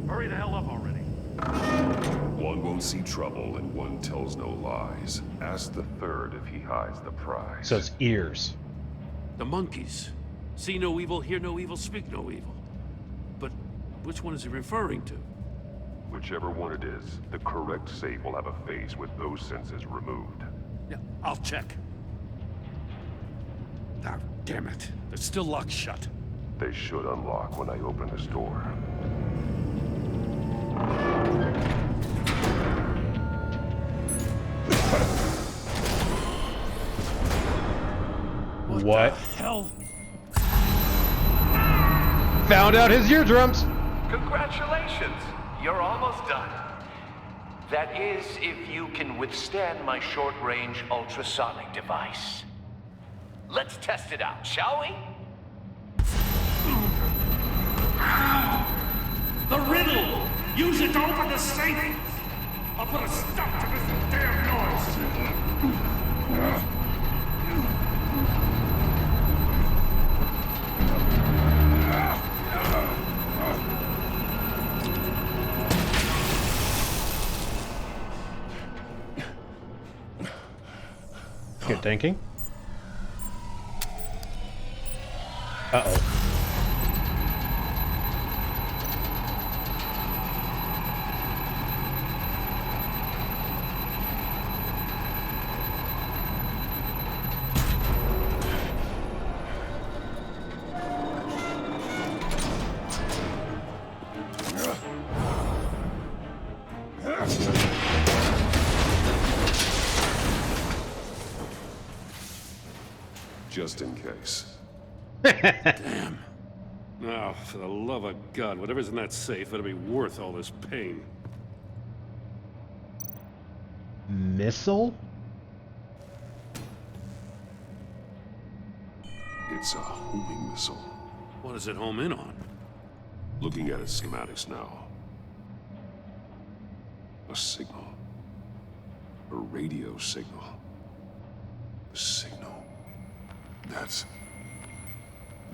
Speaker 22: Hurry the hell up already.
Speaker 9: One won't see trouble and one tells no lies. Ask the third if he hides the prize.
Speaker 15: So it's ears.
Speaker 22: The monkeys. See no evil, hear no evil, speak no evil. But which one is he referring to?
Speaker 9: Whichever one it is, the correct safe will have a face with those senses removed.
Speaker 22: Yeah, I'll check. Ah, damn it. They're still locked shut.
Speaker 9: They should unlock when I open this door.
Speaker 15: What?
Speaker 22: The hell?
Speaker 1: Found out his eardrums.
Speaker 11: Congratulations! You're almost done. That is, if you can withstand my short-range ultrasonic device. Let's test it out, shall we?
Speaker 22: The riddle! Use it to open the safe! I'll put a stop to this damn noise!
Speaker 15: Good thinking. Uh-oh.
Speaker 9: Just in case.
Speaker 22: Damn. Now, for the love of God, whatever's in that safe better be worth all this pain.
Speaker 15: Missile?
Speaker 9: It's a homing missile.
Speaker 22: What does it home in on?
Speaker 9: Looking at its schematics now. A signal. A radio signal. A signal.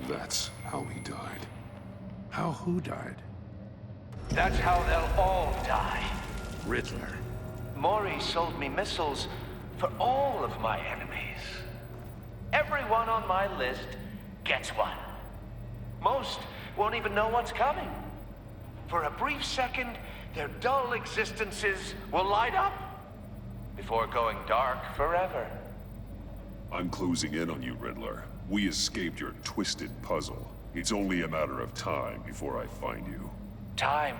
Speaker 9: That's how he died.
Speaker 22: How who died?
Speaker 11: That's how they'll all die.
Speaker 22: Riddler.
Speaker 11: Maury sold me missiles for all of my enemies. Everyone on my list gets one. Most won't even know what's coming. For a brief second, their dull existences will light up before going dark forever.
Speaker 9: I'm closing in on you, Riddler. We escaped your twisted puzzle. It's only a matter of time before I find you.
Speaker 11: Time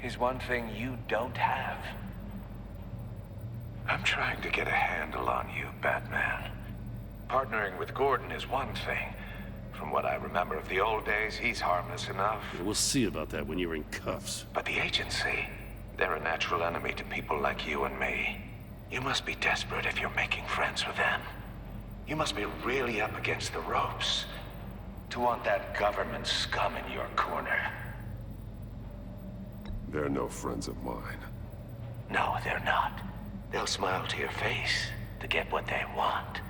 Speaker 11: is one thing you don't have. I'm trying to get a handle on you, Batman. Partnering with Gordon is one thing. From what I remember of the old days, he's harmless enough.
Speaker 22: We'll see about that when you're in cuffs.
Speaker 11: But the agency, they're a natural enemy to people like you and me. You must be desperate if you're making friends with them. You must be really up against the ropes to want that government scum in your corner.
Speaker 9: They're no friends of mine.
Speaker 11: No, they're not. They'll smile to your face to get what they want.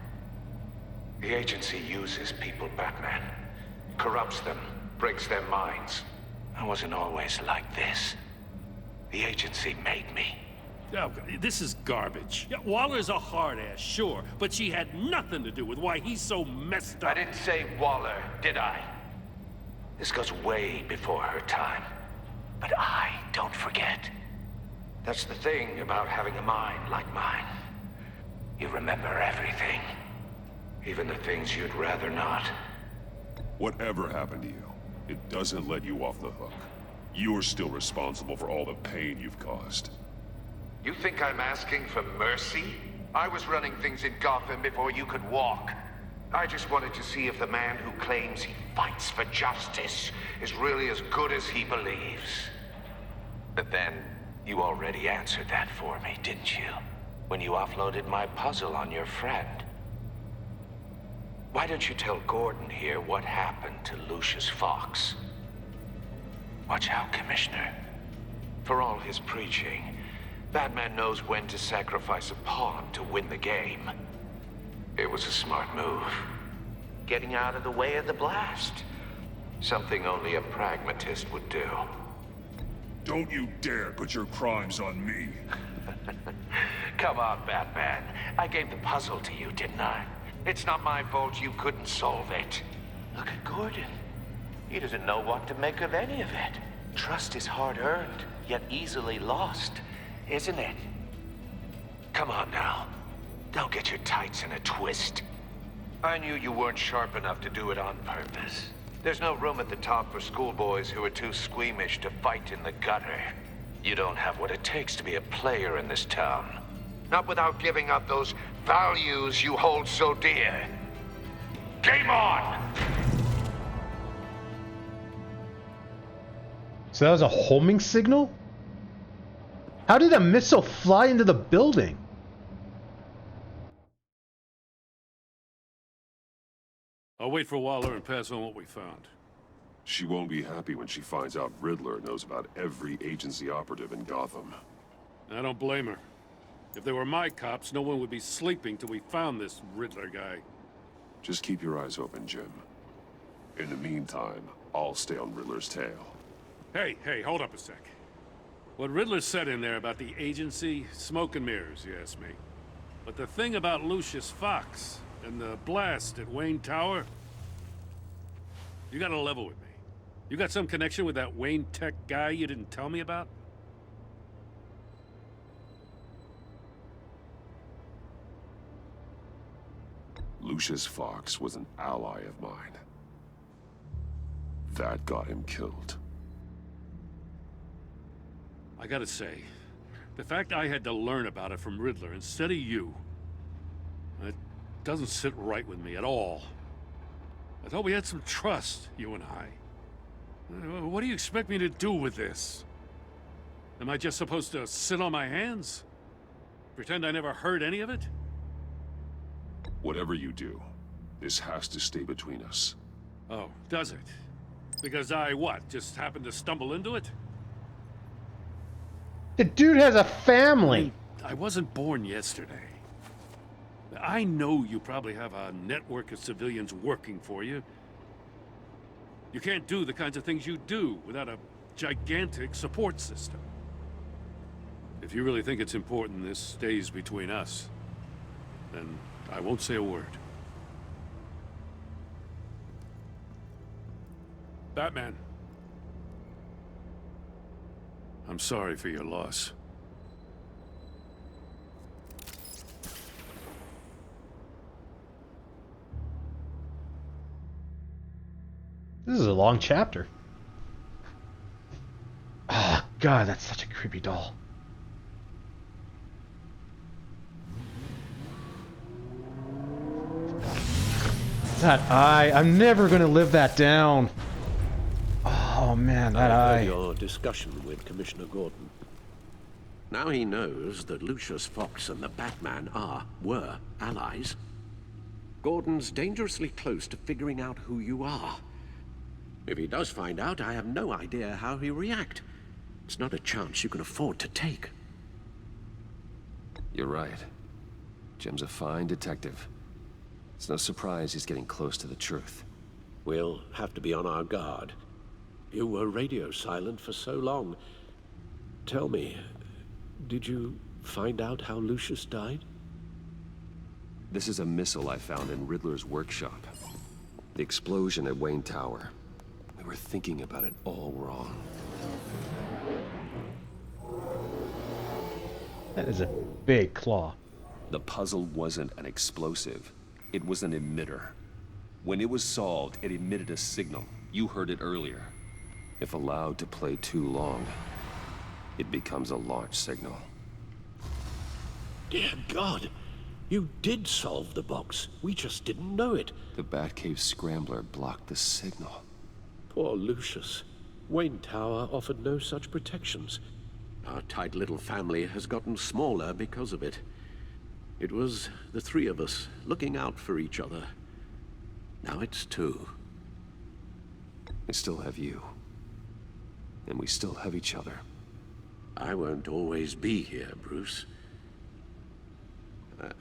Speaker 11: The agency uses people, Batman. Corrupts them, breaks their minds. I wasn't always like this. The agency made me.
Speaker 22: Oh, this is garbage. Yeah, Waller's a hard-ass, sure, but she had nothing to do with why he's so messed up.
Speaker 11: I didn't say Waller, did I? This goes way before her time. But I don't forget. That's the thing about having a mind like mine. You remember everything. Even the things you'd rather not.
Speaker 9: Whatever happened to you, it doesn't let you off the hook. You're still responsible for all the pain you've caused.
Speaker 11: You think I'm asking for mercy? I was running things in Gotham before you could walk. I just wanted to see if the man who claims he fights for justice is really as good as he believes. But then, you already answered that for me, didn't you? When you offloaded my puzzle on your friend. Why don't you tell Gordon here what happened to Lucius Fox? Watch out, Commissioner. For all his preaching, Batman knows when to sacrifice a pawn to win the game. It was a smart move. Getting out of the way of the blast. Something only a pragmatist would do.
Speaker 9: Don't you dare put your crimes on me.
Speaker 11: Come on, Batman. I gave the puzzle to you, didn't I? It's not my fault you couldn't solve it. Look at Gordon. He doesn't know what to make of any of it. Trust is hard-earned, yet easily lost, isn't it? Come on now. Don't get your tights in a twist. I knew you weren't sharp enough to do it on purpose. There's no room at the top for schoolboys who are too squeamish to fight in the gutter. You don't have what it takes to be a player in this town. Not without giving up those values you hold so dear. Game on!
Speaker 1: So that was a homing signal? How did a missile fly into the building?
Speaker 22: I'll wait for Waller and pass on what we found.
Speaker 9: She won't be happy when she finds out Riddler knows about every agency operative in Gotham.
Speaker 22: I don't blame her. If they were my cops, no one would be sleeping till we found this Riddler guy.
Speaker 9: Just keep your eyes open, Jim. In the meantime, I'll stay on Riddler's tail.
Speaker 22: Hey, hold up a sec. What Riddler said in there about the agency, smoke and mirrors, you ask me. But the thing about Lucius Fox and the blast at Wayne Tower, you gotta level with me. You got some connection with that Wayne Tech guy you didn't tell me about?
Speaker 9: Lucius Fox was an ally of mine. That got him killed.
Speaker 22: I gotta say, the fact I had to learn about it from Riddler instead of you, it doesn't sit right with me at all. I thought we had some trust, you and I. What do you expect me to do with this? Am I just supposed to sit on my hands? Pretend I never heard any of it?
Speaker 9: Whatever you do, this has to stay between us.
Speaker 22: Oh, does it? Because I, what, just happened to stumble into it?
Speaker 1: The dude has a family.
Speaker 22: I wasn't born yesterday. I know you probably have a network of civilians working for you. You can't do the kinds of things you do without a gigantic support system. If you really think it's important this stays between us, then I won't say a word. Batman. I'm sorry for your loss.
Speaker 1: This is a long chapter. Oh, God, that's such a creepy doll. That eye, I'm never going to live that down. Oh, man, that
Speaker 12: I
Speaker 1: eye.
Speaker 12: heard your discussion with Commissioner Gordon. Now he knows that Lucius Fox and the Batman were allies. Gordon's dangerously close to figuring out who you are. If he does find out, I have no idea how he'll react. It's not a chance you can afford to take.
Speaker 2: You're right. Jim's a fine detective. It's no surprise he's getting close to the truth.
Speaker 12: We'll have to be on our guard. You were radio silent for so long. Tell me, did you find out how Lucius died?
Speaker 2: This is a missile I found in Riddler's workshop. The explosion at Wayne Tower. We were thinking about it all wrong.
Speaker 1: That is a big claw.
Speaker 2: The puzzle wasn't an explosive. It was an emitter. When it was solved, it emitted a signal. You heard it earlier. If allowed to play too long, it becomes a launch signal.
Speaker 12: Dear God, you did solve the box. We just didn't know it.
Speaker 2: The Batcave scrambler blocked the signal.
Speaker 12: Poor Lucius. Wayne Tower offered no such protections. Our tight little family has gotten smaller because of it. It was the three of us looking out for each other. Now it's two.
Speaker 2: I still have you. And we still have each other.
Speaker 12: I won't always be here, Bruce.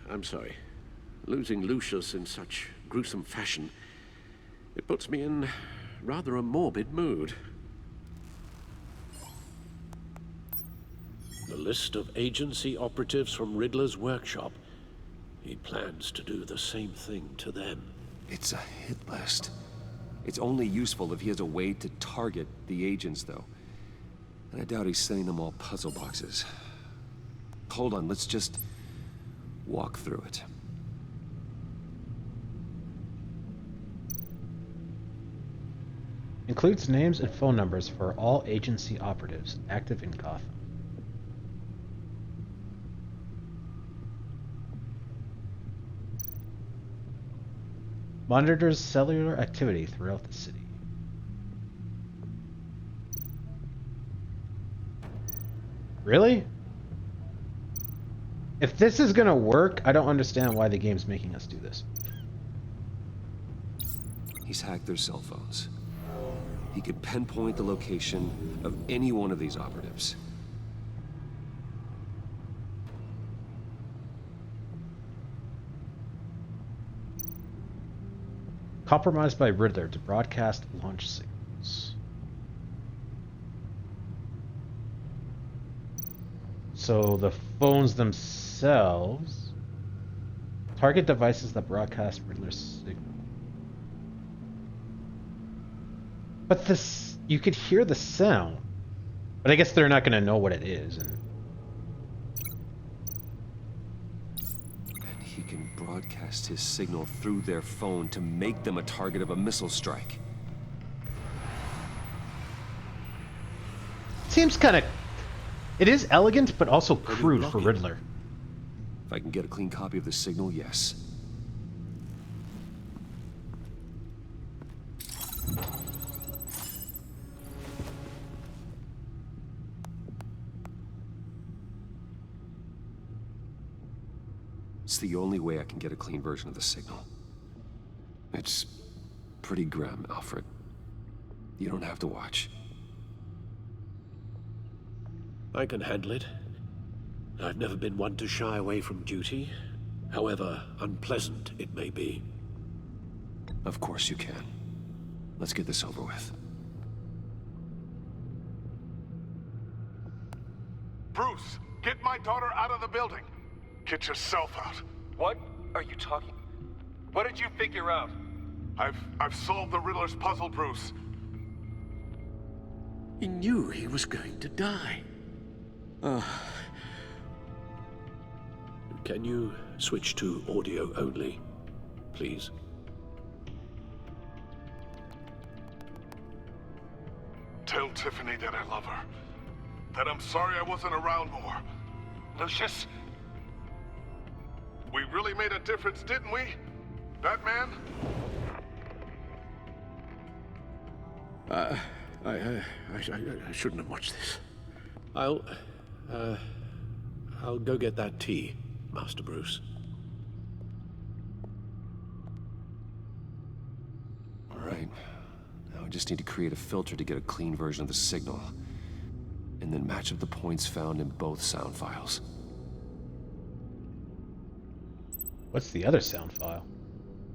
Speaker 12: I'm sorry. Losing Lucius in such gruesome fashion, it puts me in rather a morbid mood.
Speaker 5: The list of agency operatives from Riddler's workshop. He plans to do the same thing to them.
Speaker 2: It's a hit list. It's only useful if he has a way to target the agents, though. And I doubt he's sending them all puzzle boxes. Hold on, let's just walk through it.
Speaker 15: Includes names and phone numbers for all agency operatives active in Gotham. Monitors cellular activity throughout the city. Really? If this is gonna work, I don't understand why the game's making us do this.
Speaker 2: He's hacked their cell phones. He could pinpoint the location of any one of these operatives.
Speaker 15: Compromised by Riddler to broadcast launch signals. So the phones themselves target devices that broadcast Riddler's signal. But this, you could hear the sound, but I guess they're not going to know what it is. And
Speaker 2: he can broadcast his signal through their phone to make them a target of a missile strike.
Speaker 15: Seems kind of... It is elegant, but also crude for Riddler.
Speaker 2: If I can get a clean copy of the signal, yes. It's the only way I can get a clean version of the signal. It's pretty grim, Alfred. You don't have to watch.
Speaker 5: I can handle it. I've never been one to shy away from duty, however unpleasant it may be.
Speaker 2: Of course you can. Let's get this over with.
Speaker 4: Bruce, get my daughter out of the building. Get yourself out.
Speaker 16: What are you talking? What did you figure out?
Speaker 4: I've solved the Riddler's puzzle, Bruce.
Speaker 12: He knew he was going to die.
Speaker 5: Can you switch to audio only, please?
Speaker 4: Tell Tiffany that I love her. That I'm sorry I wasn't around more.
Speaker 16: Lucius?
Speaker 4: We really made a difference, didn't we? Batman?
Speaker 5: I shouldn't have watched this. I'll go get that tea, Master Bruce.
Speaker 2: All right. Now I just need to create a filter to get a clean version of the signal. And then match up the points found in both sound files.
Speaker 15: What's the other sound file?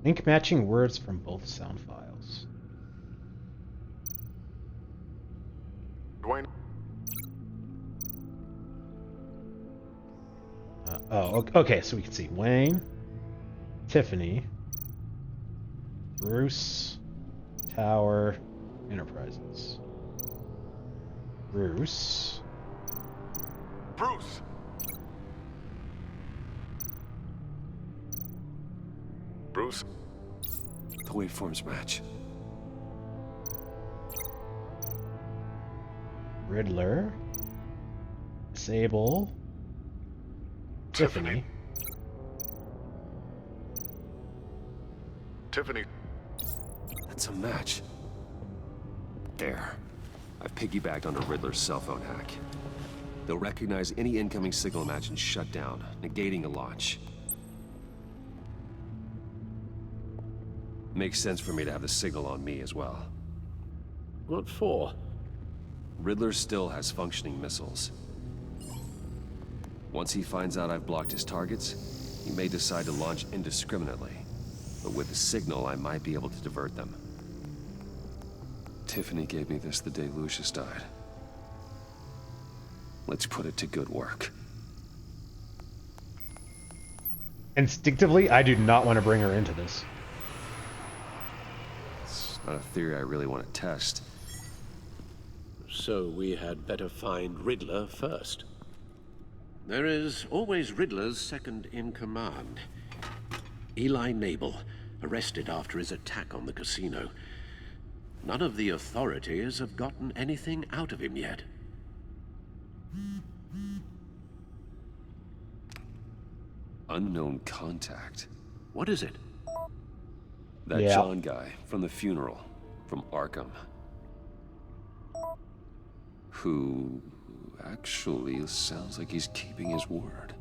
Speaker 15: Link matching words from both sound files.
Speaker 4: Dwayne.
Speaker 15: Okay, so we can see Wayne, Tiffany, Bruce, Tower, Enterprises. Bruce.
Speaker 4: Bruce?
Speaker 2: The waveforms match.
Speaker 15: Riddler. Sable. Tiffany.
Speaker 4: Tiffany.
Speaker 2: That's a match. There. I've piggybacked onto Riddler's cell phone hack. They'll recognize any incoming signal match and shut down, negating a launch. Makes sense for me to have the signal on me as well.
Speaker 5: What for?
Speaker 2: Riddler still has functioning missiles. Once he finds out I've blocked his targets, he may decide to launch indiscriminately. But with the signal, I might be able to divert them. Tiffany gave me this the day Lucius died. Let's put it to good work.
Speaker 15: Instinctively, I do not want to bring her into this.
Speaker 2: It's not a theory I really want to test.
Speaker 12: So we had better find Riddler first. There is always Riddler's second in command. Eli Nabel, arrested after his attack on the casino. None of the authorities have gotten anything out of him yet.
Speaker 2: Unknown contact.
Speaker 12: What is it?
Speaker 2: That John guy from the funeral, from Arkham. Who actually sounds like he's keeping his word.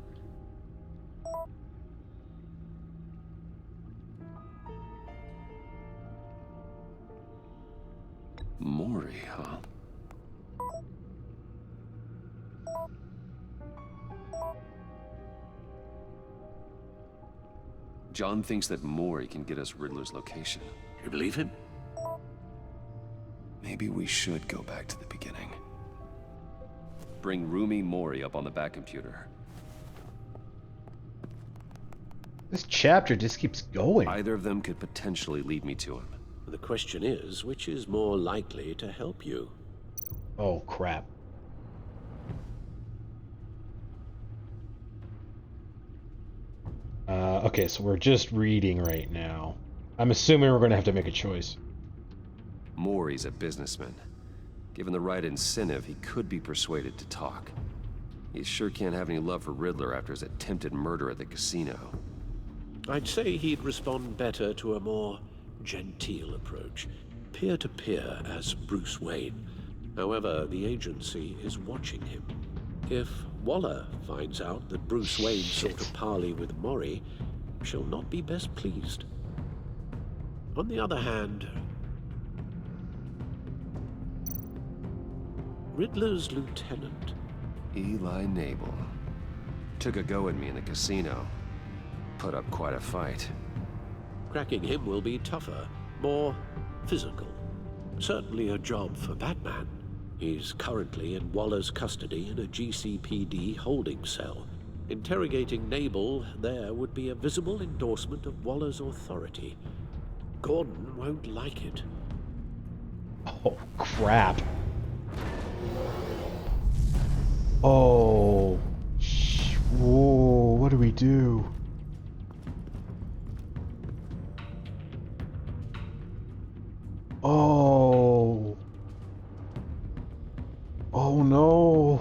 Speaker 2: Mori, huh? John thinks that Mori can get us Riddler's location.
Speaker 12: You believe him?
Speaker 2: Maybe we should go back to the beginning. Bring Rumi Mori up on the back computer.
Speaker 15: This chapter just keeps going.
Speaker 2: Either of them could potentially lead me to him.
Speaker 12: The question is, which is more likely to help you?
Speaker 15: Oh, crap. Okay, so we're just reading right now. I'm assuming we're going to have to make a choice.
Speaker 2: Mori's a businessman. Given the right incentive, he could be persuaded to talk. He sure can't have any love for Riddler after his attempted murder at the casino.
Speaker 12: I'd say he'd respond better to a more genteel approach, peer-to-peer as Bruce Wayne. However, the agency is watching him. If Waller finds out that Bruce Wayne sought a parley with Mori, she'll not be best pleased. On the other hand, Riddler's lieutenant,
Speaker 2: Eli Nabel, took a go at me in the casino. Put up quite a fight.
Speaker 12: Cracking him will be tougher, more physical. Certainly a job for Batman. He's currently in Waller's custody in a GCPD holding cell. Interrogating Nabel there would be a visible endorsement of Waller's authority. Gordon won't like it.
Speaker 15: Oh, crap. Oh. Whoa, what do we do? Oh. Oh no.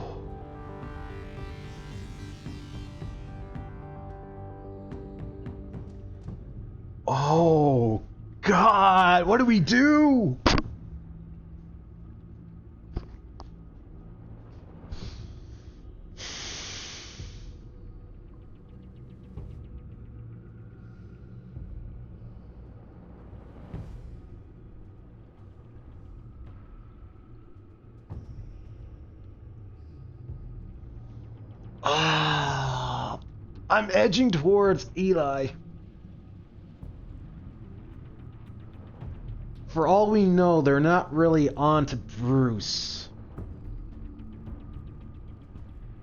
Speaker 15: Oh God, what do we do? I'm edging towards Eli. For all we know, they're not really on to Bruce.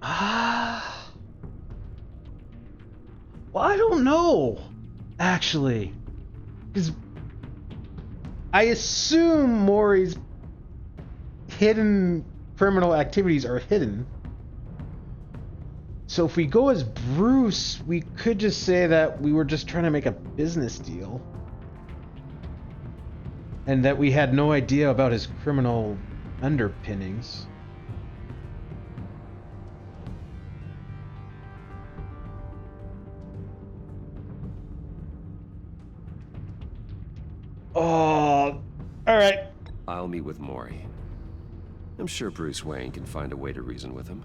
Speaker 15: Well, I don't know, actually. Because I assume Mori's hidden criminal activities are hidden. So if we go as Bruce, we could just say that we were just trying to make a business deal. And that we had no idea about his criminal underpinnings. Oh, alright.
Speaker 2: I'll meet with Mori. I'm sure Bruce Wayne can find a way to reason with him.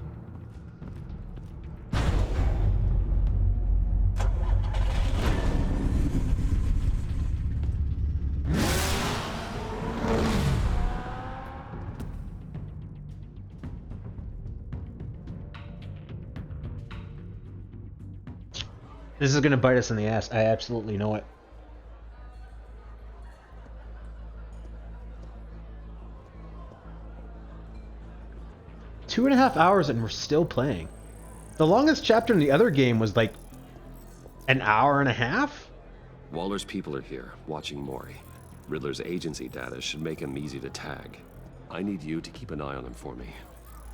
Speaker 15: This is going to bite us in the ass. I absolutely know it.
Speaker 1: 2.5 hours and we're still playing. The longest chapter in the other game was like an hour and a half?
Speaker 2: Waller's people are here, watching Mori. Riddler's agency data should make him easy to tag. I need you to keep an eye on him for me.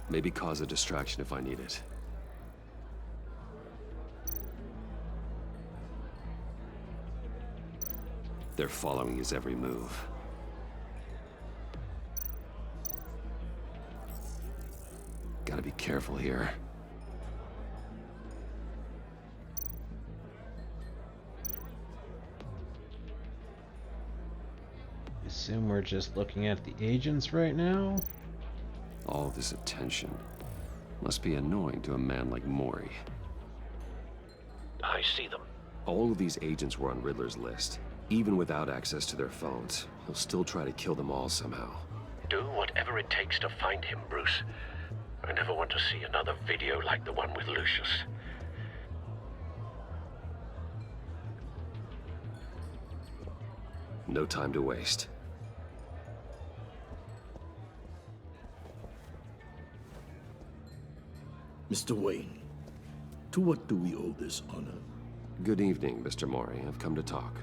Speaker 2: Maybe cause a distraction if I need it. They're following his every move. Gotta be careful here.
Speaker 1: Assume we're just looking at the agents right now.
Speaker 2: All this attention must be annoying to a man like Mori.
Speaker 5: I see them.
Speaker 2: All of these agents were on Riddler's list. Even without access to their phones, he'll still try to kill them all somehow.
Speaker 5: Do whatever it takes to find him, Bruce. I never want to see another video like the one with Lucius.
Speaker 2: No time to waste.
Speaker 18: Mr. Wayne, to what do we owe this honor?
Speaker 2: Good evening, Mr. Mori. I've come to talk.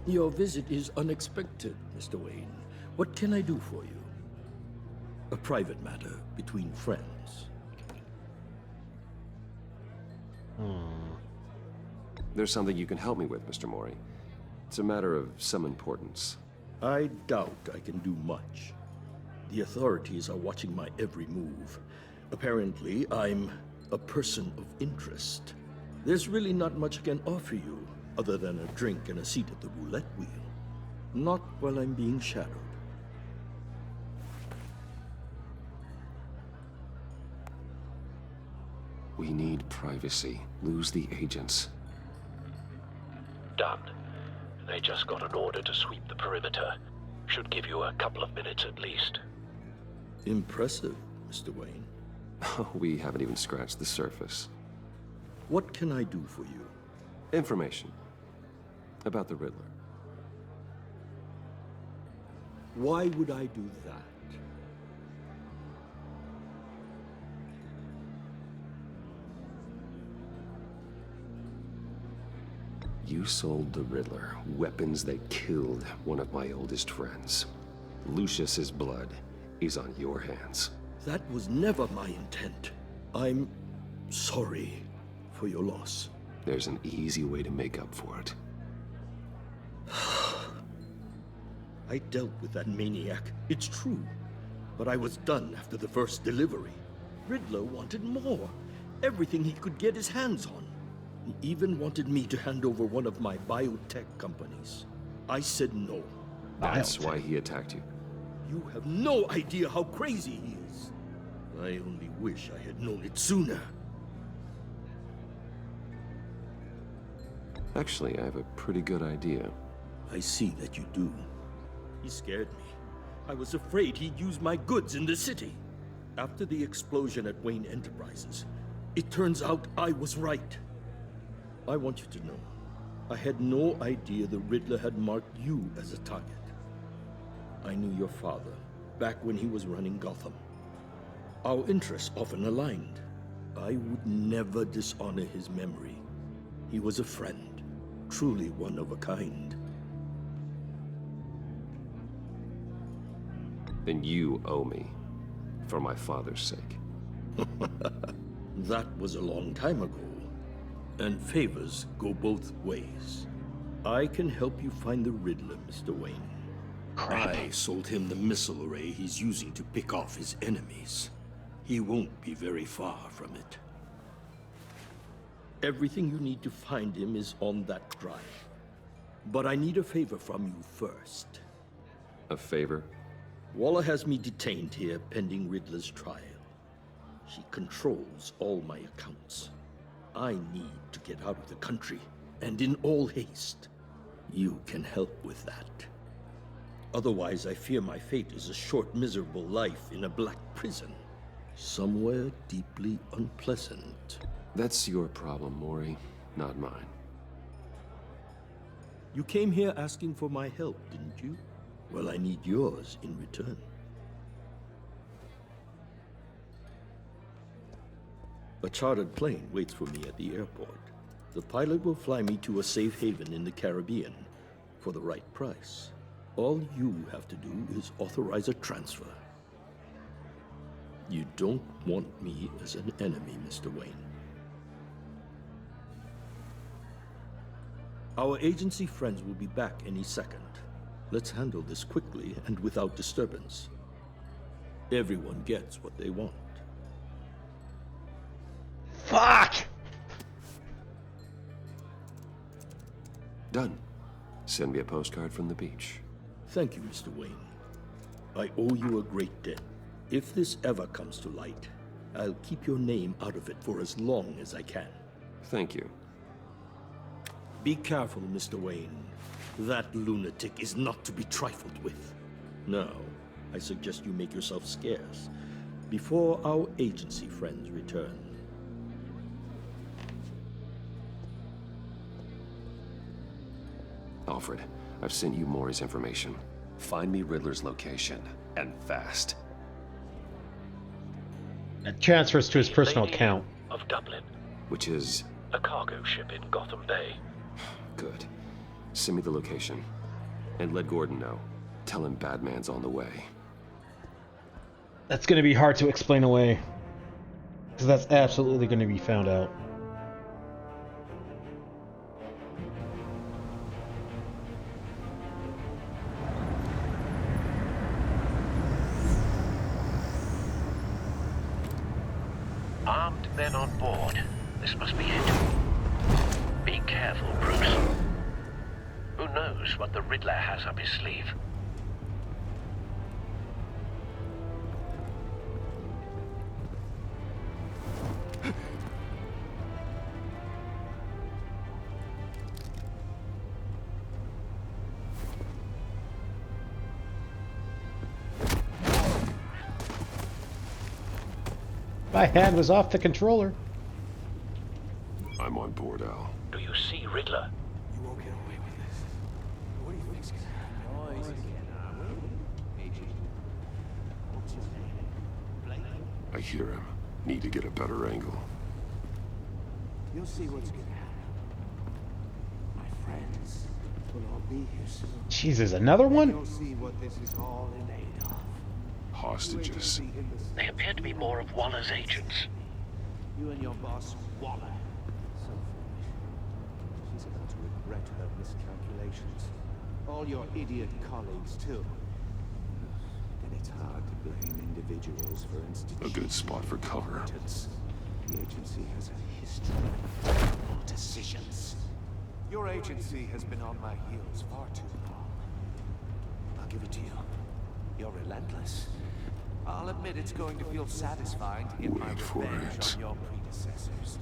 Speaker 18: Your visit is unexpected, Mr. Wayne. What can I do for you? A private matter between friends.
Speaker 2: There's something you can help me with, Mr. Mori. It's a matter of some importance.
Speaker 18: I doubt I can do much. The authorities are watching my every move. Apparently, I'm a person of interest. There's really not much I can offer you, other than a drink and a seat at the roulette wheel. Not while I'm being shadowed.
Speaker 2: We need privacy. Lose the agents.
Speaker 5: Done. They just got an order to sweep the perimeter. Should give you a couple of minutes at least.
Speaker 18: Impressive, Mr. Wayne.
Speaker 2: We haven't even scratched the surface.
Speaker 18: What can I do for you?
Speaker 2: Information. About the Riddler.
Speaker 18: Why would I do that?
Speaker 2: You sold the Riddler weapons that killed one of my oldest friends. Lucius's blood is on your hands.
Speaker 18: That was never my intent. I'm sorry for your loss.
Speaker 2: There's an easy way to make up for it.
Speaker 18: I dealt with that maniac, it's true. But I was done after the first delivery. Riddler wanted more. Everything he could get his hands on. He even wanted me to hand over one of my biotech companies. I said no.
Speaker 2: That's why he attacked you.
Speaker 18: You have no idea how crazy he is. I only wish I had known it sooner.
Speaker 2: Actually, I have a pretty good idea.
Speaker 18: I see that you do. He scared me. I was afraid he'd use my goods in the city. After the explosion at Wayne Enterprises, it turns out I was right. I want you to know, I had no idea the Riddler had marked you as a target. I knew your father, back when he was running Gotham. Our interests often aligned. I would never dishonor his memory. He was a friend, truly one of a kind.
Speaker 2: Then you owe me, for my father's sake.
Speaker 18: That was a long time ago. And favors go both ways. I can help you find the Riddler, Mr. Wayne. I sold him the missile array he's using to pick off his enemies. He won't be very far from it. Everything you need to find him is on that drive. But I need a favor from you first.
Speaker 2: A favor?
Speaker 18: Waller has me detained here pending Riddler's trial. She controls all my accounts. I need to get out of the country, and in all haste. You can help with that. Otherwise, I fear my fate is a short, miserable life in a black prison. Somewhere deeply unpleasant.
Speaker 2: That's your problem, Mori, not mine.
Speaker 18: You came here asking for my help, didn't you? Well, I need yours in return. A chartered plane waits for me at the airport. The pilot will fly me to a safe haven in the Caribbean for the right price. All you have to do is authorize a transfer. You don't want me as an enemy, Mr. Wayne. Our agency friends will be back any second. Let's handle this quickly and without disturbance. Everyone gets what they want.
Speaker 1: Fuck!
Speaker 2: Done. Send me a postcard from the beach.
Speaker 18: Thank you, Mr. Wayne. I owe you a great debt. If this ever comes to light, I'll keep your name out of it for as long as I can.
Speaker 2: Thank you.
Speaker 18: Be careful, Mr. Wayne. That lunatic is not to be trifled with. Now, I suggest you make yourself scarce before our agency friends return.
Speaker 2: Alfred, I've sent you Maury's information. Find me Riddler's location, and fast.
Speaker 15: It transfers to his personal
Speaker 5: Lady
Speaker 15: account.
Speaker 5: Of Dublin.
Speaker 2: Which is...
Speaker 5: A cargo ship in Gotham Bay.
Speaker 2: Good. Send me the location. And let Gordon know. Tell him Batman's on the way.
Speaker 15: That's going to be hard to explain away. Because that's absolutely going to be found out.
Speaker 5: Armed men on board. This must be it. Be careful, Bruce. Who knows what the Riddler has up his sleeve?
Speaker 15: My hand was off the controller.
Speaker 9: I'm on board, Al.
Speaker 5: Do you see Riddler?
Speaker 20: You won't get away with this. What do you think's gonna happen?
Speaker 9: I hear him. Need to get a better angle.
Speaker 13: You'll see what's gonna happen. My friends will all be here soon.
Speaker 15: Jesus, another one?
Speaker 13: You'll see what this is all in aid of.
Speaker 9: Hostages.
Speaker 5: They appear to be more of Waller's agents.
Speaker 13: You and your boss, Waller. So foolish. She's about to regret her miscalculations. All your idiot colleagues, too. And it's hard to blame individuals for institutions.
Speaker 9: A good spot for cover.
Speaker 13: The agency has a history of terrible decisions. Your agency has been on my heels far too long. I'll give it to you. You're relentless. I'll admit it's going to feel satisfying to get my revenge on your predecessors.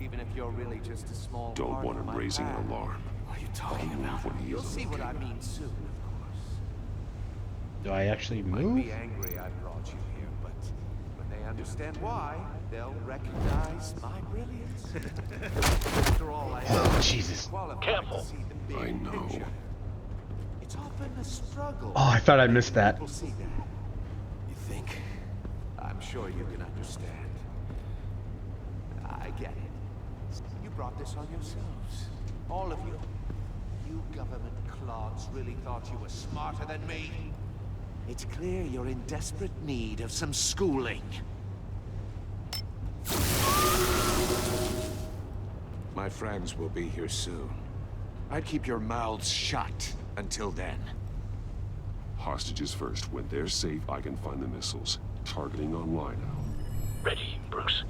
Speaker 13: Even if you're really just a small
Speaker 9: Don't
Speaker 13: part
Speaker 9: want
Speaker 13: of
Speaker 9: him
Speaker 13: my
Speaker 9: raising
Speaker 13: plan.
Speaker 9: an alarm.
Speaker 13: What are you talking about? You'll see what I mean soon, of course.
Speaker 15: Do I actually
Speaker 13: Might
Speaker 15: move?
Speaker 13: be angry I brought you here, but when they understand why, they'll recognize my brilliance. After all, I
Speaker 15: Oh, Jesus.
Speaker 5: Careful.
Speaker 9: I know.
Speaker 13: It's often a struggle.
Speaker 15: Oh, I thought I missed that.
Speaker 13: People see that. You think? I'm sure you can understand. I get it. You brought this on yourselves. All of you. You government clods really thought you were smarter than me. It's clear you're in desperate need of some schooling.
Speaker 7: My friends will be here soon. I'd keep your mouths shut until then.
Speaker 9: Hostages first. When they're safe, I can find the missiles. Targeting online now.
Speaker 5: Ready, Bruce.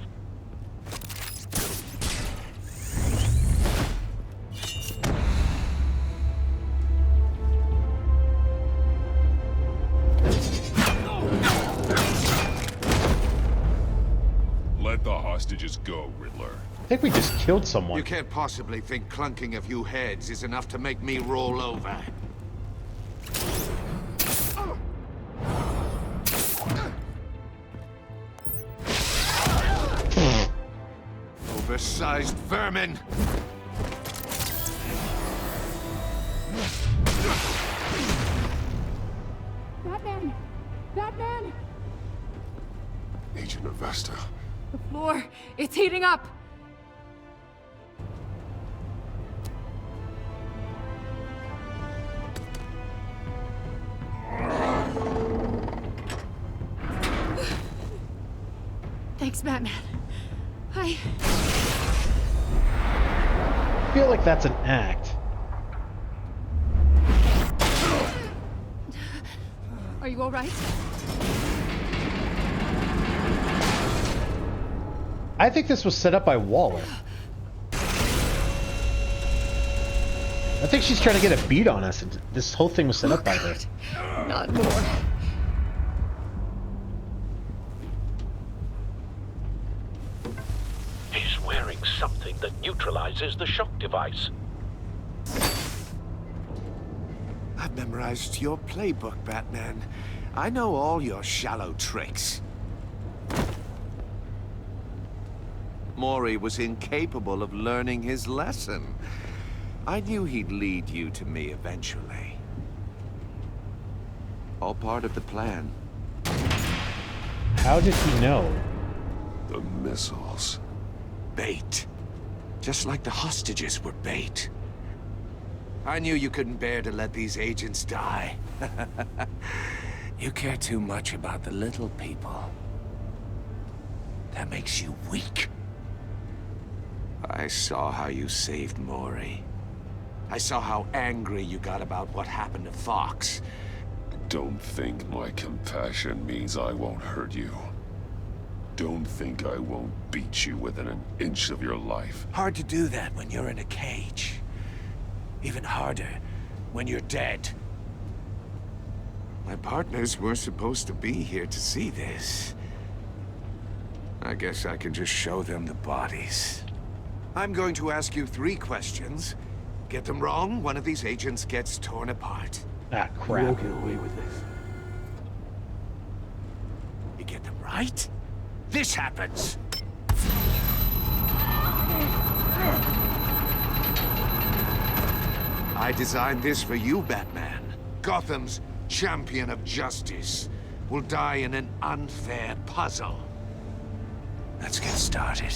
Speaker 9: Let the hostages go, Riddler.
Speaker 15: I think we just killed someone.
Speaker 7: You can't possibly think clunking a few heads is enough to make me roll over. Oversized vermin!
Speaker 8: Batman! Batman!
Speaker 17: Agent Avesta.
Speaker 8: The floor, it's heating up! Thanks, Batman. I
Speaker 15: feel like that's an act.
Speaker 8: Are you all right?
Speaker 15: I think this was set up by Waller. I think she's trying to get a beat on us, and this whole thing was set up by her.
Speaker 8: Not more.
Speaker 5: He's wearing something that neutralizes the shock device.
Speaker 13: I've memorized your playbook, Batman. I know all your shallow tricks. Mori was incapable of learning his lesson. I knew he'd lead you to me eventually. All part of the plan.
Speaker 15: How did he know?
Speaker 17: The missiles.
Speaker 13: Bait. Just like the hostages were bait. I knew you couldn't bear to let these agents die. You care too much about the little people. That makes you weak. I saw how you saved Mori. I saw how angry you got about what happened to Fox.
Speaker 9: Don't think my compassion means I won't hurt you. Don't think I won't beat you within an inch of your life.
Speaker 13: Hard to do that when you're in a cage. Even harder when you're dead. My partners were supposed to be here to see this. I guess I can just show them the bodies. I'm going to ask you 3 questions. Get them wrong, one of these agents gets torn apart.
Speaker 15: Ah, crap.
Speaker 13: You won't get away with this. You get them right, this happens. I designed this for you, Batman. Gotham's champion of justice will die in an unfair puzzle. Let's get started.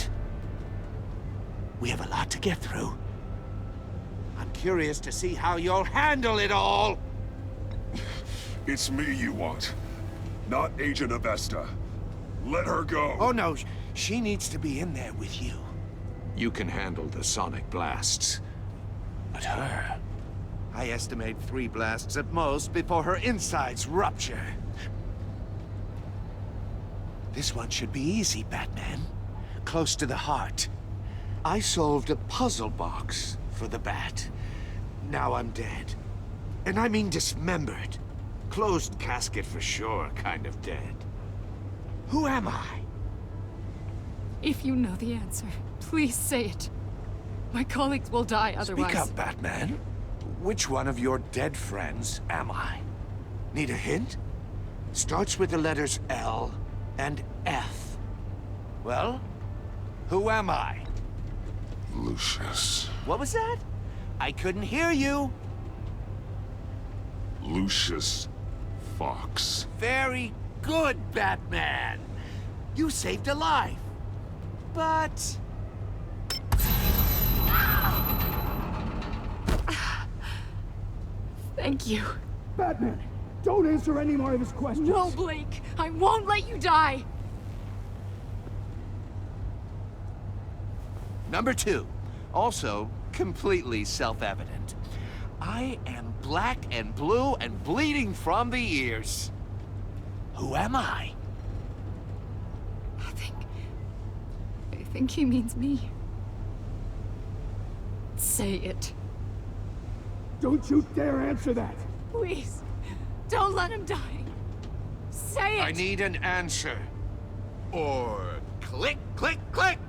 Speaker 13: We have a lot to get through. I'm curious to see how you'll handle it all.
Speaker 9: It's me you want, not Agent Avesta. Let her go.
Speaker 13: Oh no, she needs to be in there with you. You can handle the sonic blasts. But her... I estimate 3 blasts at most before her insides rupture. This one should be easy, Batman. Close to the heart. I solved a puzzle box for the Bat. Now I'm dead. And I mean dismembered. Closed casket for sure, kind of dead. Who am I?
Speaker 8: If you know the answer, please say it. My colleagues will die otherwise.
Speaker 13: Speak up, Batman. Which one of your dead friends am I? Need a hint? Starts with the letters L and F. Well, who am I?
Speaker 17: Lucius.
Speaker 13: What was that? I couldn't hear you.
Speaker 17: Lucius Fox.
Speaker 13: Very good, Batman. You saved a life. But...
Speaker 8: Thank you.
Speaker 19: Batman, don't answer any more of his questions.
Speaker 8: No, Blake. I won't let you die.
Speaker 13: Number 2. Also, completely self-evident. I am black and blue and bleeding from the ears. Who am I?
Speaker 8: I think he means me. Say it.
Speaker 19: Don't you dare answer that!
Speaker 8: Please, don't let him die. Say it!
Speaker 13: I need an answer. Or click, click, click!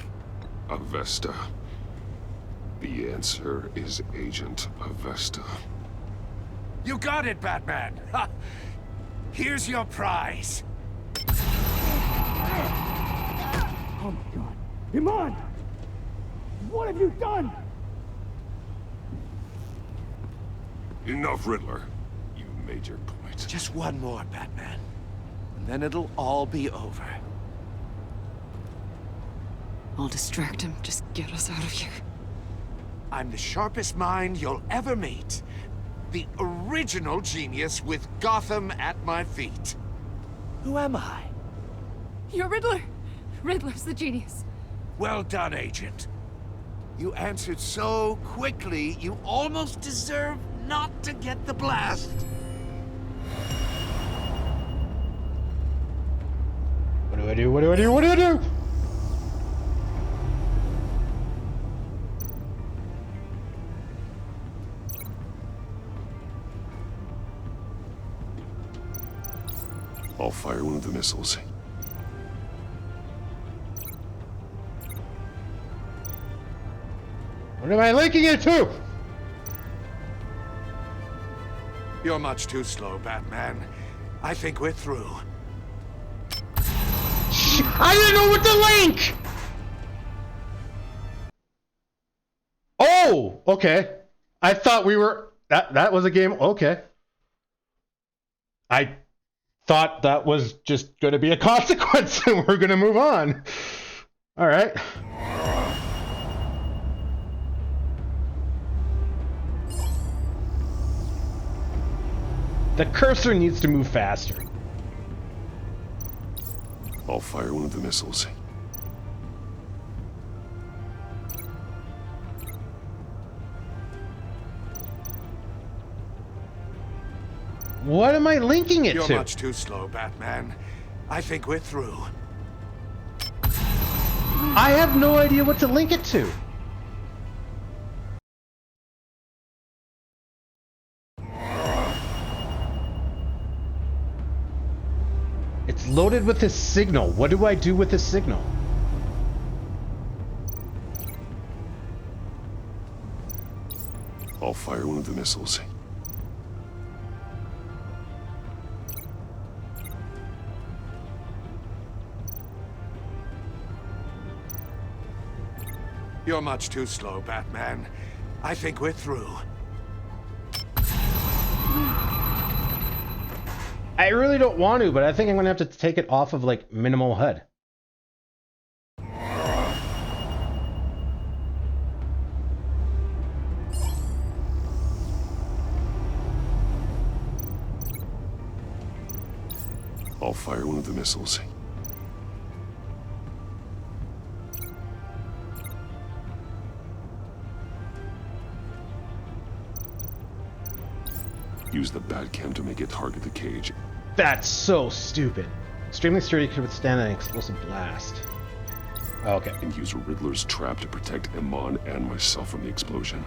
Speaker 9: Avesta. The answer is Agent Avesta.
Speaker 13: You got it, Batman! Ha! Here's your prize.
Speaker 19: Oh my god. Iman! What have you done?
Speaker 9: Enough, Riddler. You made your point.
Speaker 4: right.
Speaker 13: Just one more, Batman. And then it'll all be over.
Speaker 8: I'll distract him. Just get us out of here.
Speaker 13: I'm the sharpest mind you'll ever meet. The original genius with Gotham at my feet. Who am I?
Speaker 8: You're Riddler. Riddler's the genius.
Speaker 13: Well done, Agent. You answered so quickly, you almost deserve not to get the blast.
Speaker 15: What do I do? What do I do? What do I do?
Speaker 9: I'll fire one of the missiles.
Speaker 15: What am I linking it to?
Speaker 13: You're much too slow, Batman. I think we're through.
Speaker 15: I didn't know what to link! Oh, okay. I thought we were... That was a game... Okay. I thought that was just going to be a consequence and we're going to move on. All right. The cursor needs to move faster.
Speaker 9: I'll fire one of the missiles.
Speaker 15: What am I linking it
Speaker 13: You're
Speaker 15: to?
Speaker 13: You're much too slow, Batman. I think we're through.
Speaker 15: I have no idea what to link it to. It's loaded with his signal. What do I do with his signal?
Speaker 9: I'll fire one of the missiles.
Speaker 13: You're much too slow, Batman. I think we're through.
Speaker 15: I really don't want to, but I think I'm going to have to take it off of, like, minimal HUD.
Speaker 9: I'll fire one of the missiles. Use the Batcam to make it target the cage.
Speaker 15: That's so stupid. Extremely sturdy could withstand an explosive blast. Okay.
Speaker 9: And use Riddler's trap to protect Iman and myself from the explosion.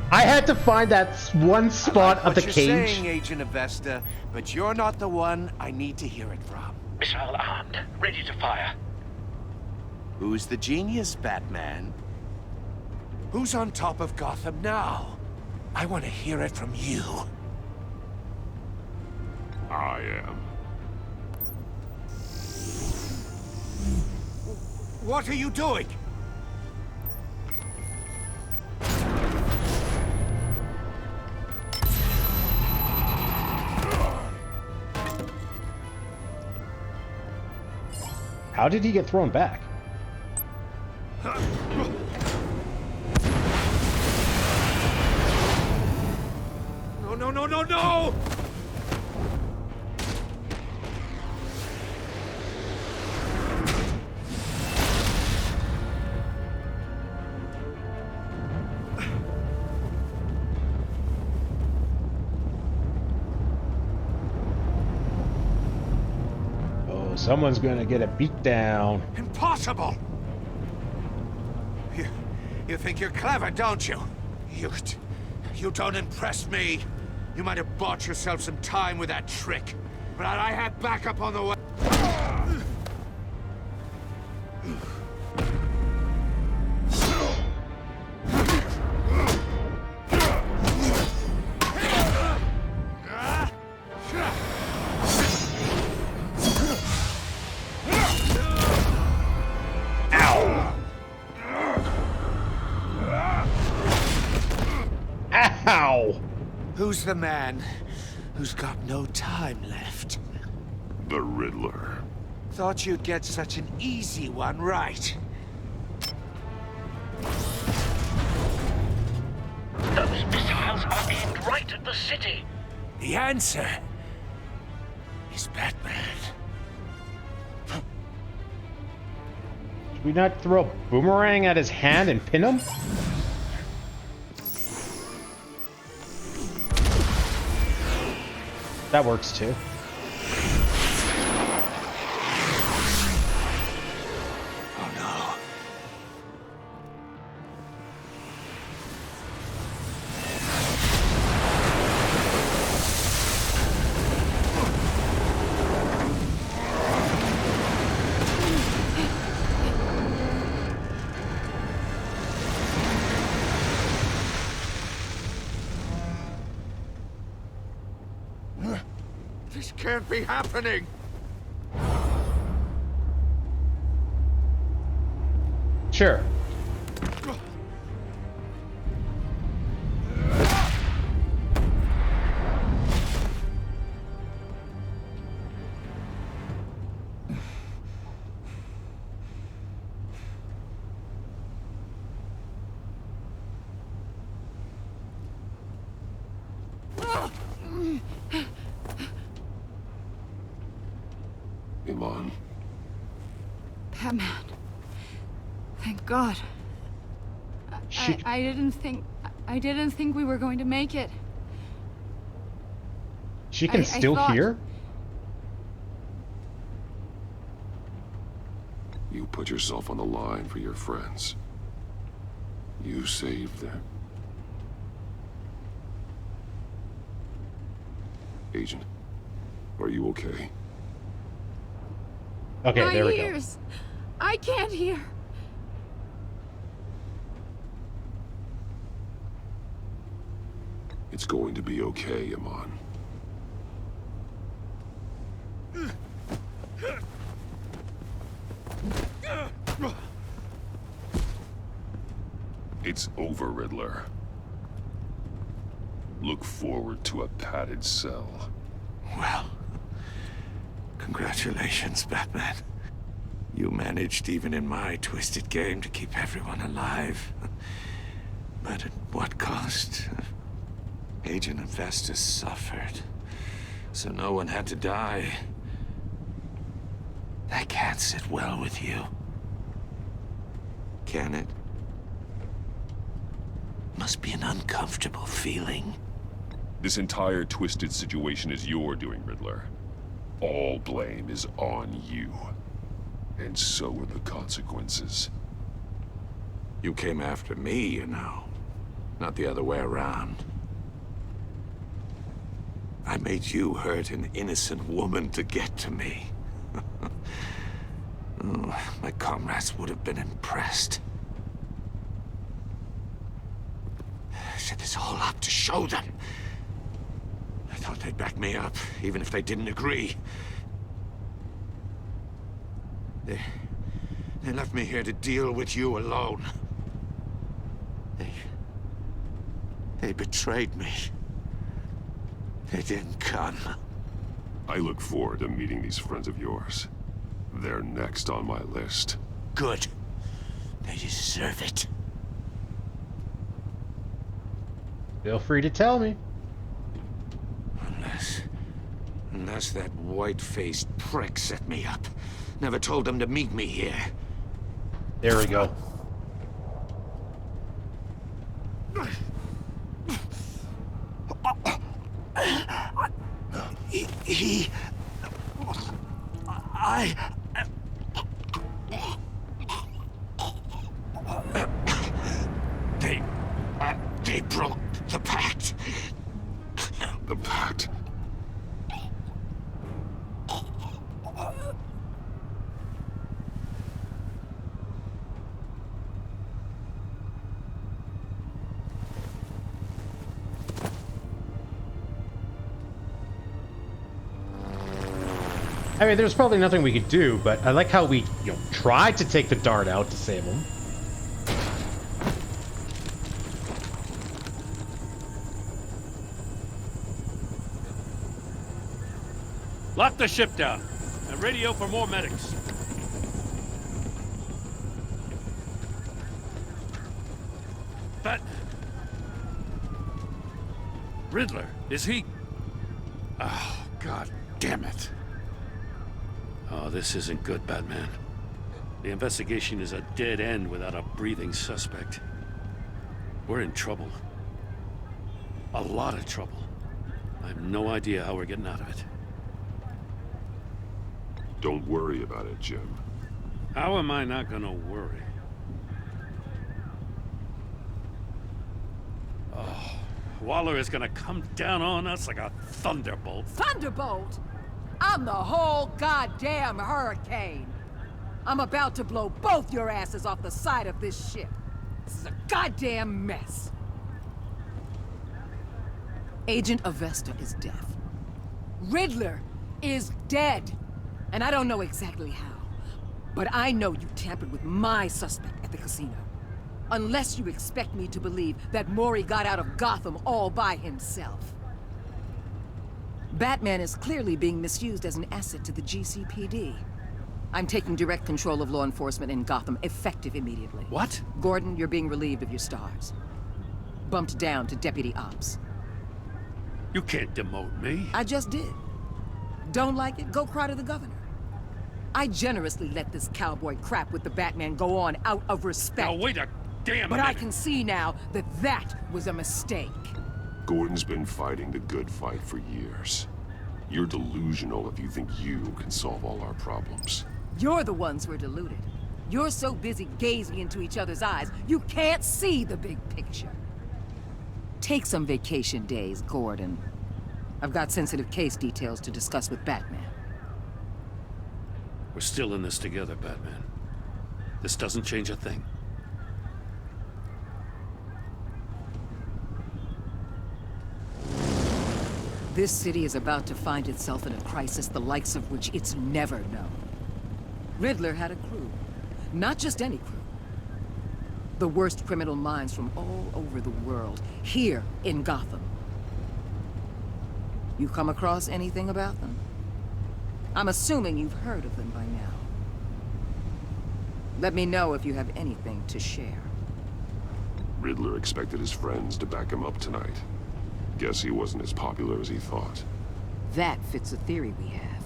Speaker 15: I had to find that one spot of the
Speaker 13: cage.
Speaker 15: cage.
Speaker 13: You're saying, Agent Avesta, but you're not the one I need to hear it from.
Speaker 11: Missile armed, ready to fire.
Speaker 13: Who's the genius, Batman? Who's on top of Gotham now? I want to hear it from you.
Speaker 9: I am.
Speaker 13: What are you doing?
Speaker 15: How did he get thrown back?
Speaker 13: No, no, no, no!
Speaker 15: Oh, someone's gonna get a beat down.
Speaker 13: Impossible! You think you're clever, don't you? You don't impress me. You might have bought yourself some time with that trick, but I had backup on the way.
Speaker 15: Ow!
Speaker 13: Who's the man?
Speaker 7: who's got no time left.
Speaker 9: The Riddler.
Speaker 7: Thought you'd get such an easy one right.
Speaker 5: Those missiles are aimed right at the city.
Speaker 7: The answer is Batman.
Speaker 15: Should we not throw a boomerang at his hand and pin him? That works too.
Speaker 7: Oh no. This can't be happening!
Speaker 15: Sure.
Speaker 9: Iman.
Speaker 8: Batman. Thank God. I didn't think we were going to make it.
Speaker 15: She can still hear?
Speaker 9: You put yourself on the line for your friends. You saved them. Agent, are you okay?
Speaker 15: Okay,
Speaker 8: My
Speaker 15: there we
Speaker 8: ears. I can't hear.
Speaker 9: It's going to be okay, Iman. It's over, Riddler. Look forward to a padded cell.
Speaker 7: Well, congratulations, Batman. You managed, even in my twisted game, to keep everyone alive. But at what cost? Agent Infestus suffered, so no one had to die. That can't sit well with you. Can it? Must be an uncomfortable feeling.
Speaker 9: This entire twisted situation is your doing, Riddler. All blame is on you. And so are the consequences.
Speaker 7: You came after me, you know. Not the other way around. I made you hurt an innocent woman to get to me. Oh, my comrades would have been impressed. I set this all up to show them. I thought they'd back me up, even if they didn't agree. They left me here to deal with you alone. They betrayed me. They didn't come.
Speaker 9: I look forward to meeting these friends of yours. They're next on my list.
Speaker 7: Good. They deserve it.
Speaker 15: Feel free to tell me.
Speaker 7: Unless that white-faced prick set me up. Never told them to meet me here.
Speaker 15: There we go.
Speaker 7: They broke the pact.
Speaker 9: The pact?
Speaker 15: I mean, there's probably nothing we could do, but I like how we, tried to take the dart out to save him.
Speaker 22: Lock the ship down. And radio for more medics. Batman. Riddler, is he? Oh, God damn it. Oh, this isn't good, Batman. The investigation is a dead end without a breathing suspect. We're in trouble. A lot of trouble. I have no idea how we're getting out of it.
Speaker 9: Don't worry about it, Jim.
Speaker 22: How am I not gonna worry? Oh, Waller is gonna come down on us like a thunderbolt.
Speaker 14: Thunderbolt? I'm the whole goddamn hurricane. I'm about to blow both your asses off the side of this ship. This is a goddamn mess. Agent Avesta is dead. Riddler is dead. And I don't know exactly how. But I know you tampered with my suspect at the casino. Unless you expect me to believe that Mori got out of Gotham all by himself. Batman is clearly being misused as an asset to the GCPD. I'm taking direct control of law enforcement in Gotham, effective immediately.
Speaker 22: What?
Speaker 14: Gordon, you're being relieved of your stars. Bumped down to Deputy Ops.
Speaker 22: You can't demote me.
Speaker 14: I just did. Don't like it? Go cry to the governor. I generously let this cowboy crap with the Batman go on out of respect.
Speaker 22: Now wait a damn
Speaker 14: But
Speaker 22: minute.
Speaker 14: I can see now that that was a mistake.
Speaker 9: Gordon's been fighting the good fight for years. You're delusional if you think you can solve all our problems.
Speaker 14: You're the ones who are deluded. You're so busy gazing into each other's eyes, you can't see the big picture. Take some vacation days, Gordon. I've got sensitive case details to discuss with Batman.
Speaker 22: We're still in this together, Batman. This doesn't change a thing.
Speaker 14: This city is about to find itself in a crisis the likes of which it's never known. Riddler had a crew. Not just any crew. The worst criminal minds from all over the world, here in Gotham. You come across anything about them? I'm assuming you've heard of them by now. Let me know if you have anything to share.
Speaker 9: Riddler expected his friends to back him up tonight. Guess he wasn't as popular as he thought.
Speaker 14: That fits a theory we have.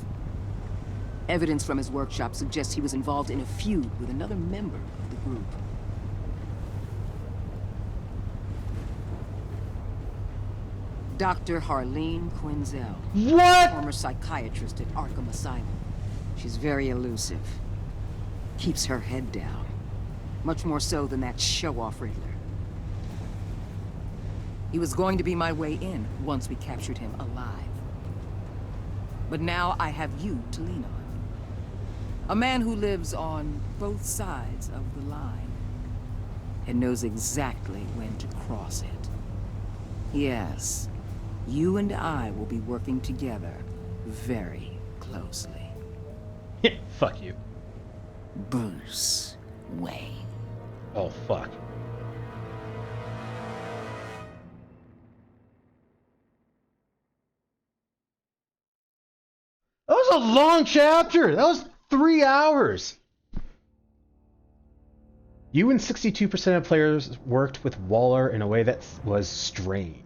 Speaker 14: Evidence from his workshop suggests he was involved in a feud with another member of the group. Dr. Harleen Quinzel.
Speaker 1: What?
Speaker 14: Former psychiatrist at Arkham Asylum. She's very elusive. Keeps her head down. Much more so than that show-off Riddler. He was going to be my way in once we captured him alive. But now I have you to lean on. A man who lives on both sides of the line and knows exactly when to cross it. Yes, you and I will be working together very closely.
Speaker 15: Fuck you.
Speaker 14: Bruce Wayne.
Speaker 15: Oh, fuck.
Speaker 1: That was a long chapter. That was 3 hours.
Speaker 15: You and 62% of players worked with Waller in a way that was strained.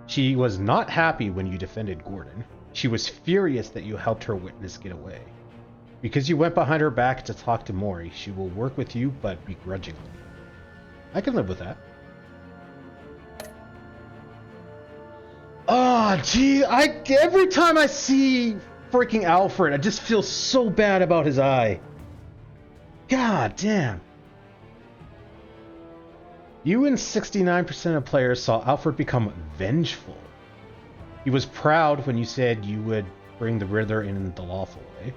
Speaker 15: She was not happy when you defended Gordon. She was furious that you helped her witness get away. Because you went behind her back to talk to Mori, she will work with you, but begrudgingly. I can live with that. Oh, gee, every time I see freaking Alfred, I just feel so bad about his eye. God damn. You and 69% of players saw Alfred become vengeful. He was proud when you said you would bring the Riddler in the lawful way.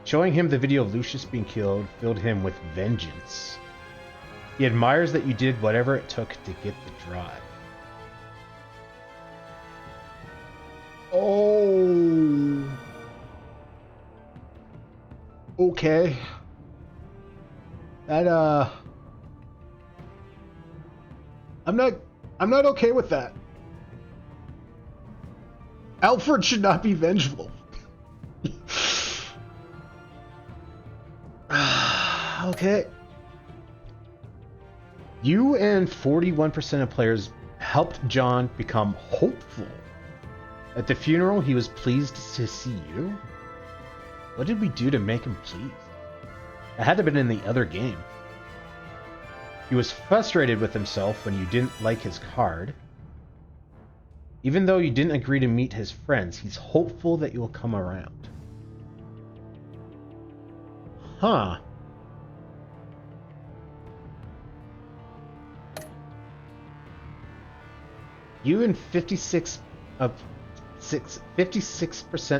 Speaker 15: Showing him the video of Lucius being killed filled him with vengeance. He admires that you did whatever it took to get the drive.
Speaker 1: Oh. Okay. That I'm not okay with that. Alfred should not be vengeful.
Speaker 15: Okay. You and 41% of players helped John become hopeful. At the funeral, he was pleased to see you. What did we do to make him pleased? It had to have been in the other game. He was frustrated with himself when you didn't like his card. Even though you didn't agree to meet his friends, he's hopeful that you'll come around. Huh. You and 56%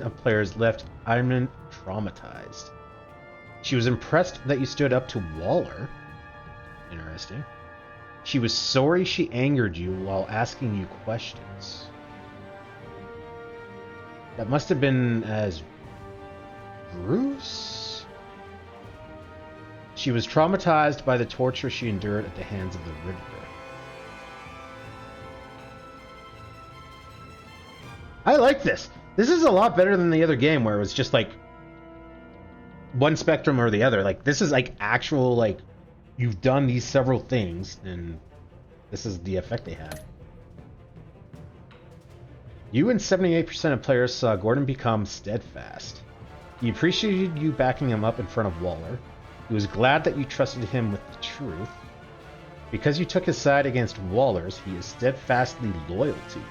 Speaker 15: of players left Iman traumatized. She was impressed that you stood up to Waller. Interesting. She was sorry she angered you while asking you questions. That must have been as Bruce? She was traumatized by the torture she endured at the hands of the Riddler. I like this. This is a lot better than the other game where it was just like one spectrum or the other. Like this is like actual, like you've done these several things and this is the effect they had. You and 78% of players saw Gordon become steadfast. He appreciated you backing him up in front of Waller. He was glad that you trusted him with the truth. Because you took his side against Waller's, he is steadfastly loyal to you.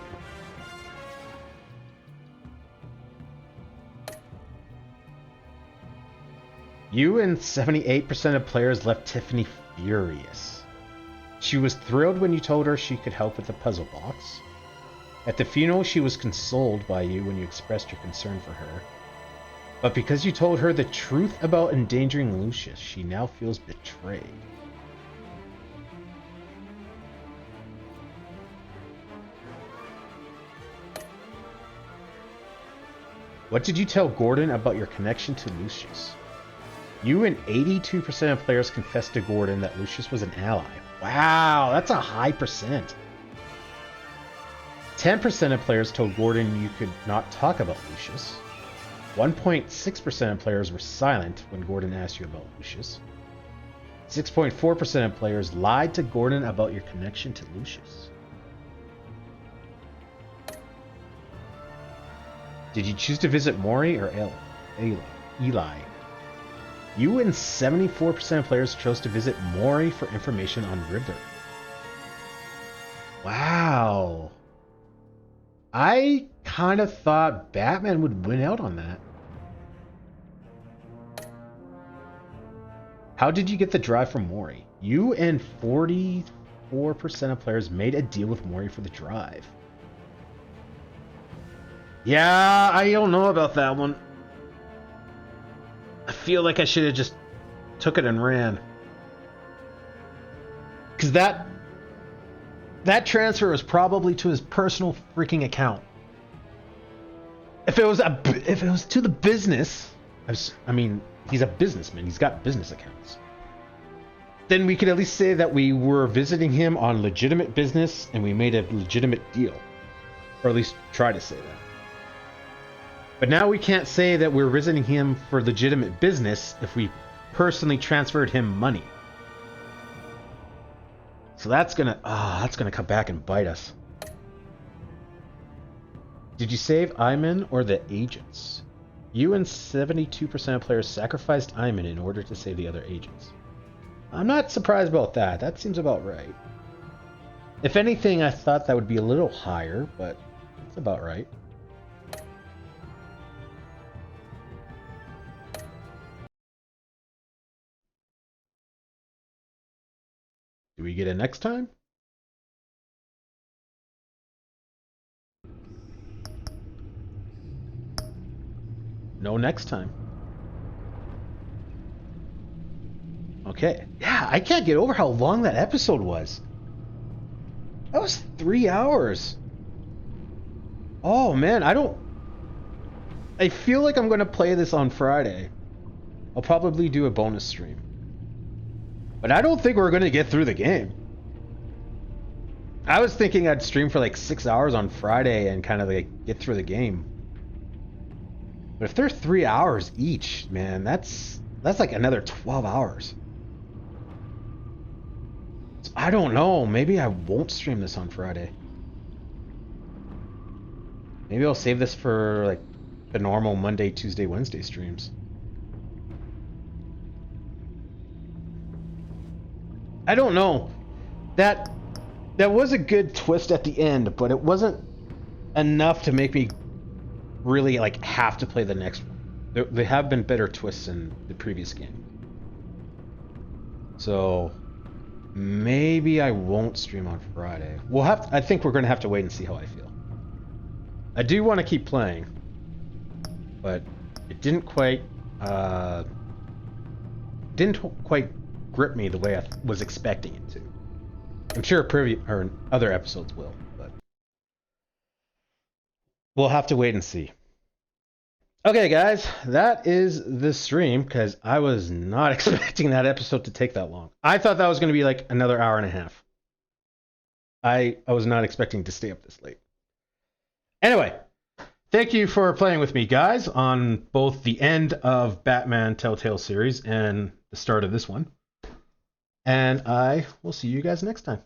Speaker 15: You and 78% of players left Tiffany furious. She was thrilled when you told her she could help with the puzzle box. At the funeral, she was consoled by you when you expressed your concern for her. But because you told her the truth about endangering Lucius, she now feels betrayed. What did you tell Gordon about your connection to Lucius? You and 82% of players confessed to Gordon that Lucius was an ally. Wow, that's a high percent. 10% of players told Gordon you could not talk about Lucius. 1.6% of players were silent when Gordon asked you about Lucius. 6.4% of players lied to Gordon about your connection to Lucius. Did you choose to visit Mori or Eli? You and 74% of players chose to visit Mori for information on Riddler. Wow. I kind of thought Batman would win out on that. How did you get the drive from Mori? You and 44% of players made a deal with Mori for the drive. Yeah, I don't know about that one. I feel like I should have just took it and ran. Because that transfer was probably to his personal freaking account. If it was to the business, I mean, he's a businessman. He's got business accounts. Then we could at least say that we were visiting him on legitimate business and we made a legitimate deal. Or at least try to say that. But now we can't say that we're visiting him for legitimate business if we personally transferred him money. So that's gonna come back and bite us. Did you save Iman or the agents? You and 72% of players sacrificed Iman in order to save the other agents. I'm not surprised about that. That seems about right. If anything, I thought that would be a little higher, but it's about right. Do we get it next time? No next time. Okay. Yeah, I can't get over how long that episode was. That was 3 hours. Oh man, I feel like I'm going to play this on Friday. I'll probably do a bonus stream. But I don't think we're going to get through the game. I was thinking I'd stream for like 6 hours on Friday and kind of like get through the game. But if they're 3 hours each, man, that's like another 12 hours. I don't know. Maybe I won't stream this on Friday. Maybe I'll save this for like the normal Monday, Tuesday, Wednesday streams. I don't know. That was a good twist at the end, but it wasn't enough to make me really like have to play the next one. There have been better twists in the previous game. So maybe I won't stream on Friday. I think we're going to have to wait and see how I feel. I do want to keep playing, but it didn't quite grip me the way I was expecting it to. I'm sure other episodes will, but we'll have to wait and see. Okay, guys, that is the stream, because I was not expecting that episode to take that long. I thought that was going to be like another hour and a half. I was not expecting to stay up this late. Anyway, thank you for playing with me, guys, on both the end of Batman Telltale series and the start of this one. And I will see you guys next time.